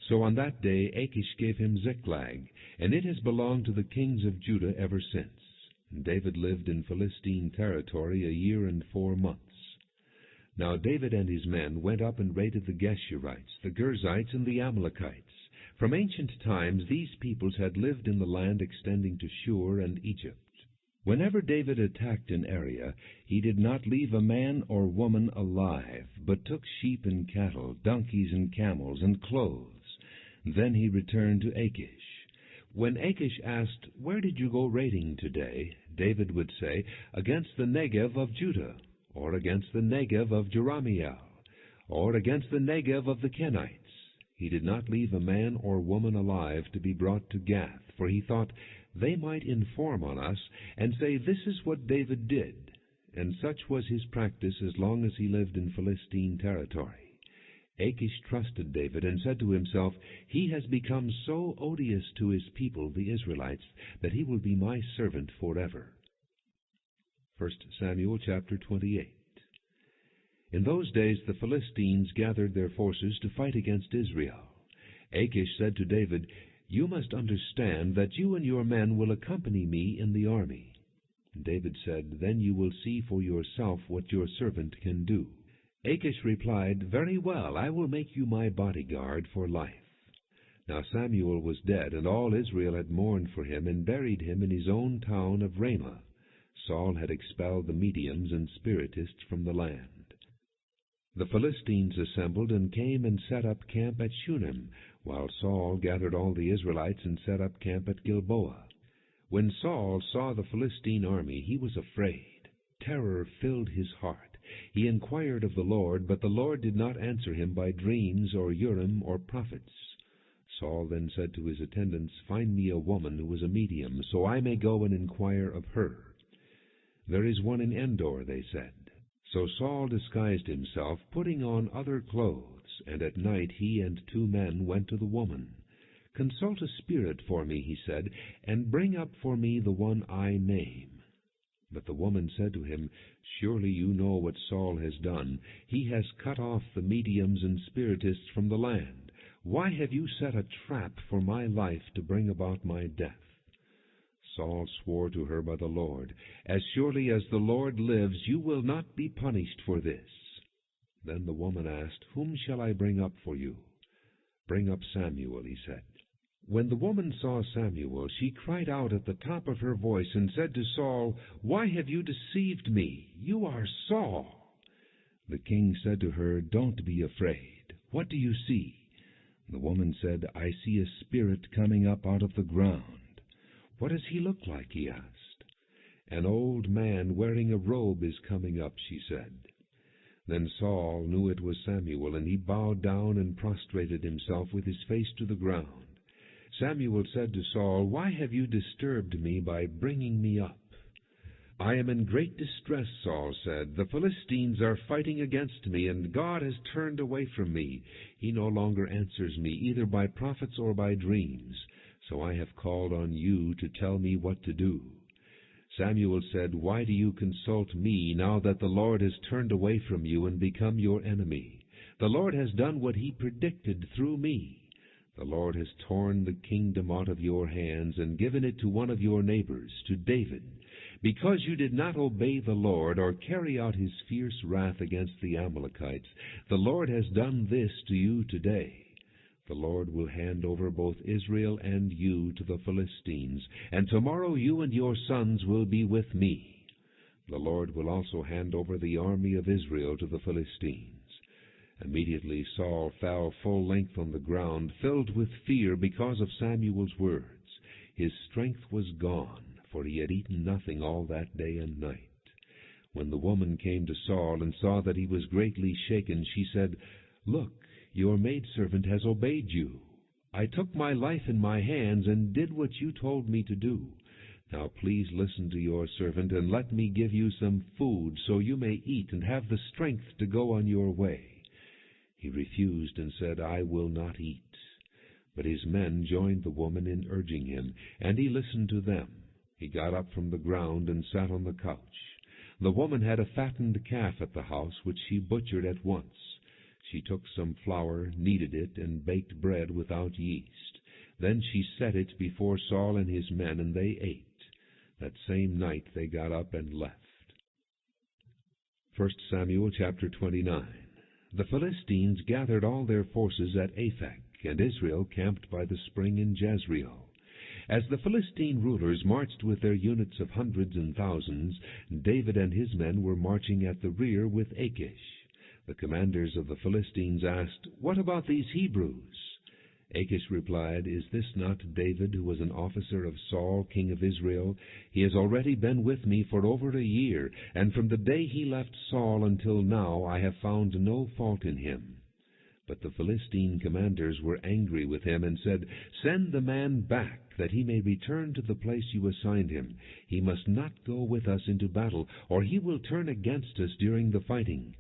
[SPEAKER 1] So on that day Achish gave him Ziklag, and it has belonged to the kings of Judah ever since. And David lived in Philistine territory 1 year and 4 months. Now David and his men went up and raided the Geshurites, the Girzites, and the Amalekites. From ancient times these peoples had lived in the land extending to Shur and Egypt. Whenever David attacked an area, he did not leave a man or woman alive, but took sheep and cattle, donkeys and camels, and clothes. Then he returned to Achish. When Achish asked, "Where did you go raiding today?" David would say, "Against the Negev of Judah, or against the Negev of Jerahmeel, or against the Negev of the Kenites." He did not leave a man or woman alive to be brought to Gath, for he thought, "They might inform on us, and say, 'This is what David did.'" And such was his practice as long as he lived in Philistine territory. Achish trusted David and said to himself, "He has become so odious to his people, the Israelites, that he will be my servant forever." 1 Samuel chapter 28. In those days the Philistines gathered their forces to fight against Israel. Achish said to David, "You must understand that you and your men will accompany me in the army." David said, "Then you will see for yourself what your servant can do." Achish replied, "Very well, I will make you my bodyguard for life." Now Samuel was dead, and all Israel had mourned for him, and buried him in his own town of Ramah. Saul had expelled the mediums and spiritists from the land. The Philistines assembled and came and set up camp at Shunem, while Saul gathered all the Israelites and set up camp at Gilboa. When Saul saw the Philistine army, he was afraid. Terror filled his heart. He inquired of the Lord, but the Lord did not answer him by dreams or Urim or prophets. Saul then said to his attendants, "Find me a woman who is a medium, so I may go and inquire of her." "There is one in Endor," they said. So Saul disguised himself, putting on other clothes, and at night he and 2 men went to the woman. "Consult a spirit for me," he said, "and bring up for me the one I name." But the woman said to him, "Surely you know what Saul has done. He has cut off the mediums and spiritists from the land. Why have you set a trap for my life to bring about my death?" Saul swore to her by the Lord, "As surely as the Lord lives, you will not be punished for this." Then the woman asked, "Whom shall I bring up for you?" "Bring up Samuel," he said. When the woman saw Samuel, she cried out at the top of her voice and said to Saul, "Why have you deceived me? You are Saul." The king said to her, "Don't be afraid. What do you see?" The woman said, "I see a spirit coming up out of the ground." "What does he look like?" he asked. "An old man wearing a robe is coming up," she said. Then Saul knew it was Samuel, and he bowed down and prostrated himself with his face to the ground. Samuel said to Saul, "Why have you disturbed me by bringing me up?" "I am in great distress," Saul said. "The Philistines are fighting against me, and God has turned away from me. He no longer answers me, either by prophets or by dreams. So I have called on you to tell me what to do." Samuel said, "Why do you consult me, now that the Lord has turned away from you and become your enemy? The Lord has done what he predicted through me. The Lord has torn the kingdom out of your hands and given it to one of your neighbors, to David. Because you did not obey the Lord or carry out his fierce wrath against the Amalekites, the Lord has done this to you today. The Lord will hand over both Israel and you to the Philistines, and tomorrow you and your sons will be with me. The Lord will also hand over the army of Israel to the Philistines." Immediately Saul fell full length on the ground, filled with fear because of Samuel's words. His strength was gone, for he had eaten nothing all that day and night. When the woman came to Saul and saw that he was greatly shaken, she said, "Look, your maidservant has obeyed you." I took my life in my hands and did what you told me to do. Now please listen to your servant, and let me give you some food, so you may eat and have the strength to go on your way." He refused and said, "I will not eat." But his men joined the woman in urging him, and he listened to them. He got up from the ground and sat on the couch. The woman had a fattened calf at the house, which she butchered at once. She took some flour, kneaded it, and baked bread without yeast. Then she set it before Saul and his men, and they ate. That same night they got up and left. 1 Samuel chapter 29. The Philistines gathered all their forces at Aphek, and Israel camped by the spring in Jezreel. As the Philistine rulers marched with their units of hundreds and thousands, David and his men were marching at the rear with Achish. The commanders of the Philistines asked, "What about these Hebrews?" Achish replied, "Is this not David, who was an officer of Saul, king of Israel? He has already been with me for over a year, and from the day he left Saul until now I have found no fault in him." But the Philistine commanders were angry with him and said, "Send the man back, that he may return to the place you assigned him. He must not go with us into battle, or he will turn against us during the fighting."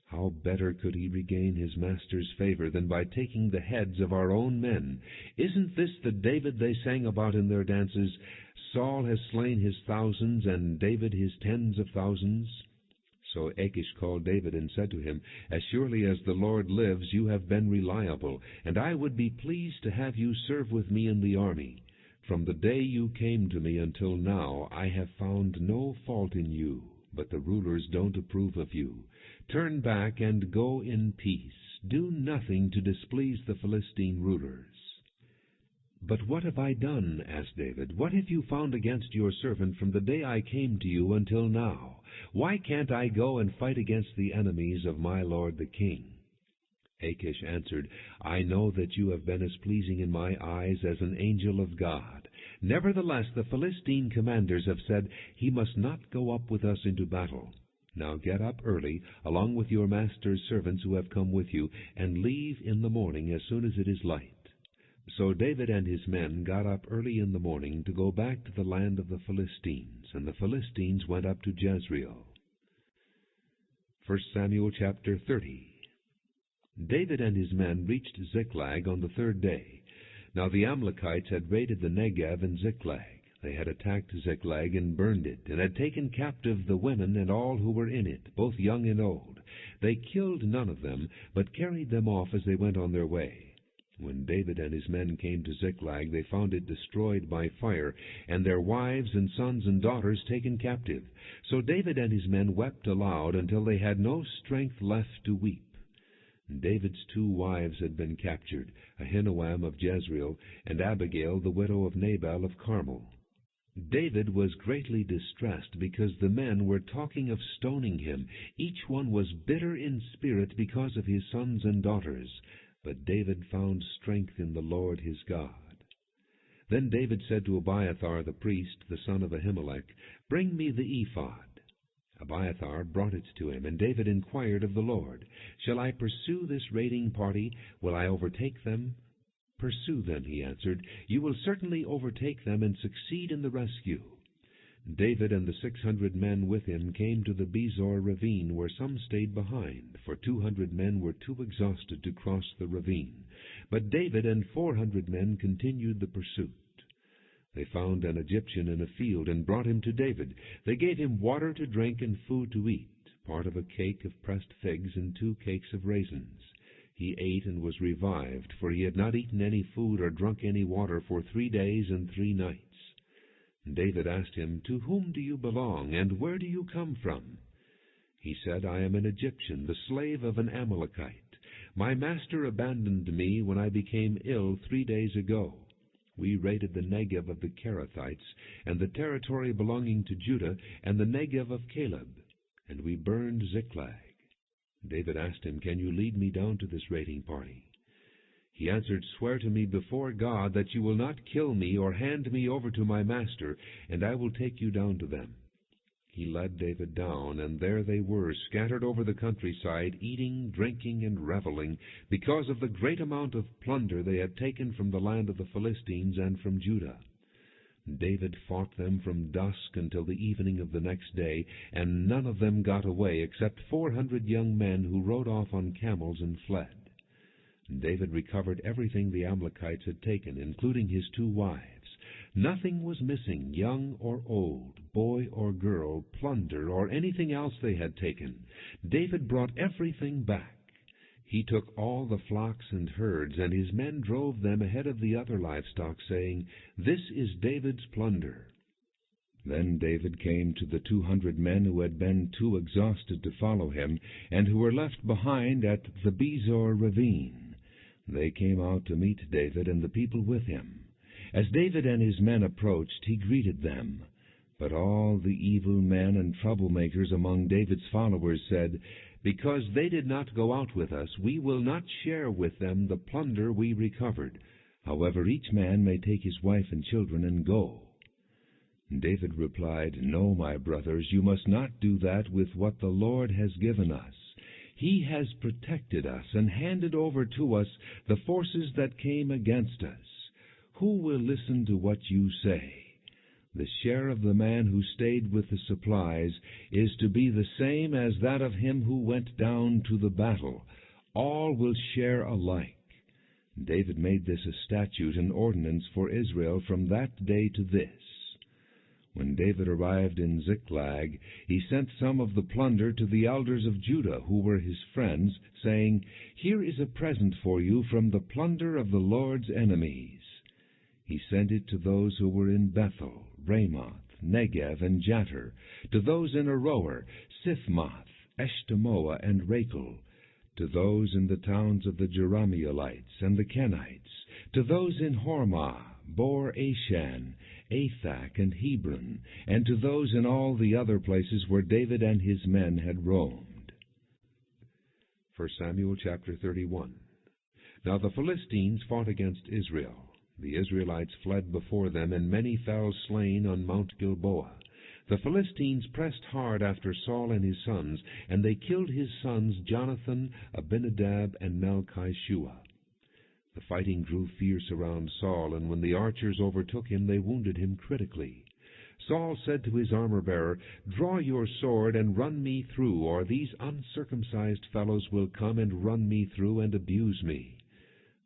[SPEAKER 1] How better could he regain his master's favor than by taking the heads of our own men? Isn't this the David they sang about in their dances? Saul has slain his thousands, and David his tens of thousands. So Achish called David and said to him, "As surely as the Lord lives, you have been reliable, and I would be pleased to have you serve with me in the army. From the day you came to me until now, I have found no fault in you, but the rulers don't approve of you. Turn back and go in peace. Do nothing to displease the Philistine rulers." "But what have I done?" asked David. "What have you found against your servant from the day I came to you until now? Why can't I go and fight against the enemies of my lord the king?" Achish answered, "I know that you have been as pleasing in my eyes as an angel of God. Nevertheless, the Philistine commanders have said, 'He must not go up with us into battle.' Now get up early, along with your master's servants who have come with you, and leave in the morning as soon as it is light." So David and his men got up early in the morning to go back to the land of the Philistines, and the Philistines went up to Jezreel. 1 Samuel chapter 30. David and his men reached Ziklag on the third day. Now the Amalekites had raided the Negev and Ziklag. They had attacked Ziklag and burned it, and had taken captive the women and all who were in it, both young and old. They killed none of them, but carried them off as they went on their way. When David and his men came to Ziklag, they found it destroyed by fire, and their wives and sons and daughters taken captive. So David and his men wept aloud until they had no strength left to weep. David's 2 wives had been captured, Ahinoam of Jezreel, and Abigail the widow of Nabal of Carmel. David was greatly distressed because the men were talking of stoning him. Each one was bitter in spirit because of his sons and daughters. But David found strength in the Lord his God. Then David said to Abiathar the priest, the son of Ahimelech, "Bring me the ephod." Abiathar brought it to him, and David inquired of the Lord, "Shall I pursue this raiding party? Will I overtake them?" "Pursue them," he answered. "You will certainly overtake them and succeed in the rescue." David and the 600 men with him came to the Bezor ravine, where some stayed behind, for 200 men were too exhausted to cross the ravine. But David and 400 men continued the pursuit. They found an Egyptian in a field and brought him to David. They gave him water to drink and food to eat, part of a cake of pressed figs and 2 cakes of raisins. He ate and was revived, for he had not eaten any food or drunk any water for 3 days and 3 nights. David asked him, "To whom do you belong, and where do you come from?" He said, "I am an Egyptian, the slave of an Amalekite. My master abandoned me when I became ill 3 days ago. We raided the Negev of the Kerethites, and the territory belonging to Judah, and the Negev of Caleb, and we burned Ziklag." David asked him, "Can you lead me down to this raiding party?" He answered, "Swear to me before God that you will not kill me or hand me over to my master, and I will take you down to them." He led David down, and there they were, scattered over the countryside, eating, drinking, and reveling, because of the great amount of plunder they had taken from the land of the Philistines and from Judah. David fought them from dusk until the evening of the next day, and none of them got away except 400 young men who rode off on camels and fled. David recovered everything the Amalekites had taken, including his 2 wives. Nothing was missing, young or old, boy or girl, plunder, or anything else they had taken. David brought everything back. He took all the flocks and herds, and his men drove them ahead of the other livestock, saying, "This is David's plunder." Then David came to the 200 men who had been too exhausted to follow him, and who were left behind at the Bezor ravine. They came out to meet David and the people with him. As David and his men approached, he greeted them. But all the evil men and troublemakers among David's followers said, "Because they did not go out with us, we will not share with them the plunder we recovered. However, each man may take his wife and children and go." David replied, "No, my brothers, you must not do that with what the Lord has given us. He has protected us and handed over to us the forces that came against us. Who will listen to what you say? The share of the man who stayed with the supplies is to be the same as that of him who went down to the battle. All will share alike." David made this a statute and ordinance for Israel from that day to this. When David arrived in Ziklag, he sent some of the plunder to the elders of Judah, who were his friends, saying, "Here is a present for you from the plunder of the Lord's enemies." He sent it to those who were in Bethel, Ramoth, Negev, and Jattir, to those in Aroer, Sifmoth, Eshtemoa, and Rachel, to those in the towns of the Jerahmeelites and the Kenites, to those in Hormah, Bor-Ashan, Athak, and Hebron, and to those in all the other places where David and his men had roamed. 1 Samuel chapter 31. Now the Philistines fought against Israel. The Israelites fled before them, and many fell slain on Mount Gilboa. The Philistines pressed hard after Saul and his sons, and they killed his sons Jonathan, Abinadab, and Malchishua. The fighting grew fierce around Saul, and when the archers overtook him, they wounded him critically. Saul said to his armor-bearer, "Draw your sword and run me through, or these uncircumcised fellows will come and run me through and abuse me."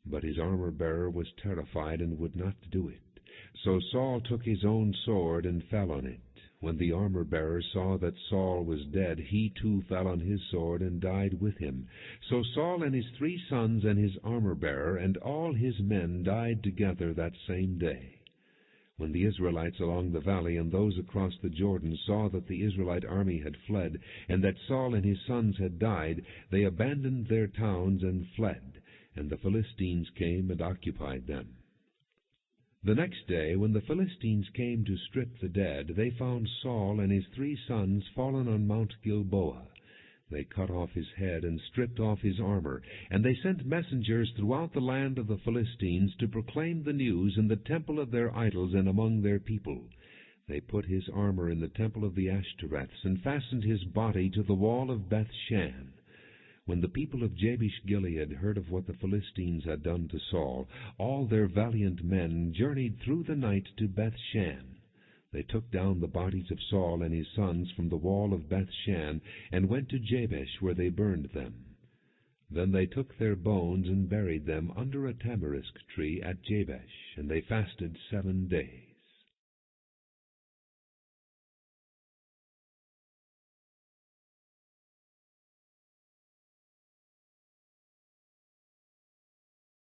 [SPEAKER 1] But his armor-bearer was terrified and would not do it. So Saul took his own sword and fell on it. When the armor-bearer saw that Saul was dead, he too fell on his sword and died with him. So Saul and his 3 sons and his armor-bearer and all his men died together that same day. When the Israelites along the valley and those across the Jordan saw that the Israelite army had fled, and that Saul and his sons had died, they abandoned their towns and fled, and the Philistines came and occupied them. The next day, when the Philistines came to strip the dead, they found Saul and his 3 sons fallen on Mount Gilboa. They cut off his head and stripped off his armor, and they sent messengers throughout the land of the Philistines to proclaim the news in the temple of their idols and among their people. They put his armor in the temple of the Ashtoreths and fastened his body to the wall of Beth-shan. When the people of Jabesh-Gilead heard of what the Philistines had done to Saul, all their valiant men journeyed through the night to Beth-shan. They took down the bodies of Saul and his sons from the wall of Beth-shan and went to Jabesh, where they burned them. Then they took their bones and buried them under a tamarisk tree at Jabesh, and they fasted 7 days.